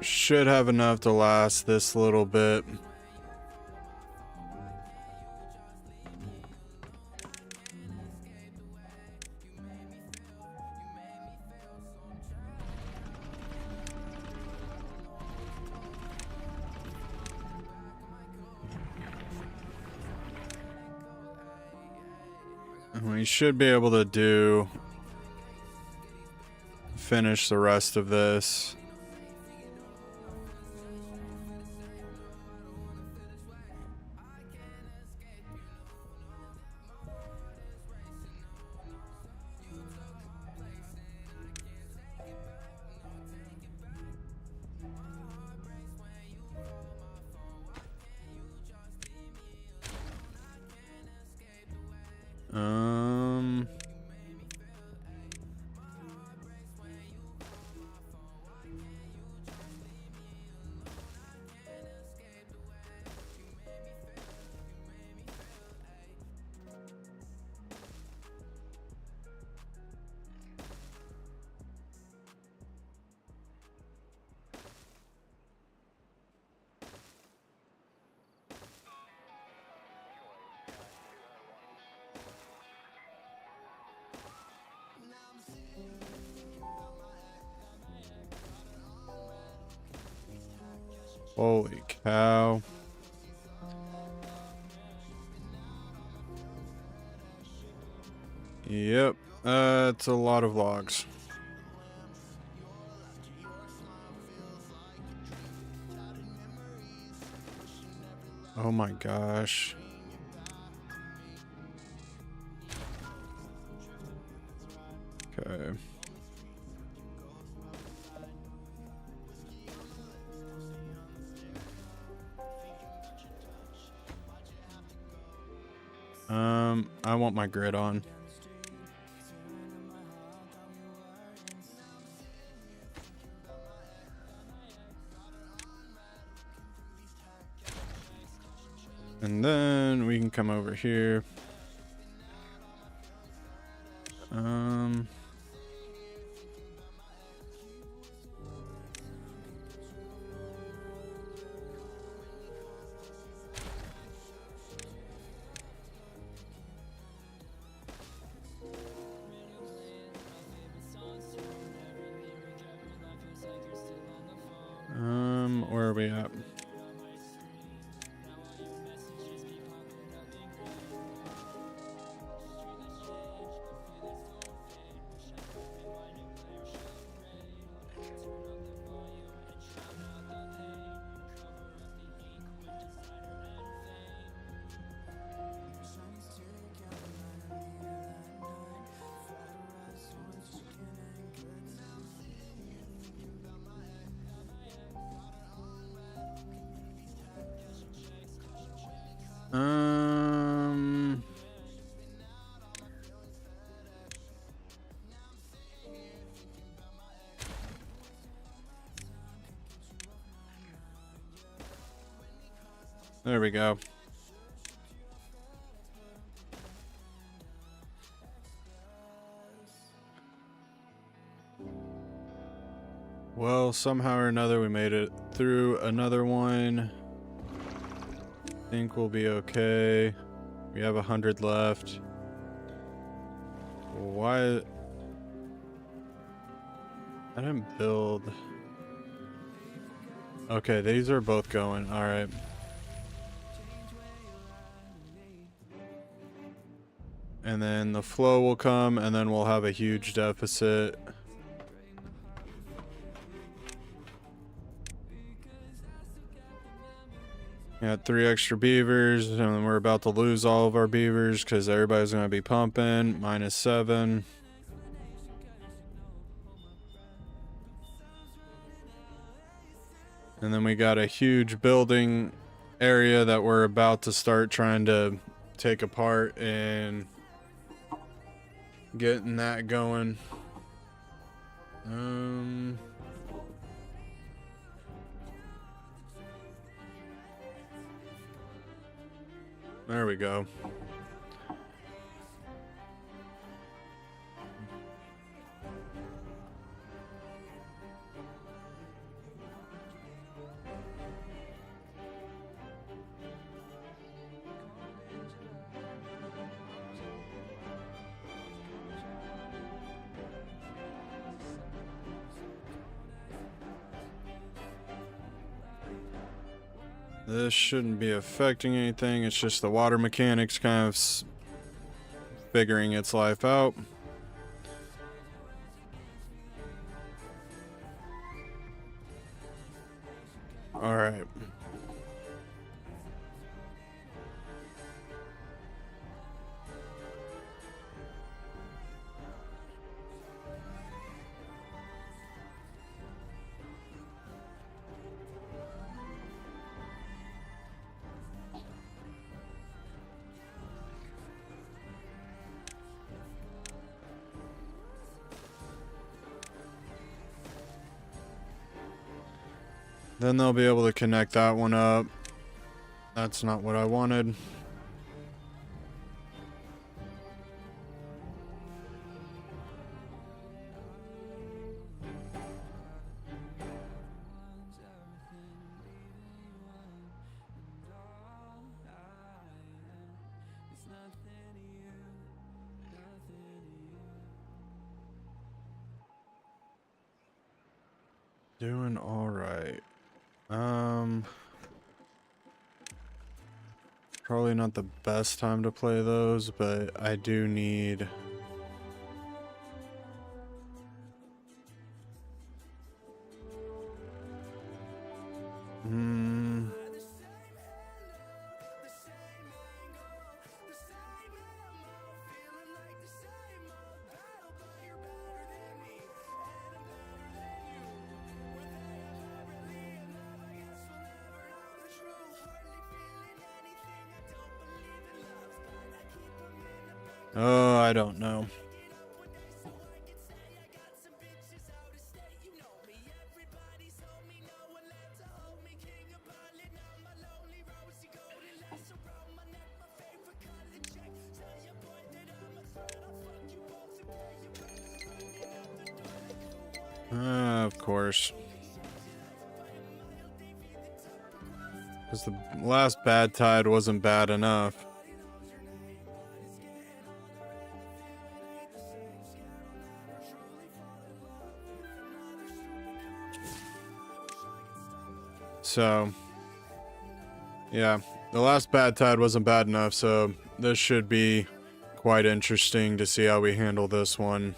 should have enough to last this little bit. We should be able to finish the rest of this. Holy cow. Yep, it's a lot of logs. Oh my gosh. Okay. I want my grid on. And then we can come over here. Where are we at? There we go. Well, somehow or another we made it through another one. I think we'll be okay. We have 100 left. Why? I didn't build. Okay, these are both going. All right. And then the flow will come, and then we'll have a huge deficit. Got 3 extra beavers, and we're about to lose all of our beavers because everybody's going to be pumping. -7. And then we got a huge building area that we're about to start trying to take apart and getting that going. There we go. This shouldn't be affecting anything. It's just the water mechanics kind of figuring its life out. All right. Then they'll be able to connect that one up. That's not what I wanted. Doing all right. Probably not the best time to play those, but I do need... Oh, I don't know. Of course. Because the last bad tide wasn't bad enough. So, yeah, the last bad tide wasn't bad enough, so this should be quite interesting to see how we handle this one.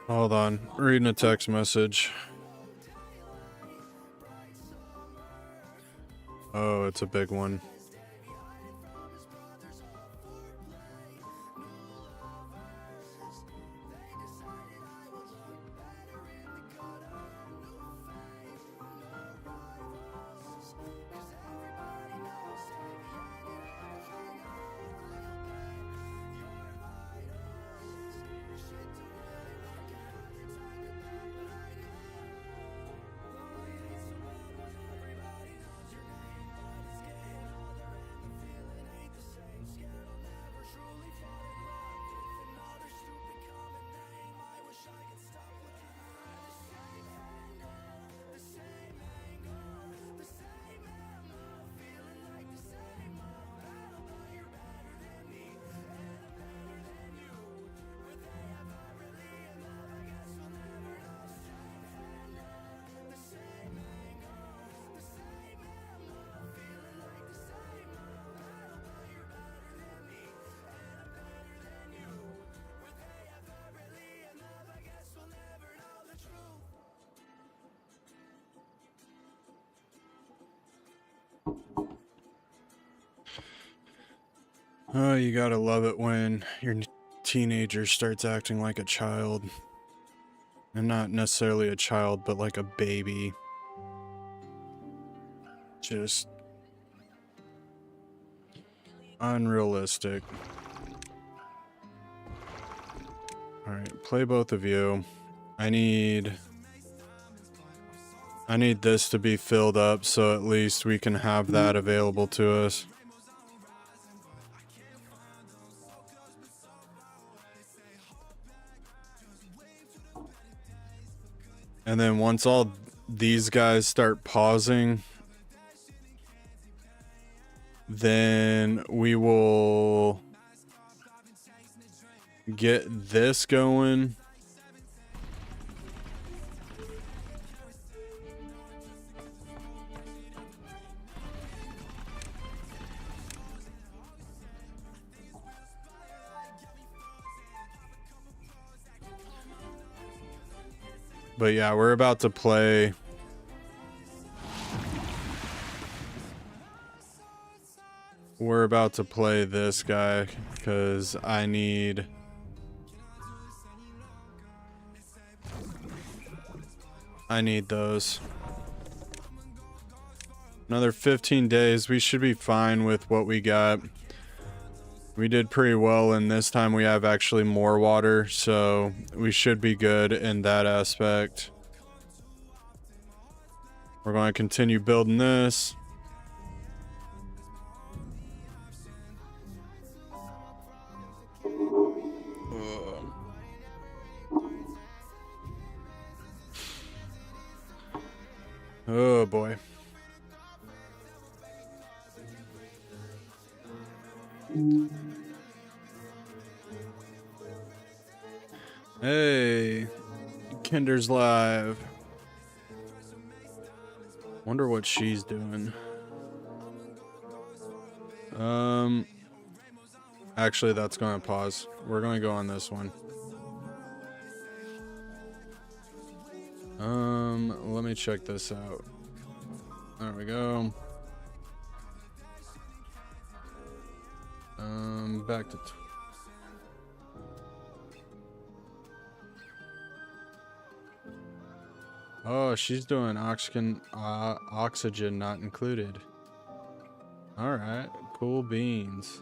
Hold on, reading a text message. Oh, it's a big one. Oh, you gotta love it when your teenager starts acting like a child. And not necessarily a child, but like a baby. Just unrealistic. Alright, play both of you. I need this to be filled up so at least we can have that available to us. And then once all these guys start pausing, then we will get this going. But yeah, we're about to play. We're about to play this guy because I need those. Another 15 days. We should be fine with what we got. We did pretty well, and this time we have actually more water, so we should be good in that aspect. We're going to continue building this. Oh boy. Hey, Kinder's live. Wonder what she's doing. Actually, that's gonna pause. We're gonna go on this one. Let me check this out. There we go. Back to oh, she's doing oxygen not included. All right, cool beans.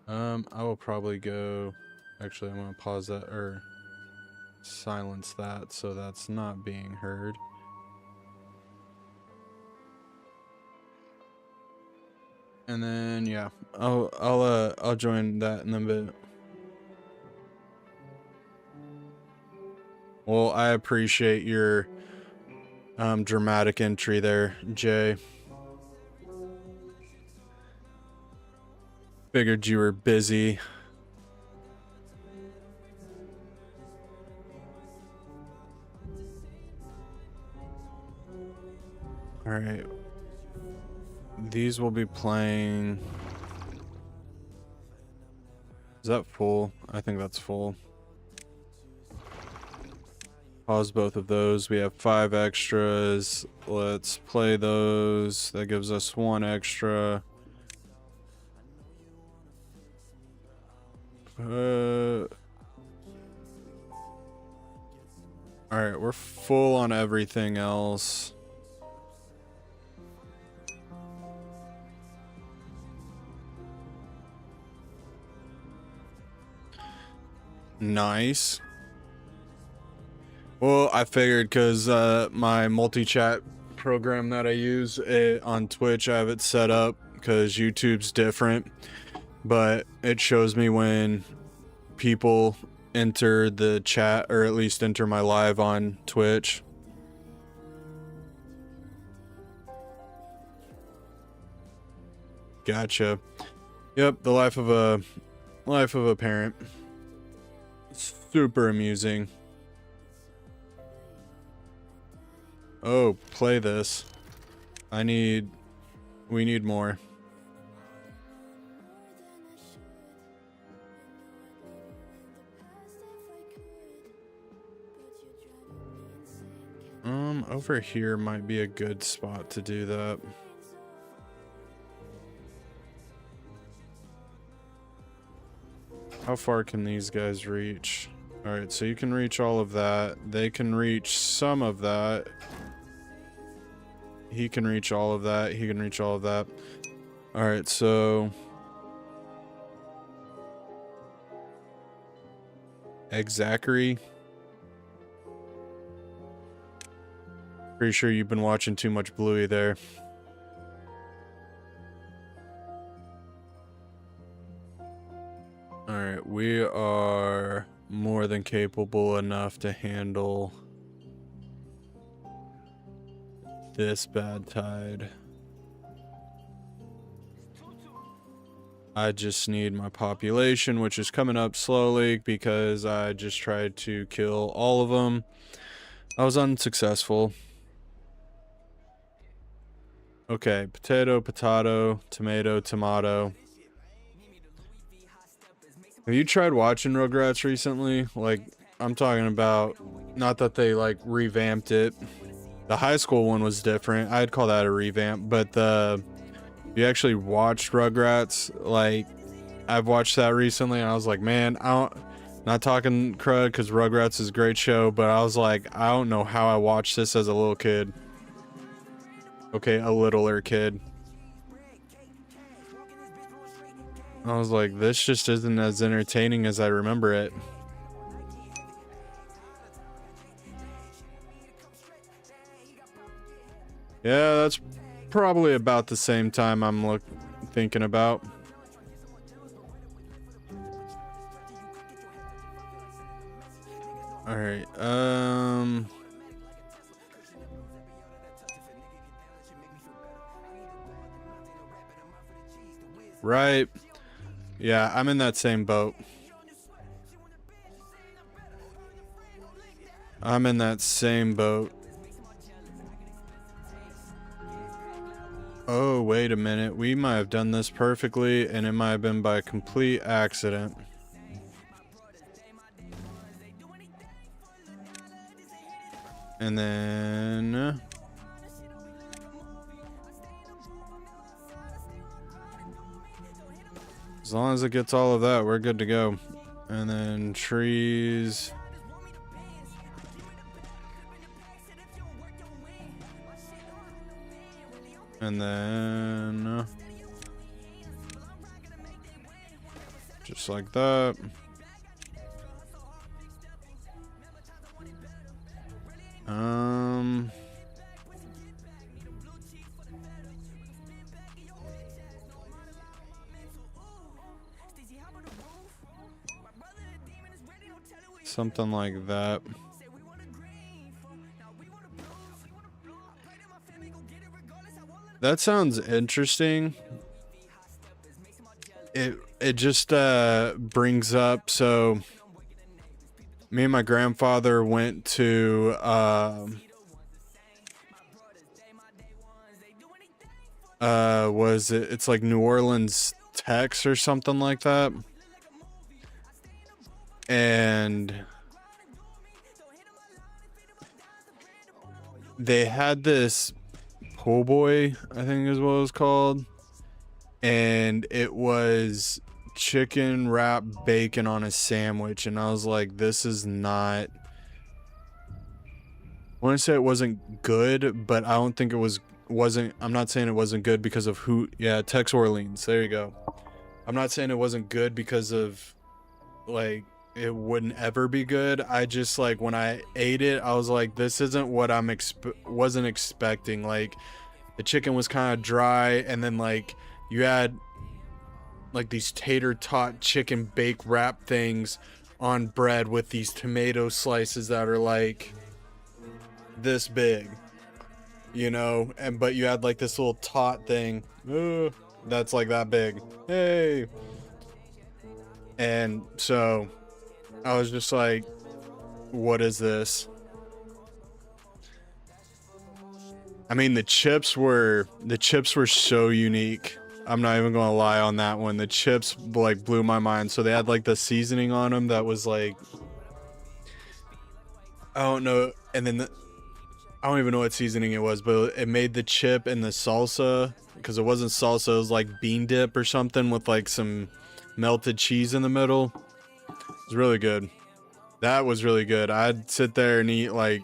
I will probably go. Actually, I'm gonna pause that or silence that so that's not being heard. And then yeah, I'll join that in a bit. Well, I appreciate your dramatic entry there, Jay. Figured you were busy. All right. These will be playing. Is that full? I think that's full. Pause both of those. We have 5 extras. Let's play those. That gives us 1 extra. Alright, we're full on everything else. Nice. Well, I figured because my multi-chat program that I use on Twitch, I have it set up because YouTube's different, but it shows me when people enter the chat, or at least enter my live on Twitch. Gotcha. Yep, the life of a parent. Super amusing. Oh, play this. We need more. Over here might be a good spot to do that. How far can these guys reach? Alright, so you can reach all of that. They can reach some of that. He can reach all of that. He can reach all of that. Alright, so... Zachary. Pretty sure you've been watching too much Bluey there. Alright, we are more than capable enough to handle this bad tide. I just need my population, which is coming up slowly because I just tried to kill all of them. I was unsuccessful. Okay, potato, potato, tomato, tomato. Have you tried watching Rugrats recently? Like, I'm talking about, not that they like revamped it. The high school one was different. I'd call that a revamp, but you actually watched Rugrats, like, I've watched that recently, and I was like, man, not talking crud, because Rugrats is a great show, but I was like, I don't know how I watched this as a little kid. Okay, a littler kid. I was like, this just isn't as entertaining as I remember it. Yeah, that's probably about the same time I'm thinking about. All right. Right. Yeah, I'm in that same boat. I'm in that same boat. Oh, wait a minute. We might have done this perfectly, and it might have been by complete accident. And then... as long as it gets all of that, we're good to go. And then trees... and then... just like that. Something like that. That sounds interesting. It just brings up, so me and my grandfather went to it's like New Orleans, Tex or something like that. And they had this po' boy, I think is what it was called, and it was chicken wrapped bacon on a sandwich, and I was like, this is not... I want to say it wasn't good, but I don't think it wasn't... I'm not saying it wasn't good because of who... yeah, Tex Orleans, there you go. I'm not saying it wasn't good because of, like, it wouldn't ever be good. I just, like, when I ate it, I was like, this isn't what I'm wasn't expecting. Like, the chicken was kind of dry, and then, like, you had like these tater tot chicken bake wrap things on bread with these tomato slices that are like this big, you know, but you had like this little tot thing that's like that big. Hey. And so I was just like, what is this? I mean, the chips were so unique. I'm not even gonna lie on that one. The chips like blew my mind. So they had like the seasoning on them that was like, I don't know, and then I don't even know what seasoning it was, but it made the chip and the salsa, because it wasn't salsa, it was like bean dip or something with like some melted cheese in the middle. It was really good. That was really good. I'd sit there and eat like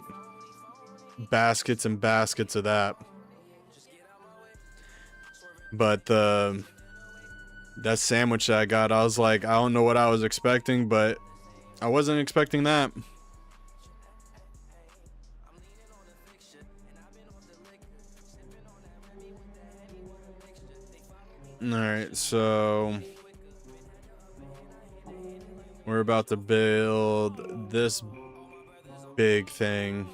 baskets and baskets of that. But that sandwich that I got, I was like, I don't know what I was expecting, but I wasn't expecting that. Alright, so we're We're about to build this big thing.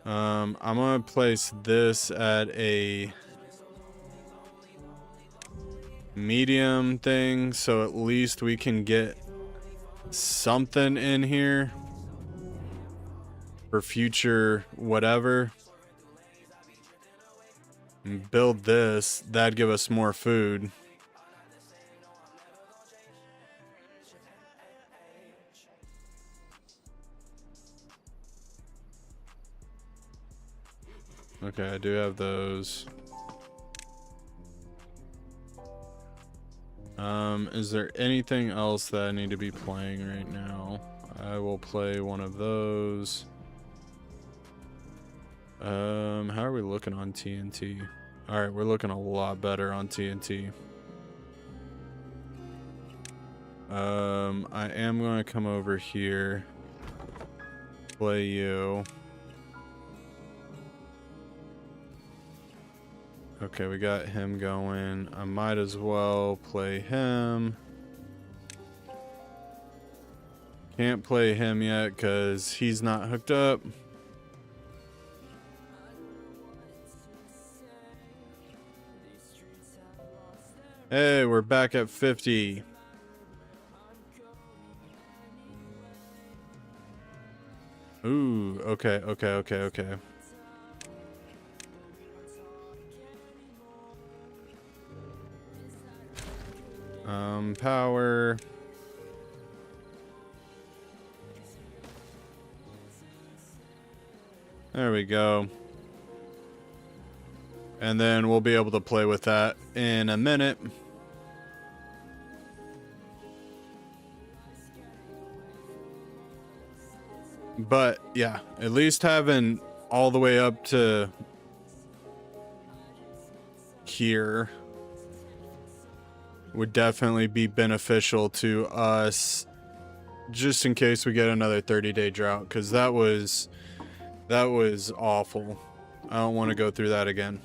I'm gonna place this at a medium thing, so at least we can get something in here for future whatever. And build this, that'd give us more food. Okay, I do have those. Is there anything else that I need to be playing right now? I will play one of those. How are we looking on TNT? All right, we're looking a lot better on TNT. I am going to come over here, play you. Okay, we got him going. I might as well play him. Can't play him yet because he's not hooked up. Hey, we're back at 50. Ooh, okay. Power. There we go. And then we'll be able to play with that in a minute. But yeah, at least having all the way up to here would definitely be beneficial to us, just in case we get another 30-day drought, because that was awful. I don't want to go through that again.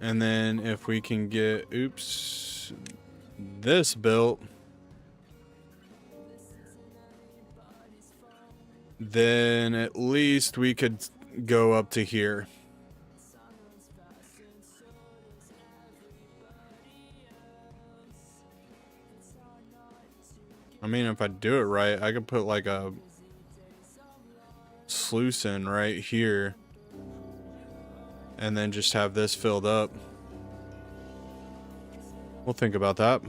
And then if we can get, oops, this built, then at least we could go up to here. I mean, if I do it right, I could put like a sluice in right here. And then just have this filled up. We'll think about that.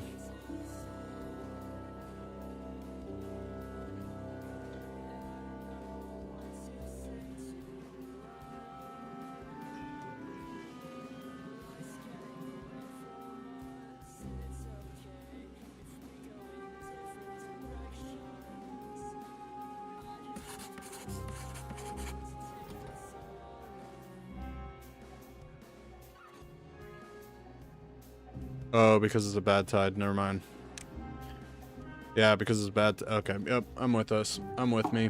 Oh, because it's a bad tide. Never mind. Yeah, because it's bad. Okay, yep, I'm with us. I'm with me.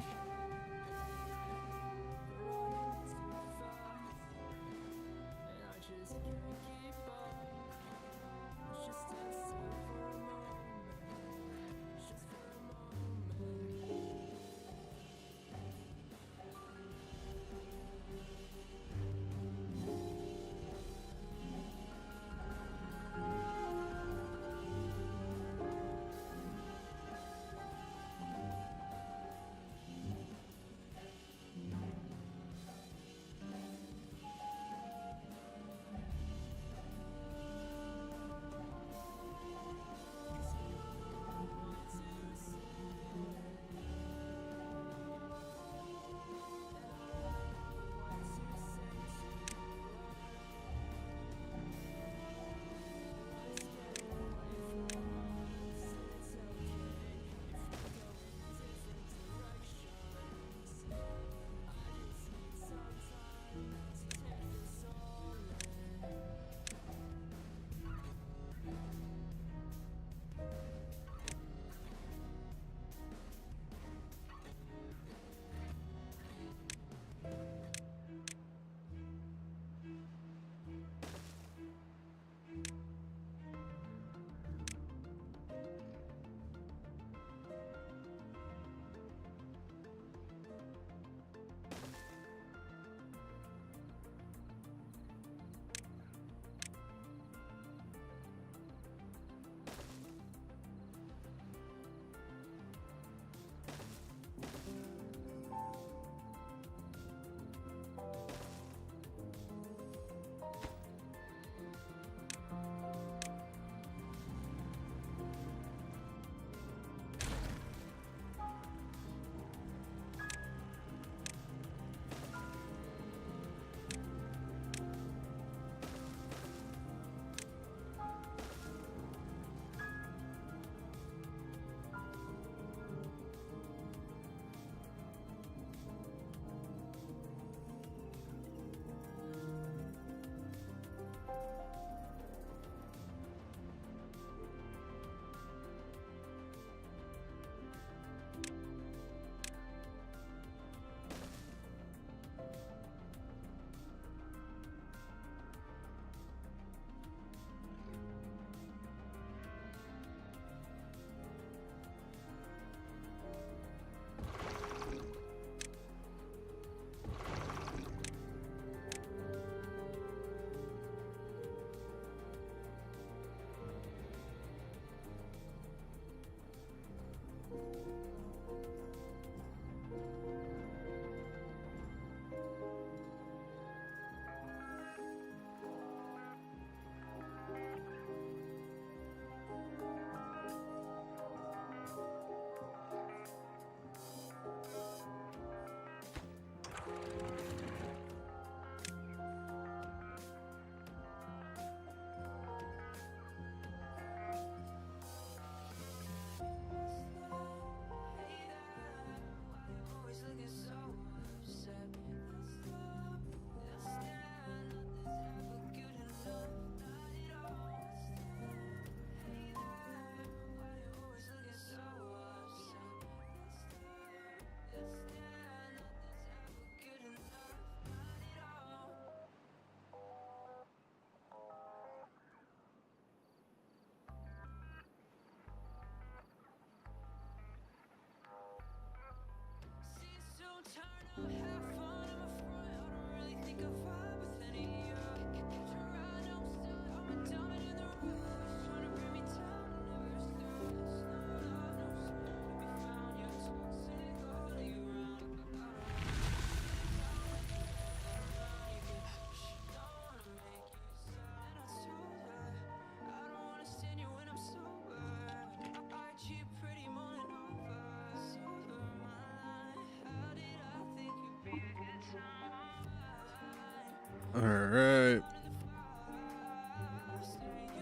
Alright.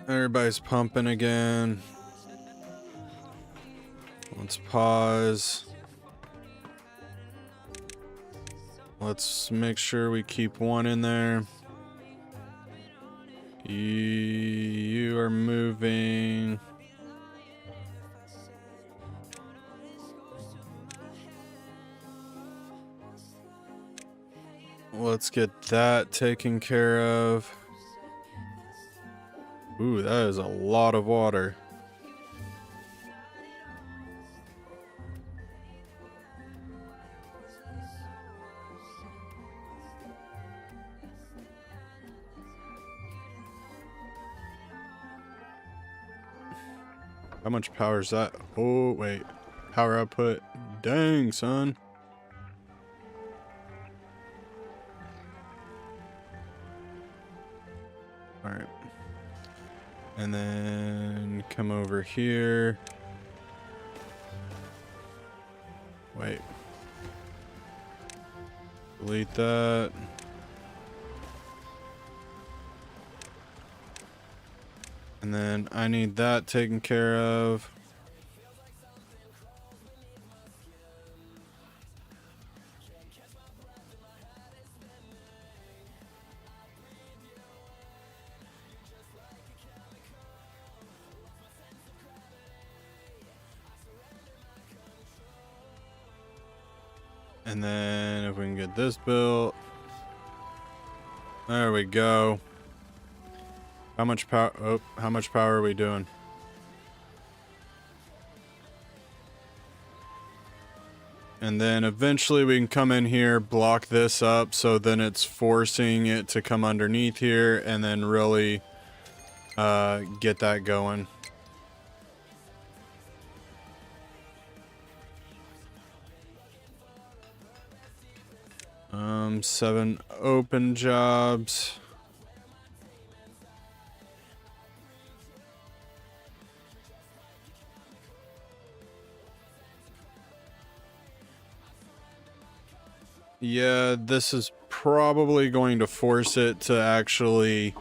Everybody's pumping again. Let's pause. Let's make sure we keep one in there. You are moving. Let's get that taken care of. Ooh, that is a lot of water. How much power is that? Oh, wait. Power output. Dang, son. Alright. And then come over here. Wait. Delete that. And then I need that taken care of. And then if we can get this built. There we go. How much power? Oh, how much power are we doing? And then eventually we can come in here, block this up, so then it's forcing it to come underneath here, and then really get that going. Seven open jobs. Yeah, this is probably going to force it to actually,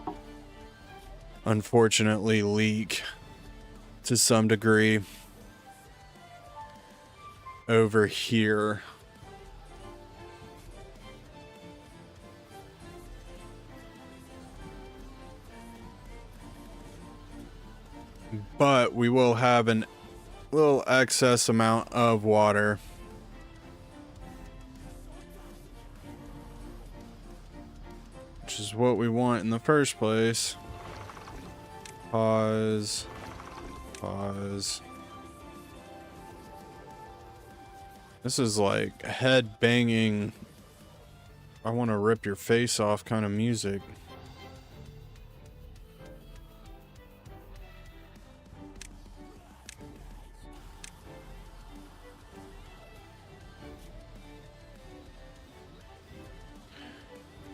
unfortunately, leak to some degree over here. But we will have a little excess amount of water. Which is what we want in the first place. Pause. Pause. This is like head banging, I want to rip your face off kind of music.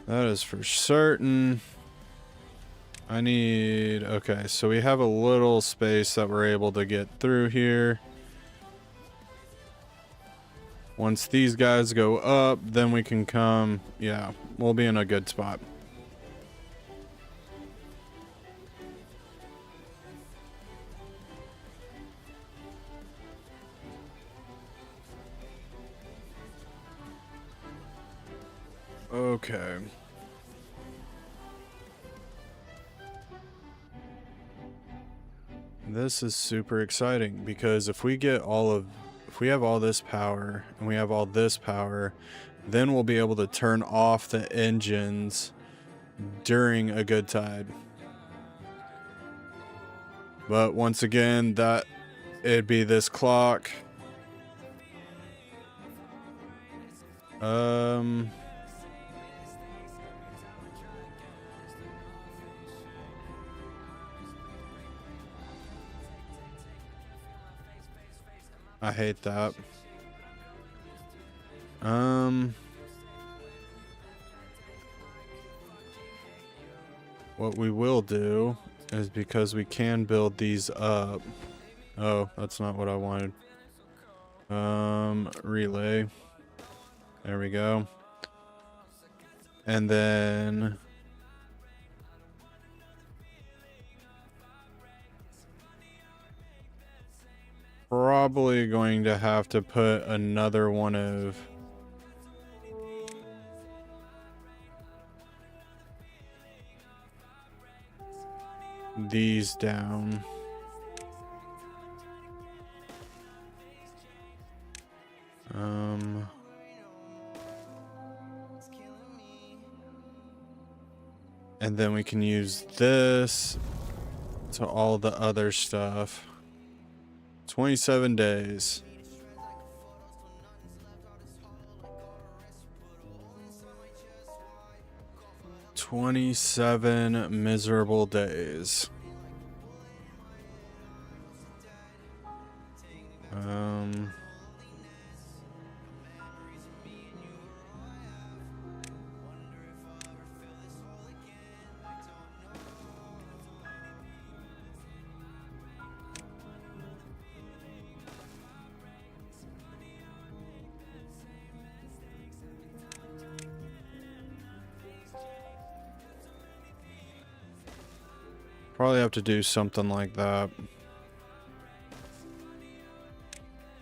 That is for certain. I need... Okay, so we have a little space that we're able to get through here. Once these guys go up, then we can come... Yeah, we'll be in a good spot. Okay. This is super exciting because if we have all this power and we have all this power, then we'll be able to turn off the engines during a good tide. But once again, it'd be this clock. I hate that. What we will do is, because we can build these up. Oh, that's not what I wanted. Relay. There we go. And then probably going to have to put another one of these down. And then we can use this to all the other stuff. 27 days. "27 miserable days." Probably have to do something like that.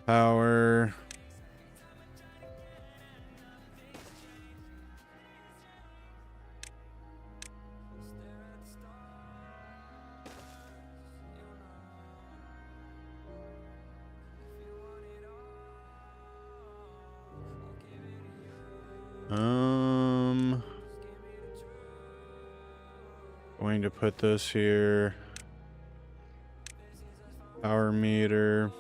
Power. Going to put this here. Power meter.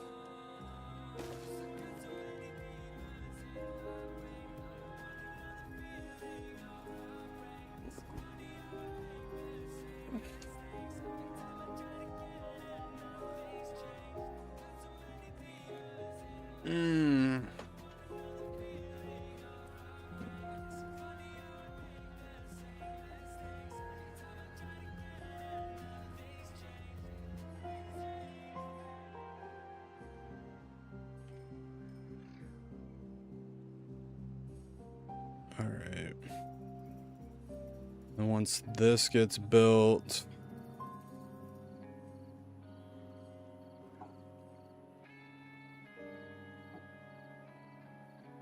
Alright. And once this gets built,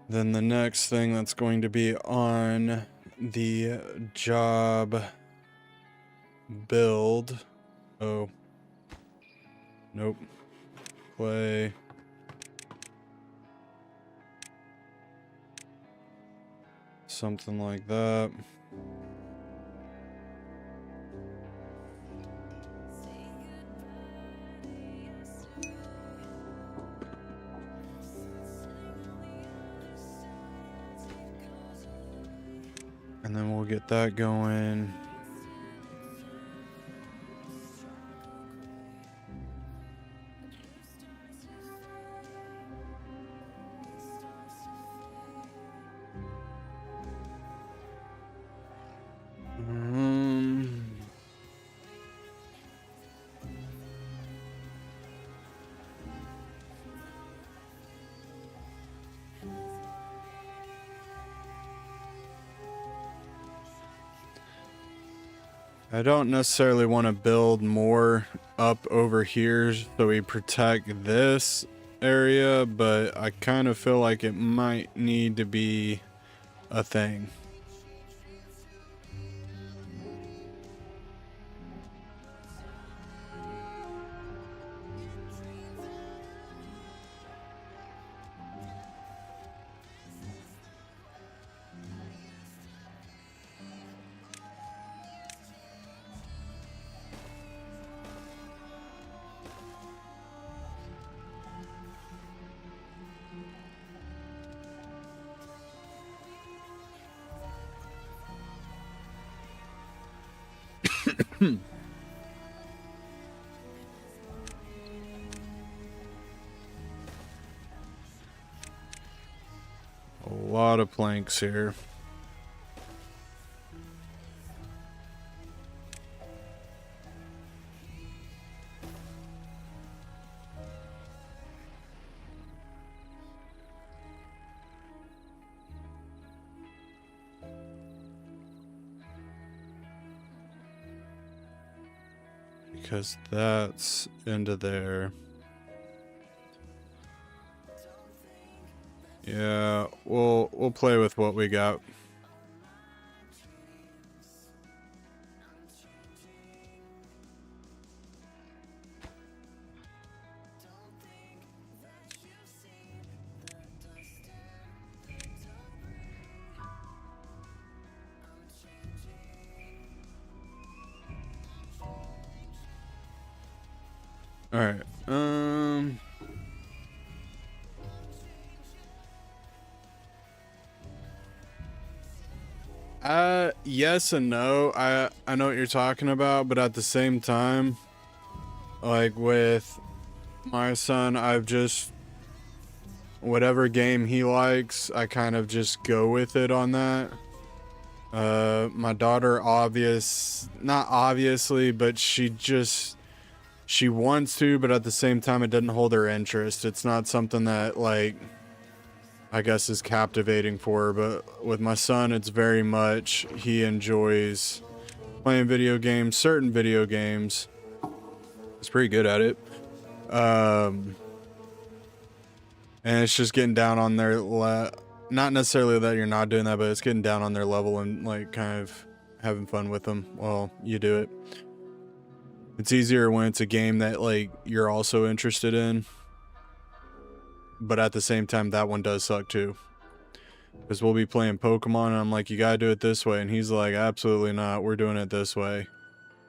then the next thing that's going to be on the job build. Oh. Nope. Play. Something like that. And then we'll get that going. I don't necessarily want to build more up over here so we protect this area, but I kind of feel like it might need to be a thing. A lot of planks here. Because that's into there. Yeah, we'll play with what we got. All right. Yes and no. I know what you're talking about, but at the same time, like with my son, I've just whatever game he likes, I kind of just go with it on that. My daughter, not obviously, but she wants to, but at the same time, it doesn't hold her interest. It's not something that, like, I guess is captivating for her. But with my son, it's very much, he enjoys playing video games, certain video games. He's pretty good at it. And it's just getting down on their not necessarily that you're not doing that, but it's getting down on their level and like kind of having fun with them while you do it. It's easier when it's a game that like you're also interested in, but at the same time that one does suck too, because we'll be playing Pokemon and I'm like, you gotta do it this way, and he's like, absolutely not, we're doing it this way.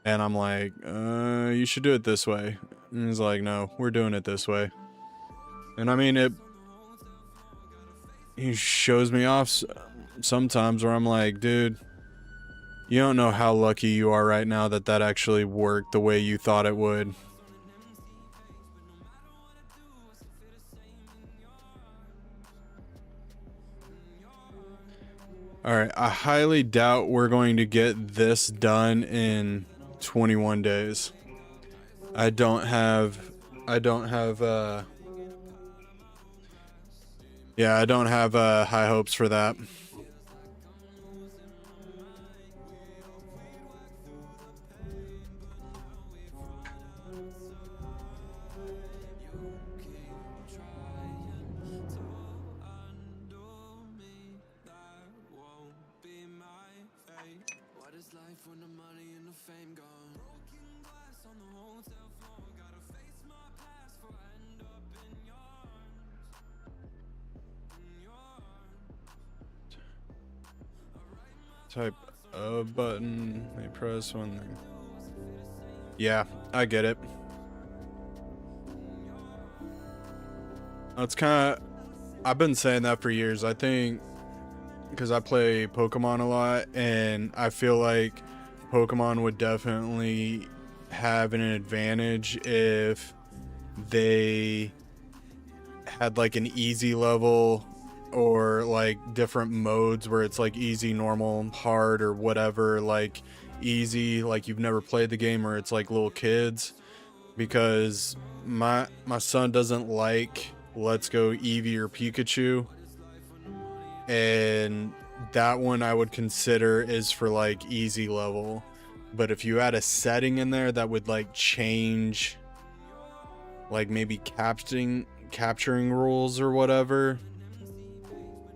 And I'm like, you should do it this way, and he's like, no, we're doing it this way. And I mean, he shows me off sometimes where I'm like, dude, you don't know how lucky you are right now that that actually worked the way you thought it would. Alright, I highly doubt we're going to get this done in 21 days. I don't have high hopes for that. Type a button, they press one thing. Yeah, I get it. It's kind of, I've been saying that for years. I think because I play Pokemon a lot, and I feel like Pokemon would definitely have an advantage if they had like an easy level or like different modes where it's like easy, normal, hard, or whatever. Like easy, like you've never played the game, or it's like little kids, because my son doesn't like Let's Go Eevee or Pikachu, and that one I would consider is for like easy level. But if you add a setting in there that would like change, like maybe capturing rules or whatever,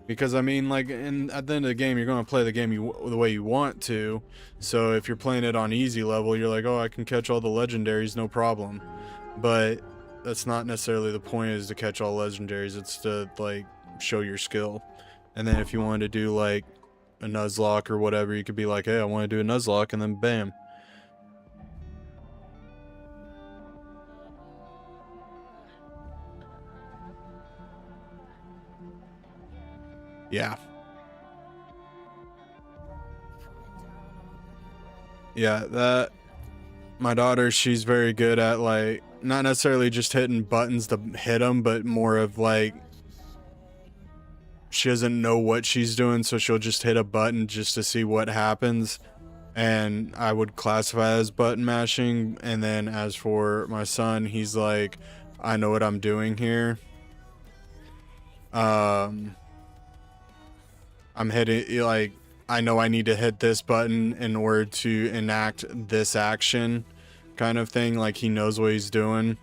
because I mean, like, at the end of the game, you're going to play the game the way you want to. So if you're playing it on easy level, you're like, oh, I can catch all the legendaries, no problem. But that's not necessarily the point, is to catch all legendaries. It's to like show your skill. And then if you wanted to do like a Nuzlocke or whatever, you could be like, hey, I want to do a Nuzlocke, and then bam. Yeah. Yeah, that, my daughter, she's very good at like, not necessarily just hitting buttons to hit them, but more of like, she doesn't know what she's doing, so she'll just hit a button just to see what happens. And I would classify as button mashing. And then as for my son, he's like, I know what I'm doing here. I'm hitting, like, I know I need to hit this button in order to enact this action, kind of thing. Like, he knows what he's doing.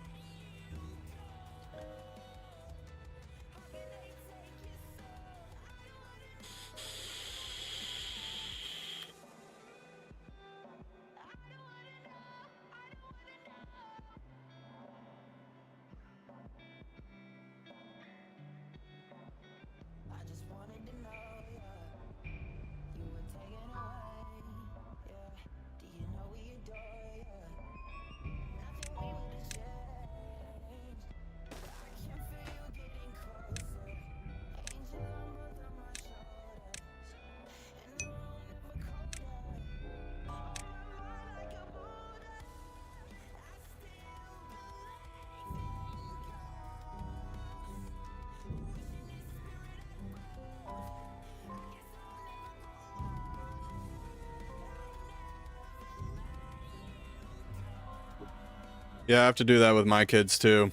Yeah, I have to do that with my kids too.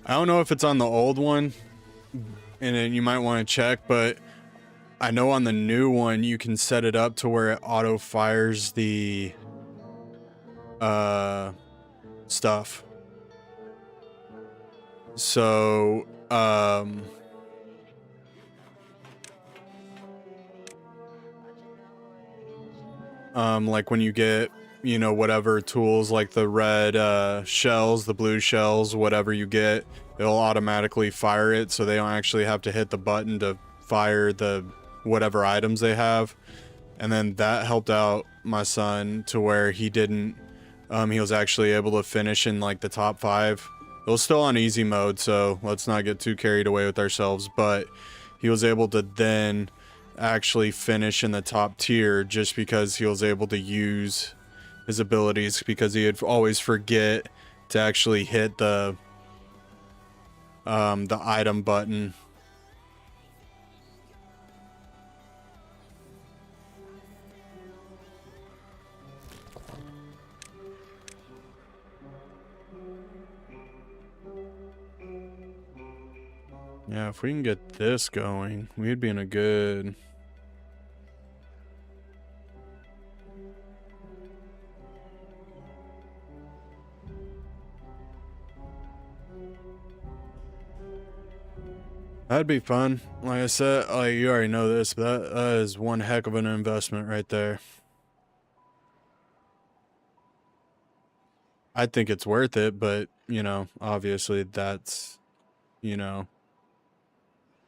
I don't know if it's on the old one, and then you might want to check, but I know on the new one you can set it up to where it auto fires the stuff. So like when you get, you know, whatever tools, like the red shells, the blue shells, whatever you get, it'll automatically fire it, so they don't actually have to hit the button to fire the whatever items they have. And then that helped out my son to where he didn't he was actually able to finish in like the top 5. It was still on easy mode, so let's not get too carried away with ourselves, but he was able to then actually finish in the top tier just because he was able to use his abilities, because he'd always forget to actually hit the item button. Yeah, if we can get this going, we'd be in a good... That'd be fun. Like I said, like you already know this, but that is one heck of an investment right there. I think it's worth it, but, you know, obviously that's, you know,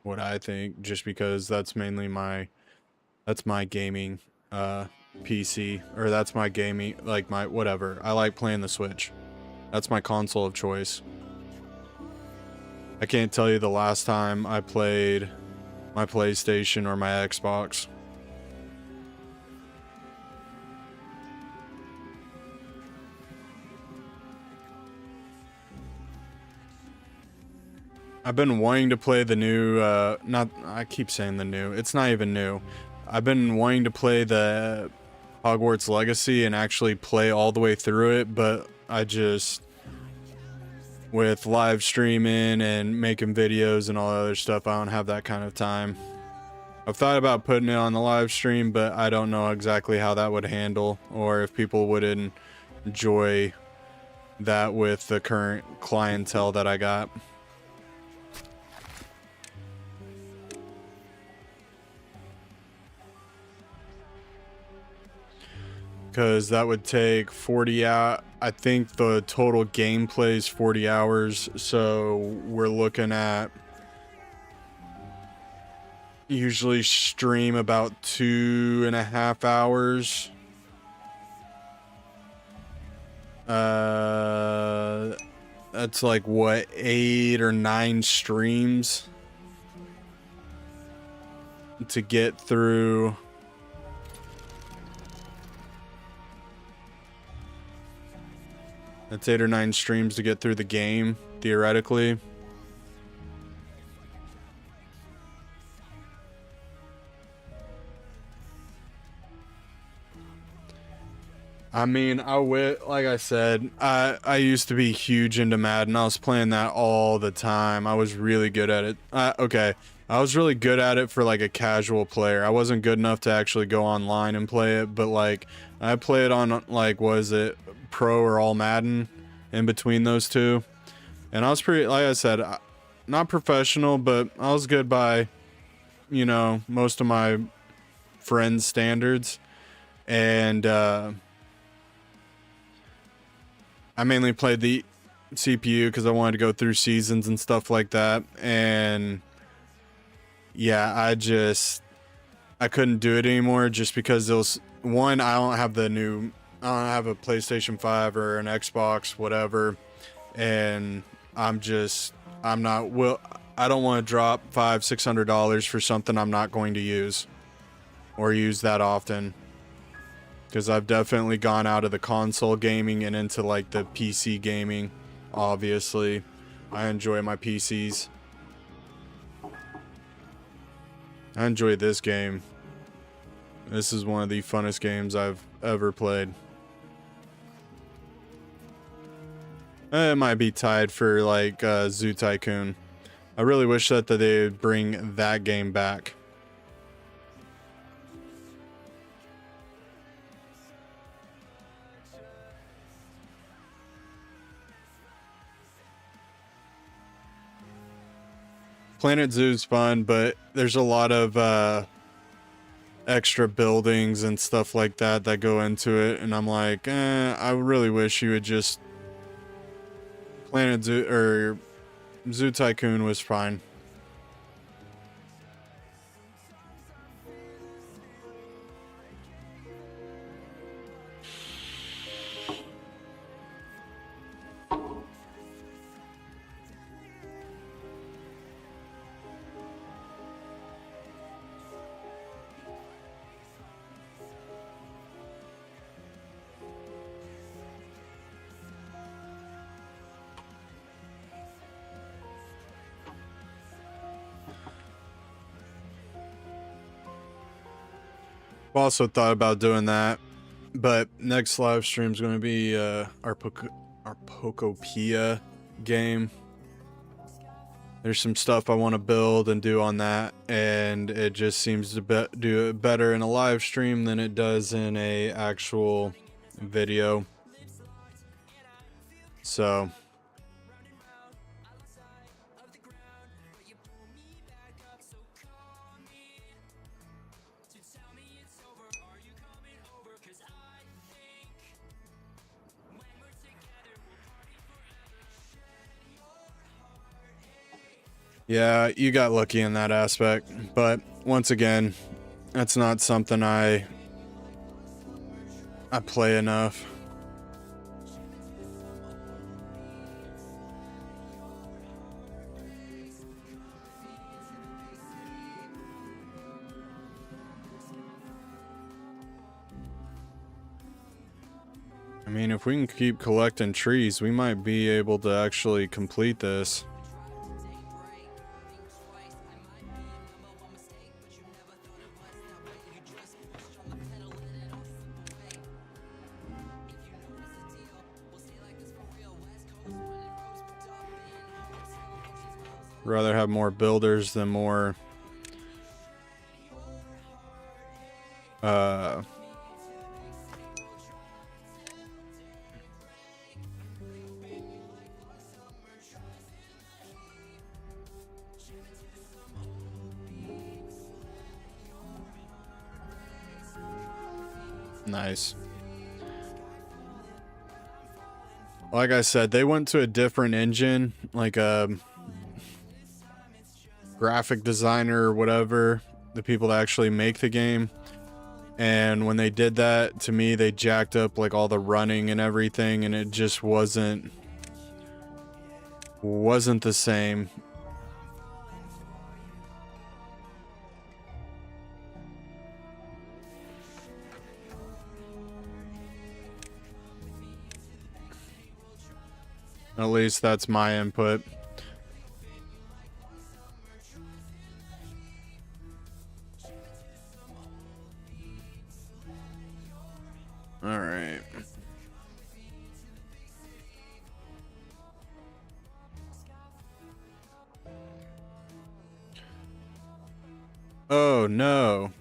what I think, just because that's mainly that's my gaming PC, or that's my gaming, like my whatever. I like playing the Switch. That's my console of choice. I can't tell you the last time I played my PlayStation or my Xbox. I've been wanting to play the new, I keep saying the new, it's not even new. I've been wanting to play the Hogwarts Legacy and actually play all the way through it, but I just, with live streaming and making videos and all that other stuff, I don't have that kind of time. I've thought about putting it on the live stream, but I don't know exactly how that would handle, or if people would enjoy that with the current clientele that I got. Because that would take 40 hours. I think the total gameplay is 40 hours, so we're looking at usually stream about 2.5 hours. That's like what, 8 or 9 streams to get through. That's 8 or 9 streams to get through the game, theoretically. I mean, like I said, I used to be huge into Madden. I was playing that all the time. I was really good at it. Okay, I was really good at it for like a casual player. I wasn't good enough to actually go online and play it, but like I play it on, like, was it Pro or All Madden, in between those two, and I was pretty, like I said, not professional, but I was good by, you know, most of my friends' standards. And I mainly played the CPU because I wanted to go through seasons and stuff like that. And yeah, I couldn't do it anymore, just because it was, one, I don't have a PlayStation 5 or an Xbox, whatever, and I don't want to drop $500-$600 for something I'm not going to use or use that often, because I've definitely gone out of the console gaming and into like the PC gaming. Obviously, I enjoy my PCs. I enjoy this game. This is one of the funnest games I've ever played. It might be tied for like Zoo Tycoon. I really wish that they would bring that game back. Planet Zoo's fun, but there's a lot of extra buildings and stuff like that that go into it, and I'm like, I really wish you would just Planet Zoo or Zoo Tycoon was fine. I've also thought about doing that, but next live stream is going to be our Pokopia game. There's some stuff I want to build and do on that, and it just seems to do it better in a live stream than it does in a actual video. So yeah, you got lucky in that aspect, but once again, that's not something I play enough. I mean, if we can keep collecting trees, we might be able to actually complete this. Rather have more builders than more nice. Like I said, they went to a different engine, like a graphic designer or whatever, the people that actually make the game. And when they did that, to me, they jacked up like all the running and everything, and it just wasn't the same. At least that's my input. All right. Oh no.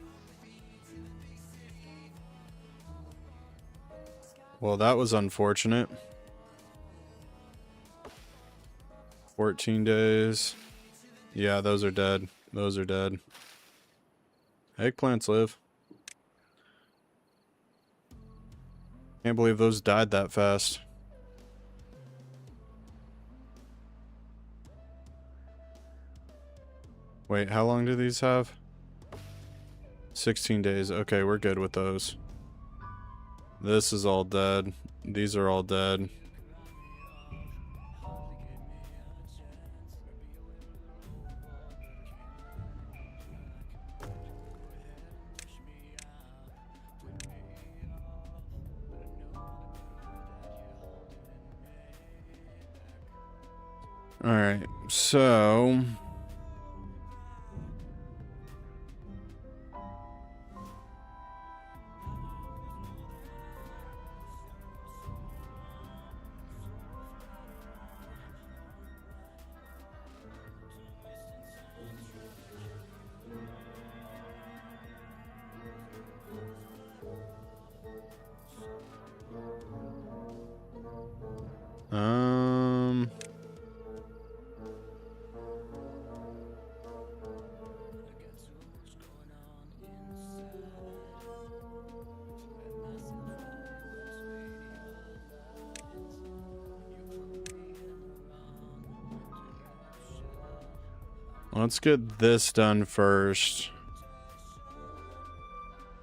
Well, that was unfortunate. 14 days. Yeah, those are dead. Those are dead. Eggplants live. Can't believe those died that fast. Wait, how long do these have? 16 days. Okay, we're good with those. This is all dead. These are all dead. All right, so Um... Let's get this done first.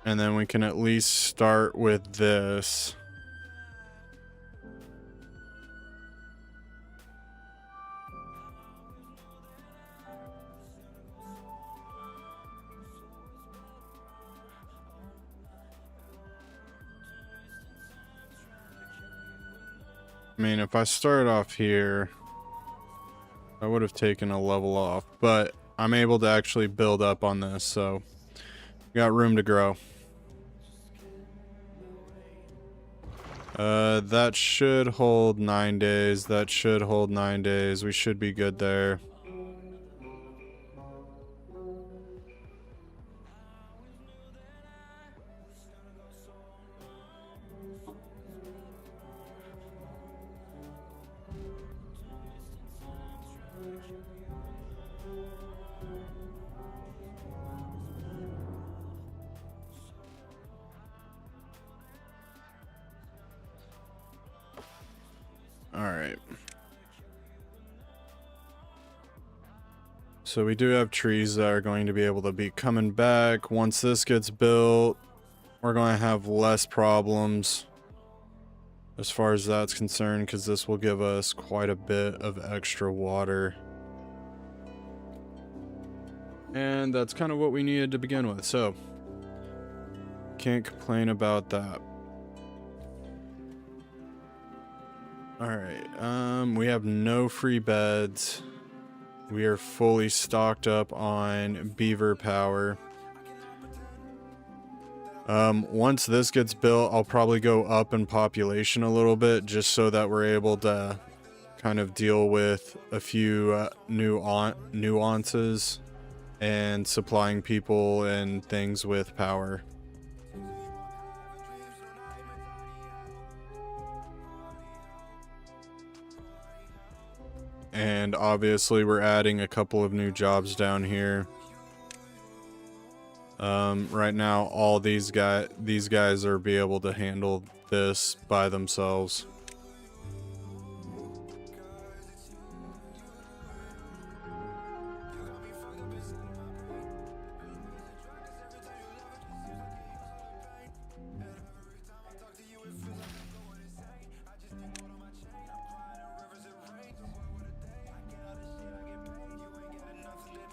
And then we can at least start with this. I mean, if I start off here, I would have taken a level off, but I'm able to actually build up on this, so got room to grow. That should hold 9 days. That should hold 9 days. We should be good there. Alright. So we do have trees that are going to be able to be coming back. Once this gets built, we're going to have less problems as far as that's concerned, because this will give us quite a bit of extra water. And that's kind of what we needed to begin with, so can't complain about that. Alright, we have no free beds. We are fully stocked up on beaver power. Once this gets built, I'll probably go up in population a little bit, just so that we're able to kind of deal with a few nuances and supplying people and things with power. And obviously we're adding a couple of new jobs down here. Right now all these guys are be able to handle this by themselves.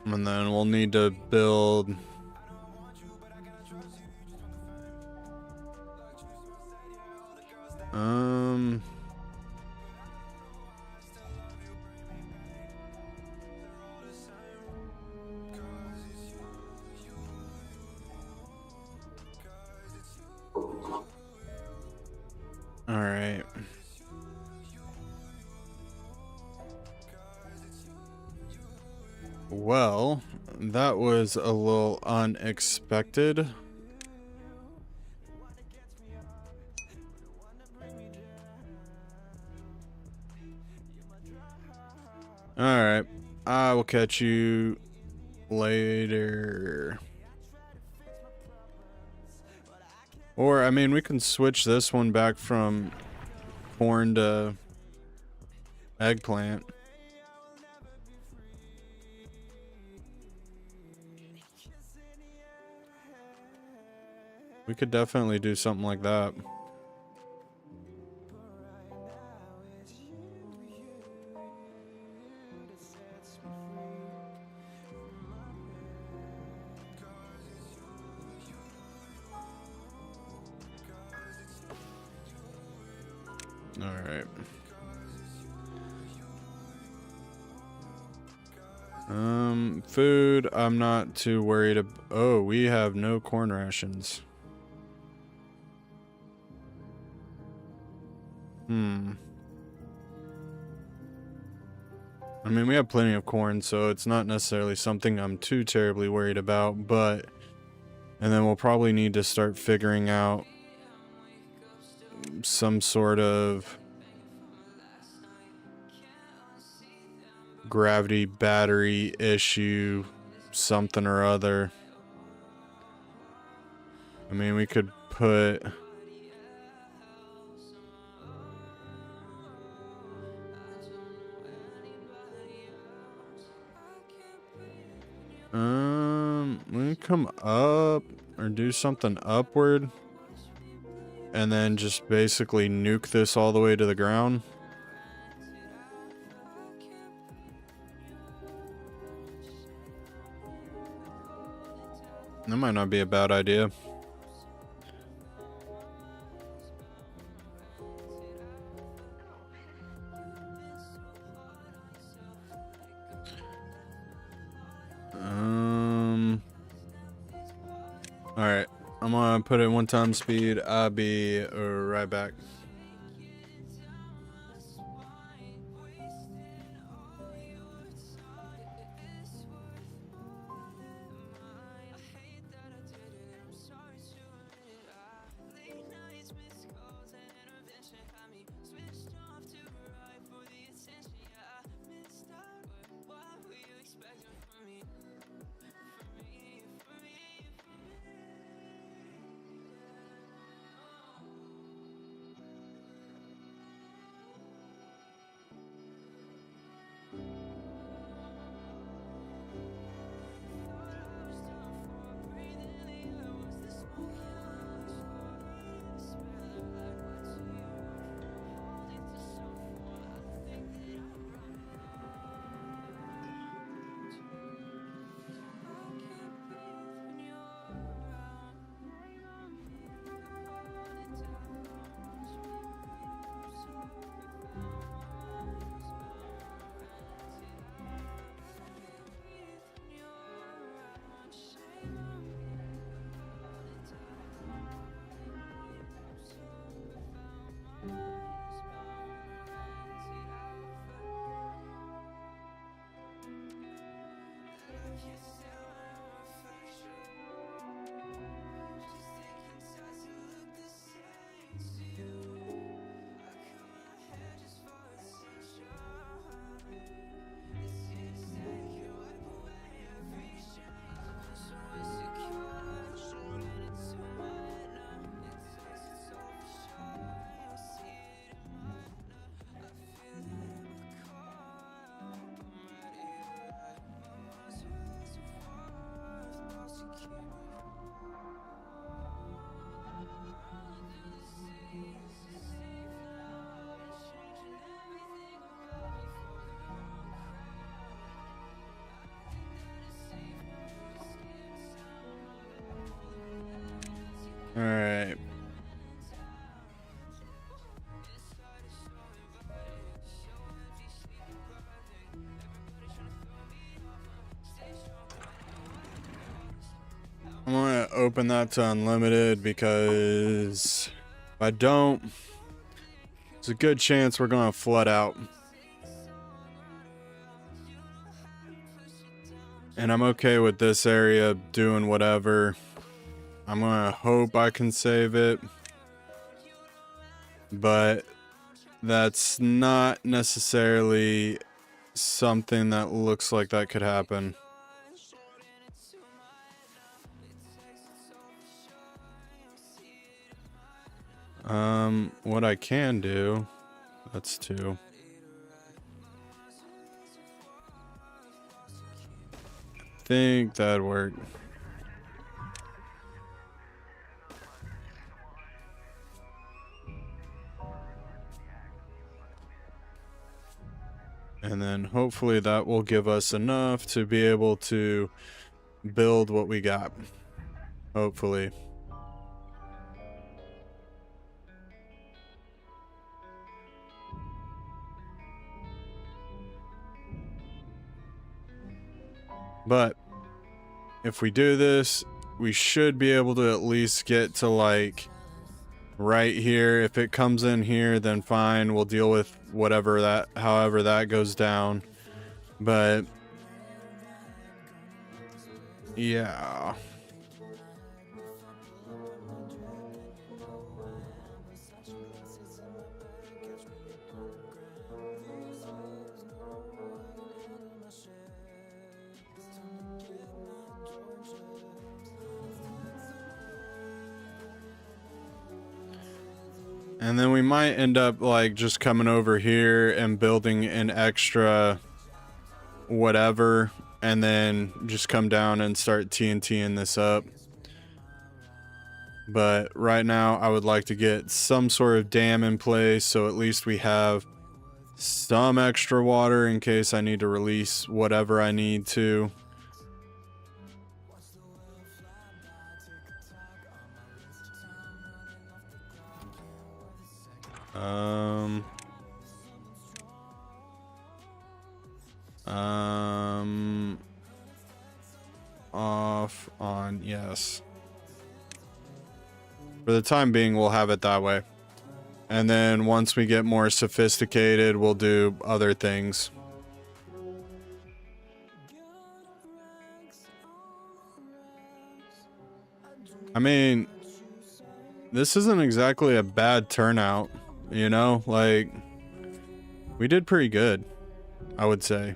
And then we'll need to build all right. Well, that was a little unexpected. Alright, I will catch you later. Or, I mean, we can switch this one back from corn to eggplant. We could definitely do something like that. All right. Food, I'm not too worried about. Oh, we have no corn rations. I mean, we have plenty of corn, so it's not necessarily something I'm too terribly worried about, but... And then we'll probably need to start figuring out some sort of gravity battery issue, something or other. I mean, we could put... we can come up or do something upward and then just basically nuke this all the way to the ground. That might not be a bad idea. Alright, I'm gonna put it 1 speed. I'll be right back. All right. I'm gonna open that to unlimited because if I don't, there's a good chance we're gonna flood out. And I'm okay with this area doing whatever. I'm gonna hope I can save it, but that's not necessarily something that looks like that could happen. What I can do, that's 2. I think that'd work. And then hopefully that will give us enough to be able to build what we got. Hopefully. But if we do this, we should be able to at least get to like right here. If it comes in here, then fine, we'll deal with whatever that, however that goes down. But yeah. And then we might end up like just coming over here and building an extra whatever, and then just come down and start TNTing this up. But right now I would like to get some sort of dam in place, so at least we have some extra water in case I need to release whatever I need to. Off on, yes. For the time being, we'll have it that way. And then once we get more sophisticated, we'll do other things. I mean, this isn't exactly a bad turnout, you know? Like, we did pretty good, I would say.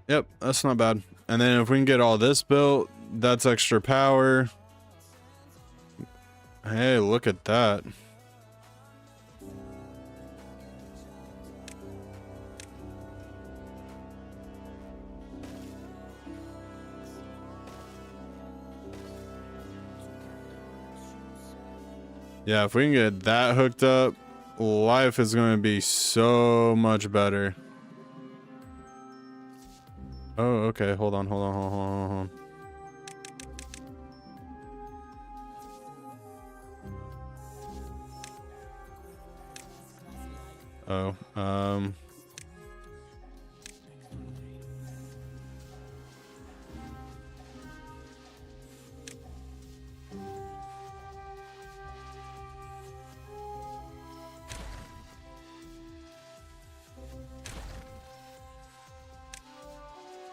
Yep, that's not bad. And then if we can get all this built, that's extra power. Hey, look at that. Yeah, if we can get that hooked up, life is going to be so much better. Oh, okay. Hold on. Oh,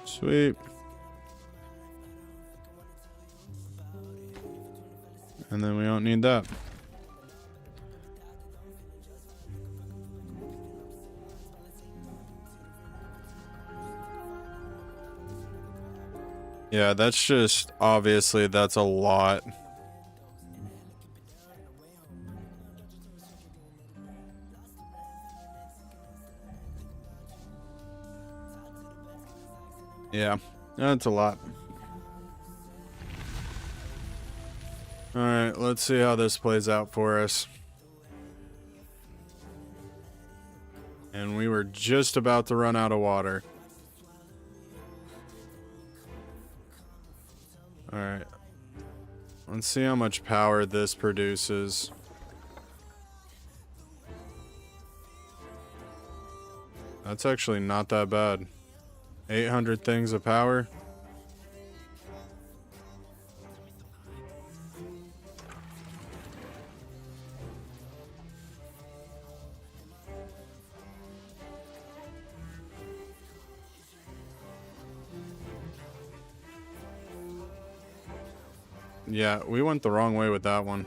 sweet. And then we don't need that. Yeah, that's just, obviously, that's a lot. Yeah, that's a lot. Alright, let's see how this plays out for us. And we were just about to run out of water. Alright. Let's see how much power this produces. That's actually not that bad. 800 things of power. Yeah, we went the wrong way with that one.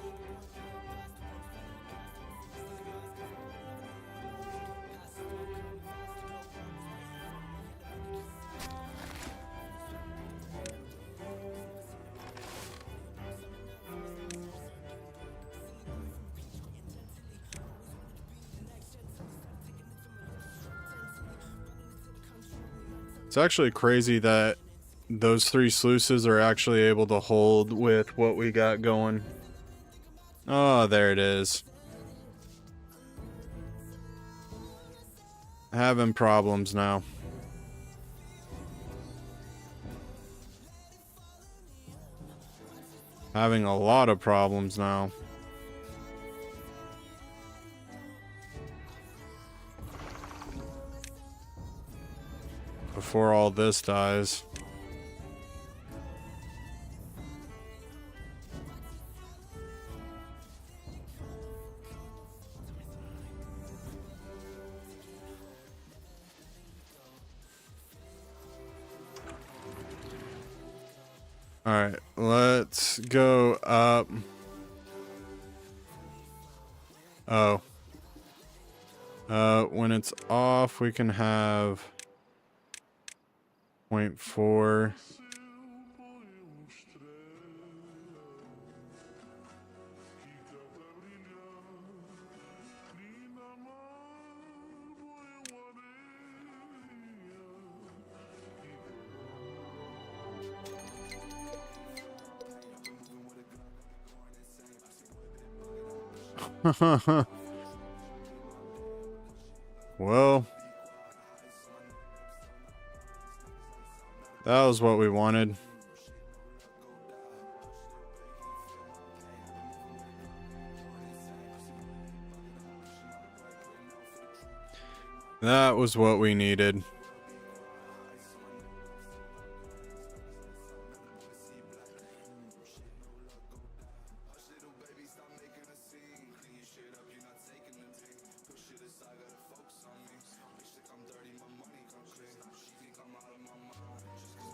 It's actually crazy that those 3 sluices are actually able to hold with what we got going. Oh, there it is. Having problems now. Having a lot of problems now. Before all this dies. Alright, let's go up. Oh. When it's off, we can have 0.4. Well, that was what we wanted. That was what we needed.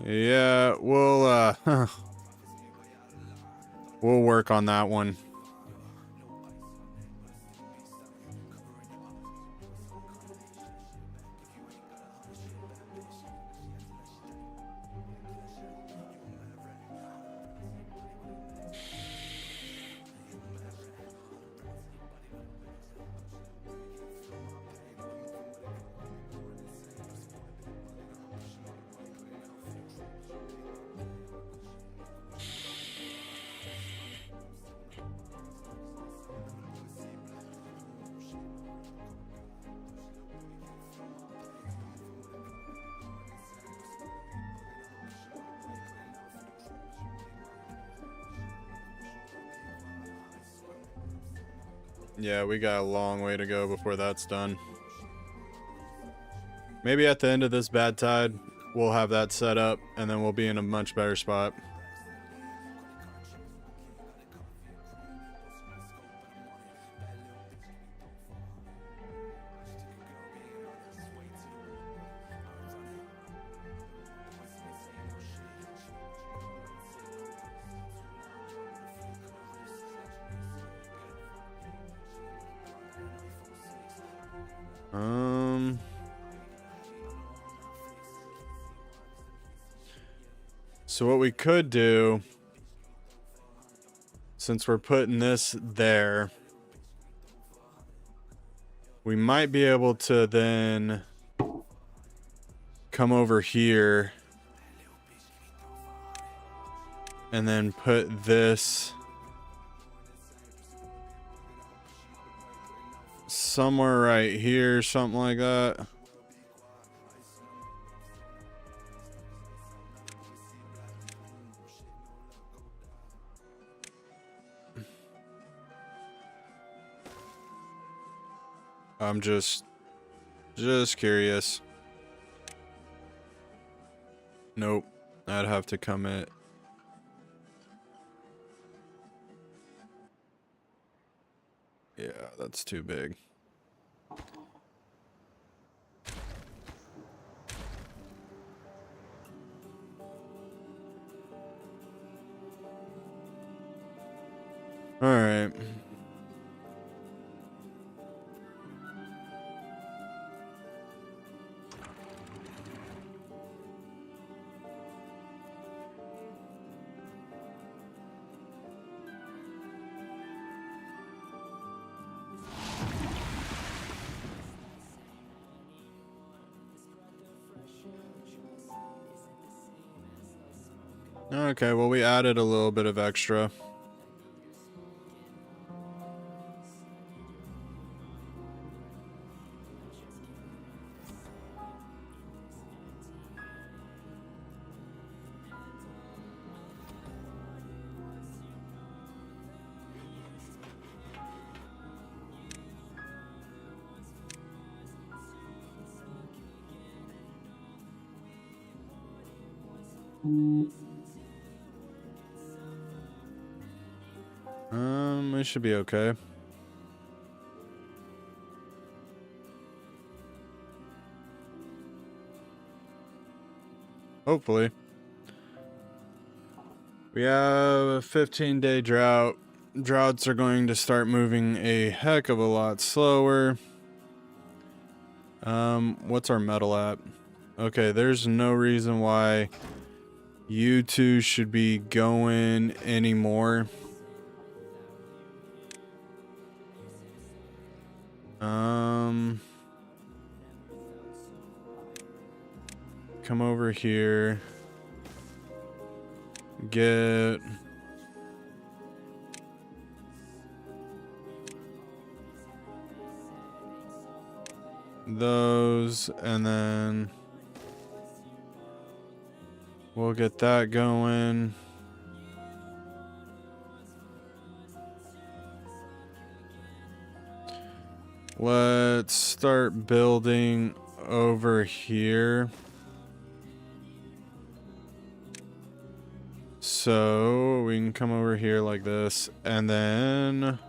Yeah, we'll work on that one. Yeah, we got a long way to go before that's done. Maybe at the end of this bad tide, we'll have that set up, and then we'll be in a much better spot. So what we could do, since we're putting this there, we might be able to then come over here and then put this somewhere right here, something like that. I'm just curious. Nope. I'd have to come at... Yeah, that's too big. All right. Okay, well, we added a little bit of extra. We should be okay. Hopefully. We have a 15-day drought. Droughts are going to start moving a heck of a lot slower. What's our metal at? Okay, there's no reason why you two should be going anymore. Come over here. Get those, and then we'll get that going. Let's start building over here. So we can come over here like this, and then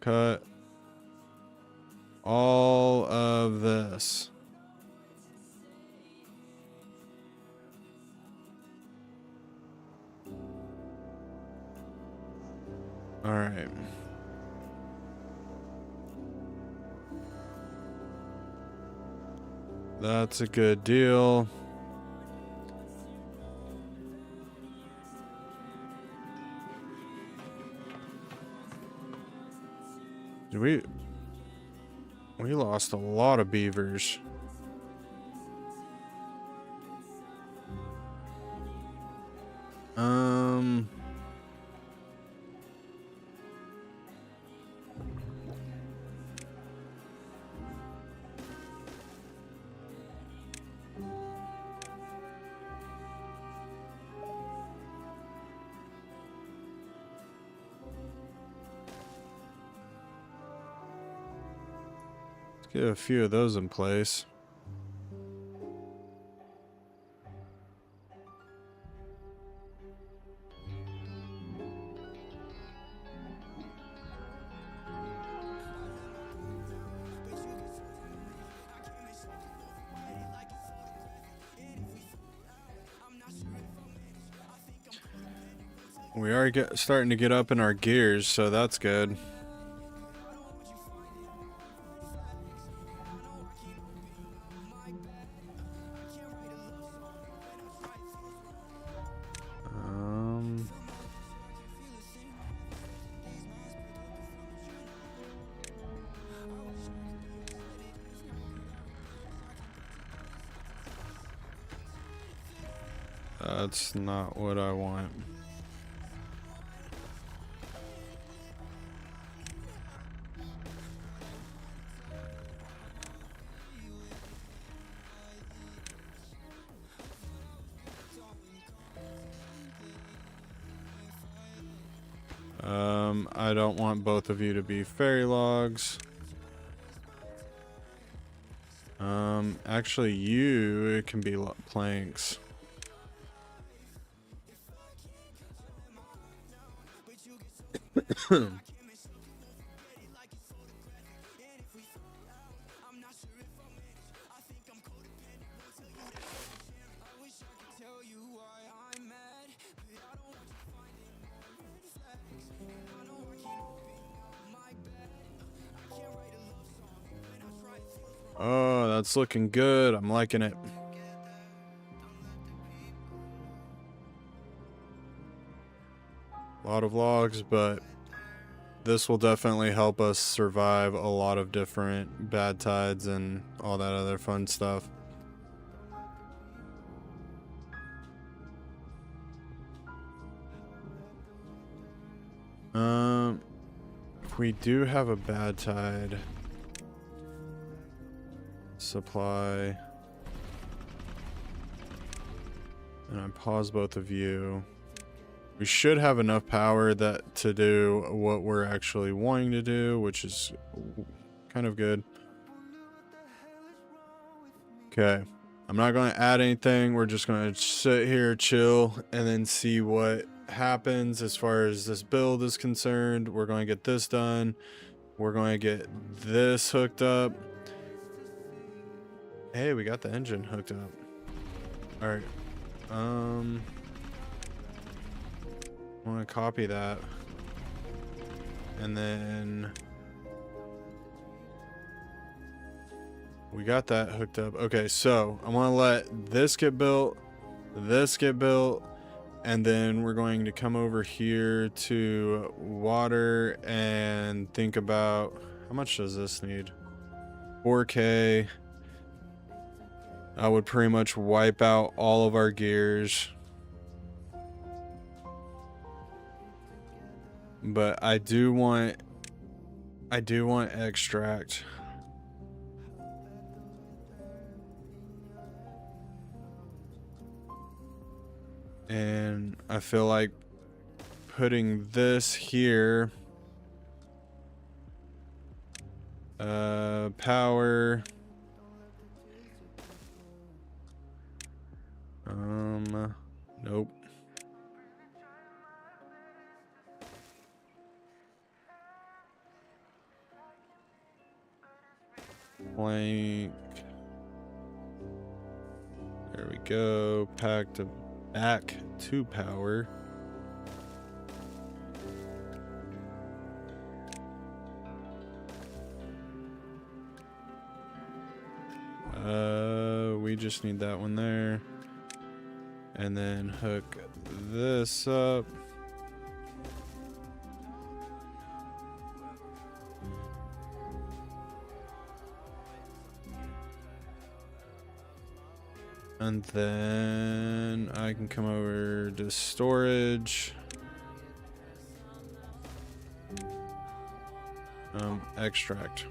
cut all of this. All right. That's a good deal. We lost a lot of beavers. Get a few of those in place. We are starting to get up in our gears, so that's good. That's not what I want. I don't want both of you to be fairy logs. Actually, it can be planks. Oh, that's looking good. I'm liking it. A lot of logs, but this will definitely help us survive a lot of different bad tides and all that other fun stuff. If we do have a bad tide, supply, and I pause both of you. We should have enough power to do what we're actually wanting to do, which is kind of good. Okay, I'm not going to add anything. We're just going to sit here, chill, and then see what happens as far as this build is concerned. We're going to get this done. We're going to get this hooked up. Hey, we got the engine hooked up. All right. I want to copy that. And then we got that hooked up. Okay, so I want to let this get built, and then we're going to come over here to water and think about how much does this need? 4K. I would pretty much wipe out all of our gears. But I do want extract. And I feel like putting this here, power, nope. Blank. There we go. Back to power. We just need that one there. And then hook this up. And then I can come over to storage. Extract.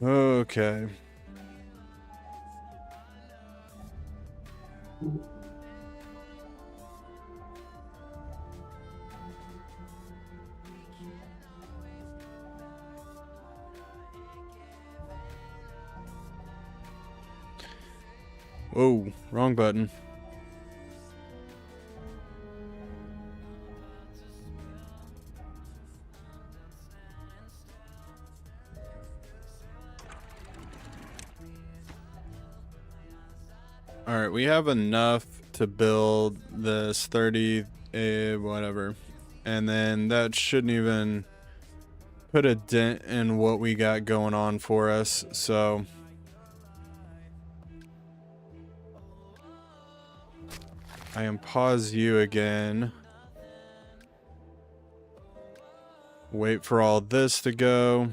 Okay. Whoa, wrong button. All right, we have enough to build this 30, whatever. And then that shouldn't even put a dent in what we got going on for us. So I am pause you again. Wait for all this to go.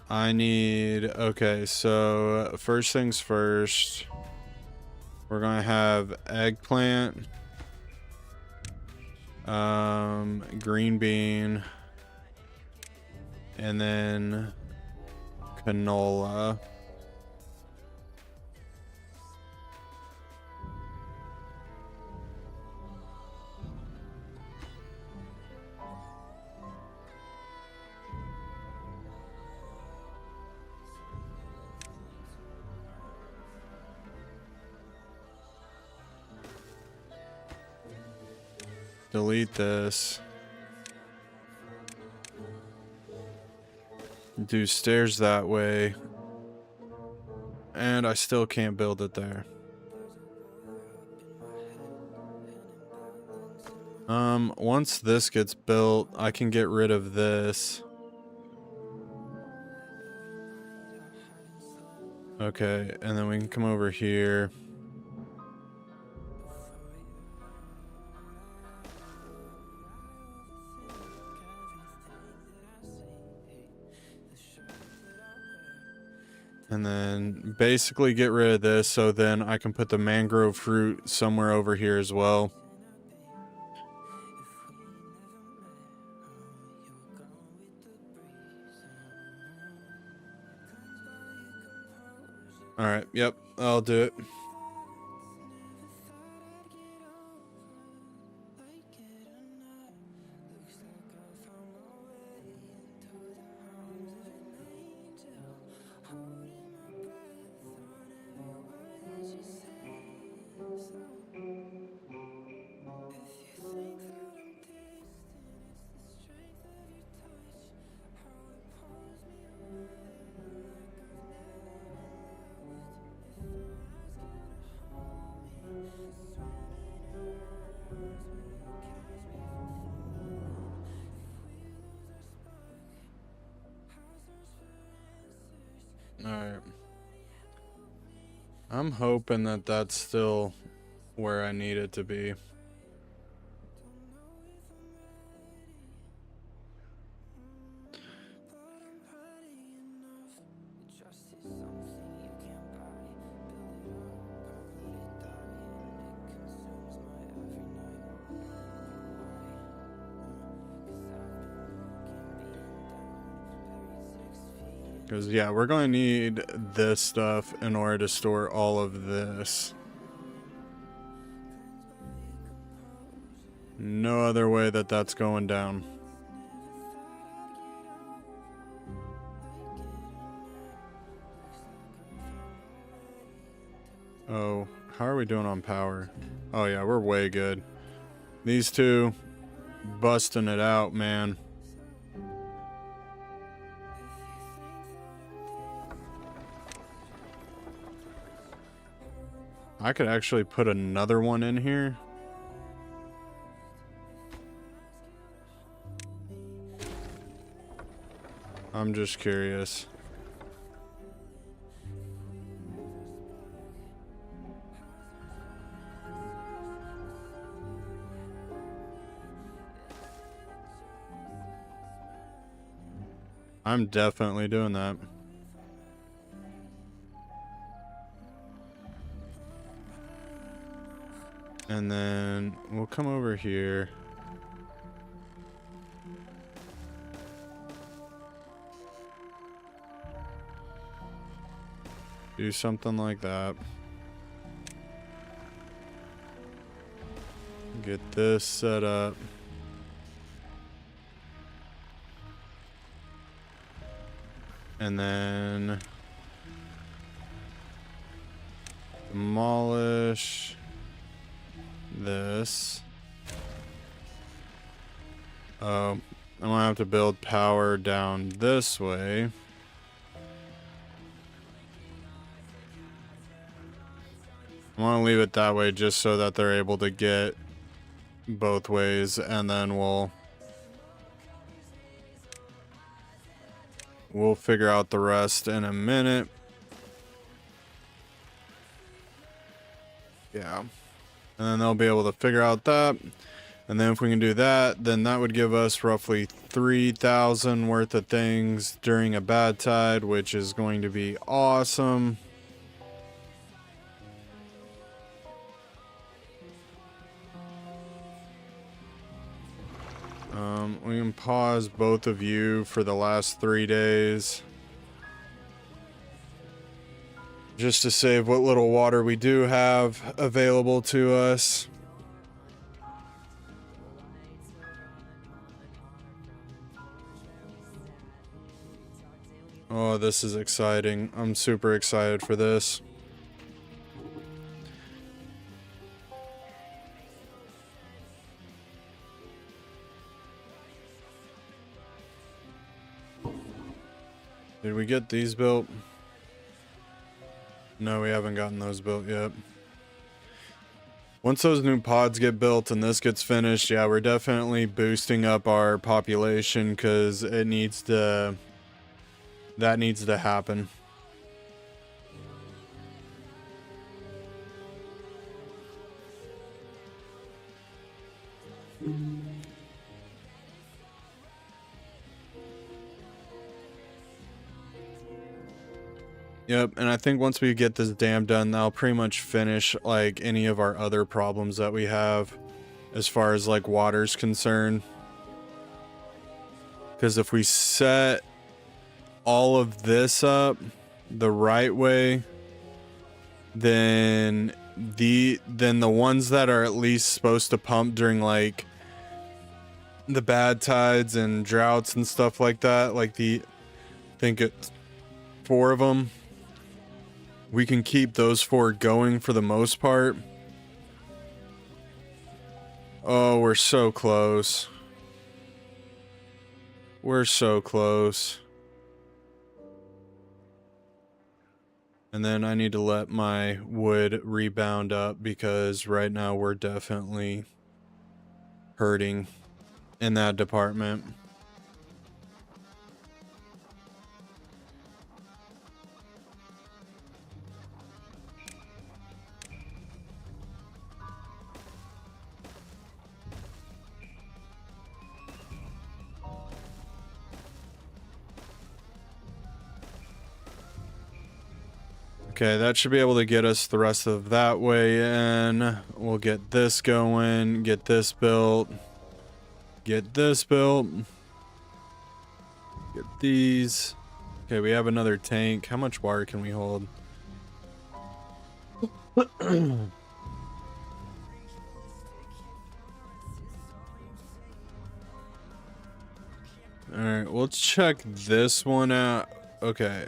I need, okay, so first things first, we're gonna have eggplant, green bean, and then canola. Delete this. Do stairs that way. And I still can't build it there. Once this gets built, I can get rid of this. Okay, and then we can come over here. And then basically get rid of this so then I can put the mangrove fruit somewhere over here as well. Alright, yep, I'll do it. Alright. I'm hoping that that's still where I need it to be. Because, yeah, we're going to need this stuff in order to store all of this. No other way that that's going down. Oh, how are we doing on power? Oh, yeah, we're way good. These two, busting it out, man. I could actually put another one in here. I'm just curious. I'm definitely doing that. And then we'll come over here. Do something like that. Get this set up. And then demolish this. I'm gonna have to build power down this way. I want to leave it that way just so that they're able to get both ways, and then we'll figure out the rest in a minute. Yeah. And then they'll be able to figure out that. And then if we can do that, then that would give us roughly 3,000 worth of things during a bad tide, which is going to be awesome. We can pause both of you for the last 3 days. Just to save what little water we do have available to us. Oh, this is exciting. I'm super excited for this. Did we get these built? No, we haven't gotten those built yet. Once those new pods get built and this gets finished, yeah, we're definitely boosting up our population because it needs to... that needs to happen. Yep, and I think once we get this dam done, that'll pretty much finish like any of our other problems that we have as far as like water's concerned. Because if we set all of this up the right way, then the ones that are at least supposed to pump during like the bad tides and droughts and stuff like that, like I think it's 4 of them, we can keep those 4 going for the most part. Oh, we're so close. We're so close. And then I need to let my wood rebound up because right now we're definitely hurting in that department. Okay, that should be able to get us the rest of that way in. We'll get this going, get this built, get this built, get these. Okay, we have another tank. How much water can we hold? Alright, let's check this one out. Okay,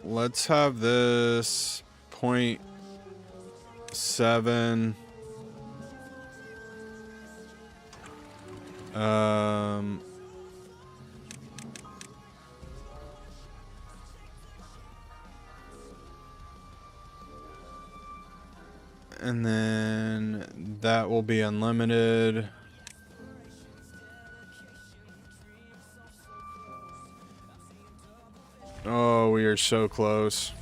let's have this 0.7. And then that will be unlimited. Oh, we are so close.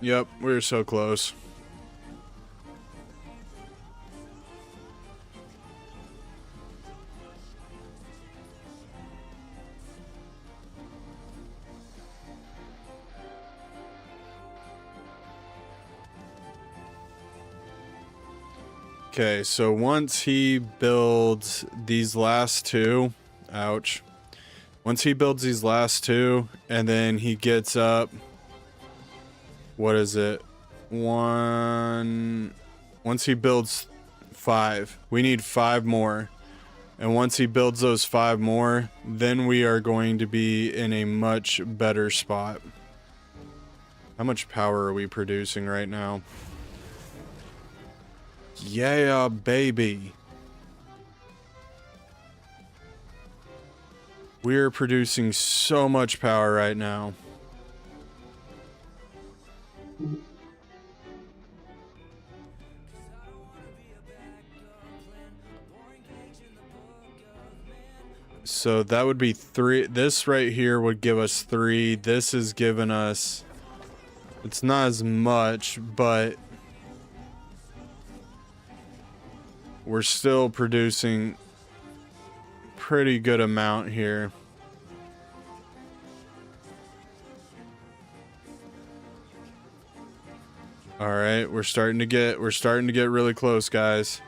Yep, we're so close. Okay, so once he builds these last 2, ouch. Once he builds these last 2, and then he gets up, what is it? Once he builds 5, we need 5 more. And once he builds those 5 more, then we are going to be in a much better spot. How much power are we producing right now? Yeah, baby. We're producing so much power right now. So that would be 3. This right here would give us 3. This is giving us... It's not as much, but... we're still producing pretty good amount here. All right, we're starting to get really close, guys.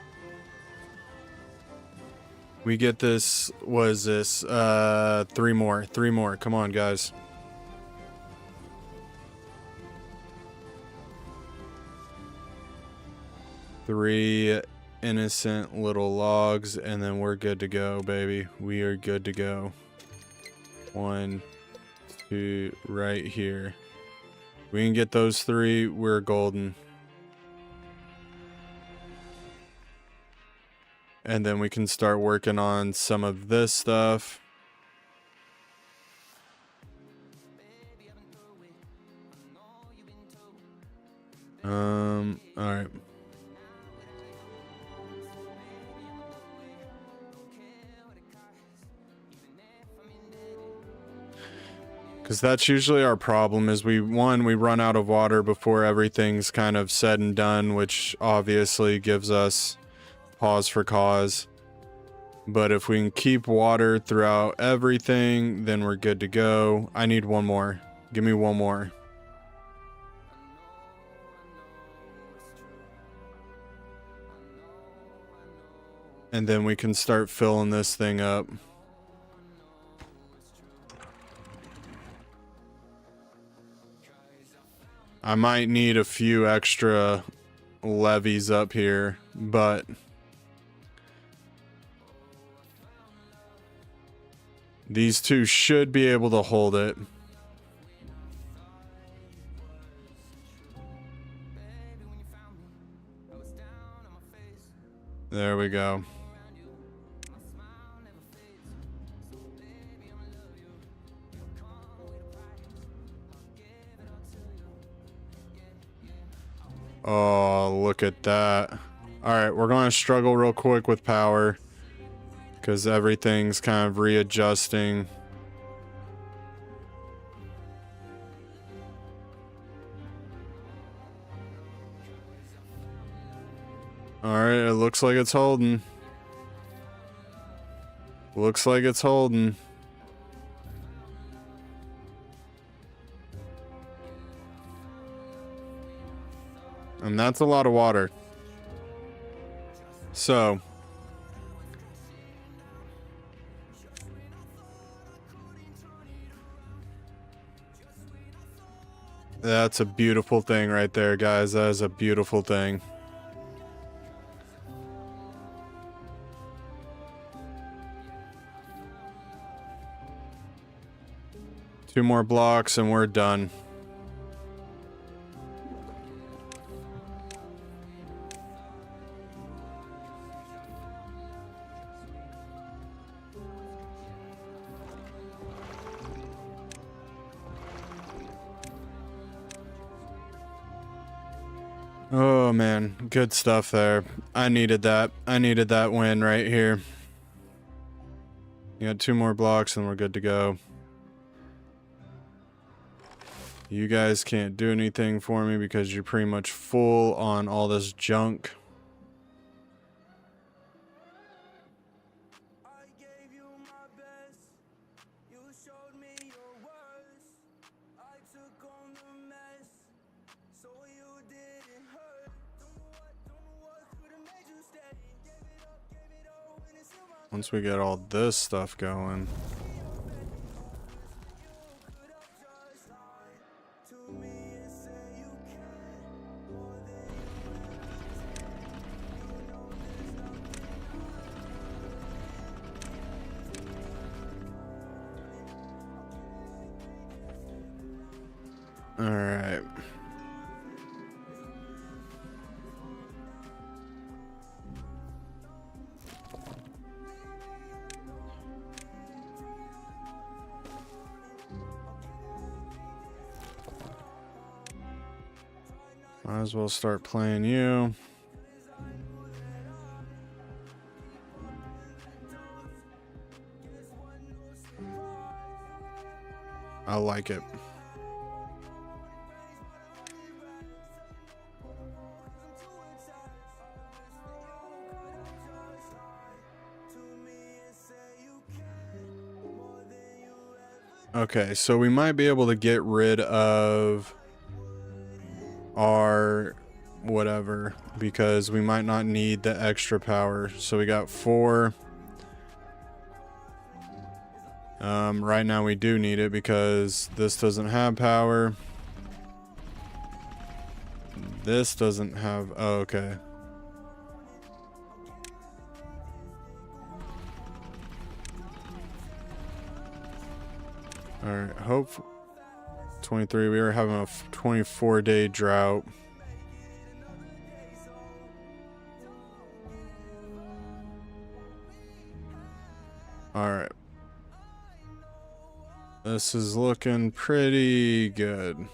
We get this, what is this? 3 more. Come on, guys. Three innocent little logs, and then we're good to go, baby. We are good to go. 1, 2, right here. We can get those 3, we're golden. And then we can start working on some of this stuff. All right. Because that's usually our problem is we run out of water before everything's kind of said and done, which obviously gives us pause for cause. But if we can keep water throughout everything, then we're good to go. I need one more. Give me one more. And then we can start filling this thing up. I might need a few extra levees up here, but these two should be able to hold it. There we go. Oh, look at that. All right, we're going to struggle real quick with power because everything's kind of readjusting. All right, it looks like it's holding. Looks like it's holding. And that's a lot of water. So that's a beautiful thing right there, guys. That is a beautiful thing. Two more blocks and we're done. Oh man, good stuff there. I needed that. I needed that win right here. You got two more blocks and we're good to go. You guys can't do anything for me because you're pretty much full on all this junk. Once we get all this stuff going. All right. Might as well start playing you. I like it. Okay, so we might be able to get rid of our whatever because we might not need the extra power. So we got 4. Right now we do need it because this doesn't have power. This doesn't have, oh, okay. All right, hope 23. We were having a 24-day drought. This is looking pretty good.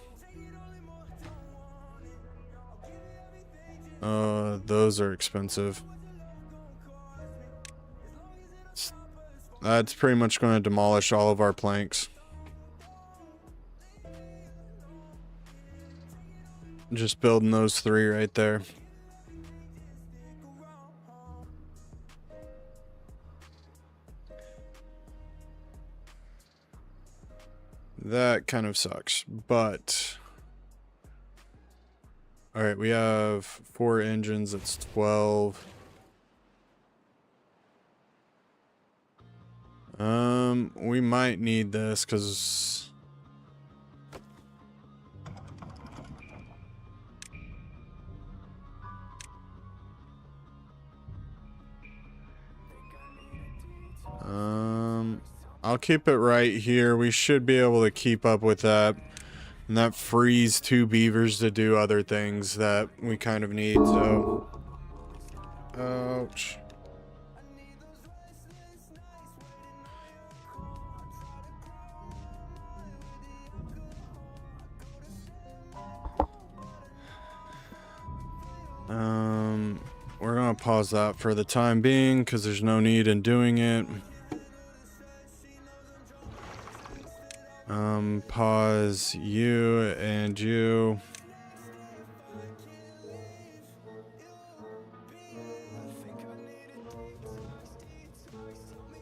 Those are expensive. That's pretty much going to demolish all of our planks. Just building those 3 right there. That kind of sucks, but all right, we have 4 engines. It's 12. We might need this because I'll keep it right here. We should be able to keep up with that. And that frees 2 beavers to do other things that we kind of need, so. Ouch. We're gonna pause that for the time being because there's no need in doing it. Pause you and you.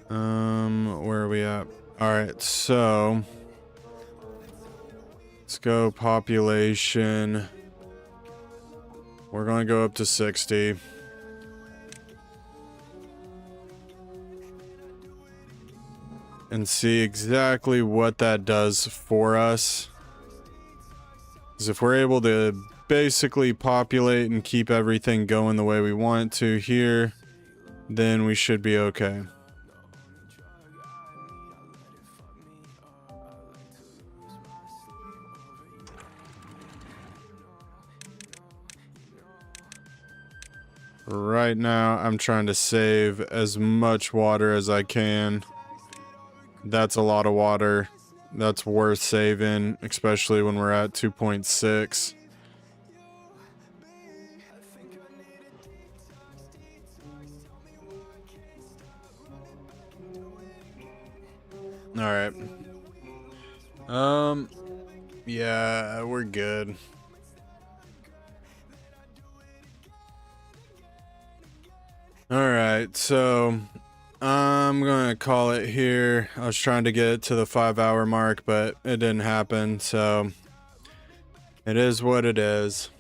Where are we at? All right, so let's go population. We're gonna go up to 60. And see exactly what that does for us. Because if we're able to basically populate and keep everything going the way we want to here, then we should be okay. Right now, I'm trying to save as much water as I can. That's a lot of water. That's worth saving, especially when we're at 2.6. All right. Yeah, we're good. All right, so I'm gonna call it here. I was trying to get to the 5-hour mark, but it didn't happen, so it is what it is.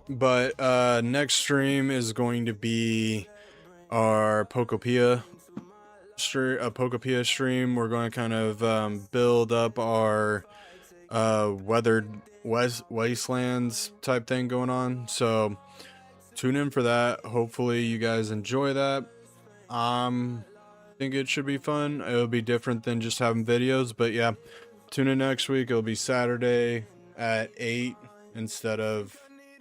But next stream is going to be our Pokopia stream. We're going to kind of build up our weathered wastelands type thing going on, so tune in for that. Hopefully you guys enjoy that. Think it should be fun. It'll be different than just having videos, but yeah, tune in next week. It'll be Saturday at 8 instead of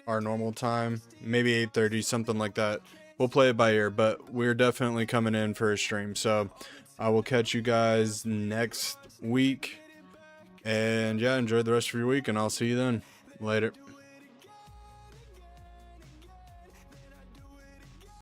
our normal time, maybe 8:30, something like that. We'll play it by ear, but we're definitely coming in for a stream, so I will catch you guys next week. And yeah, enjoy the rest of your week, and I'll see you then. Later.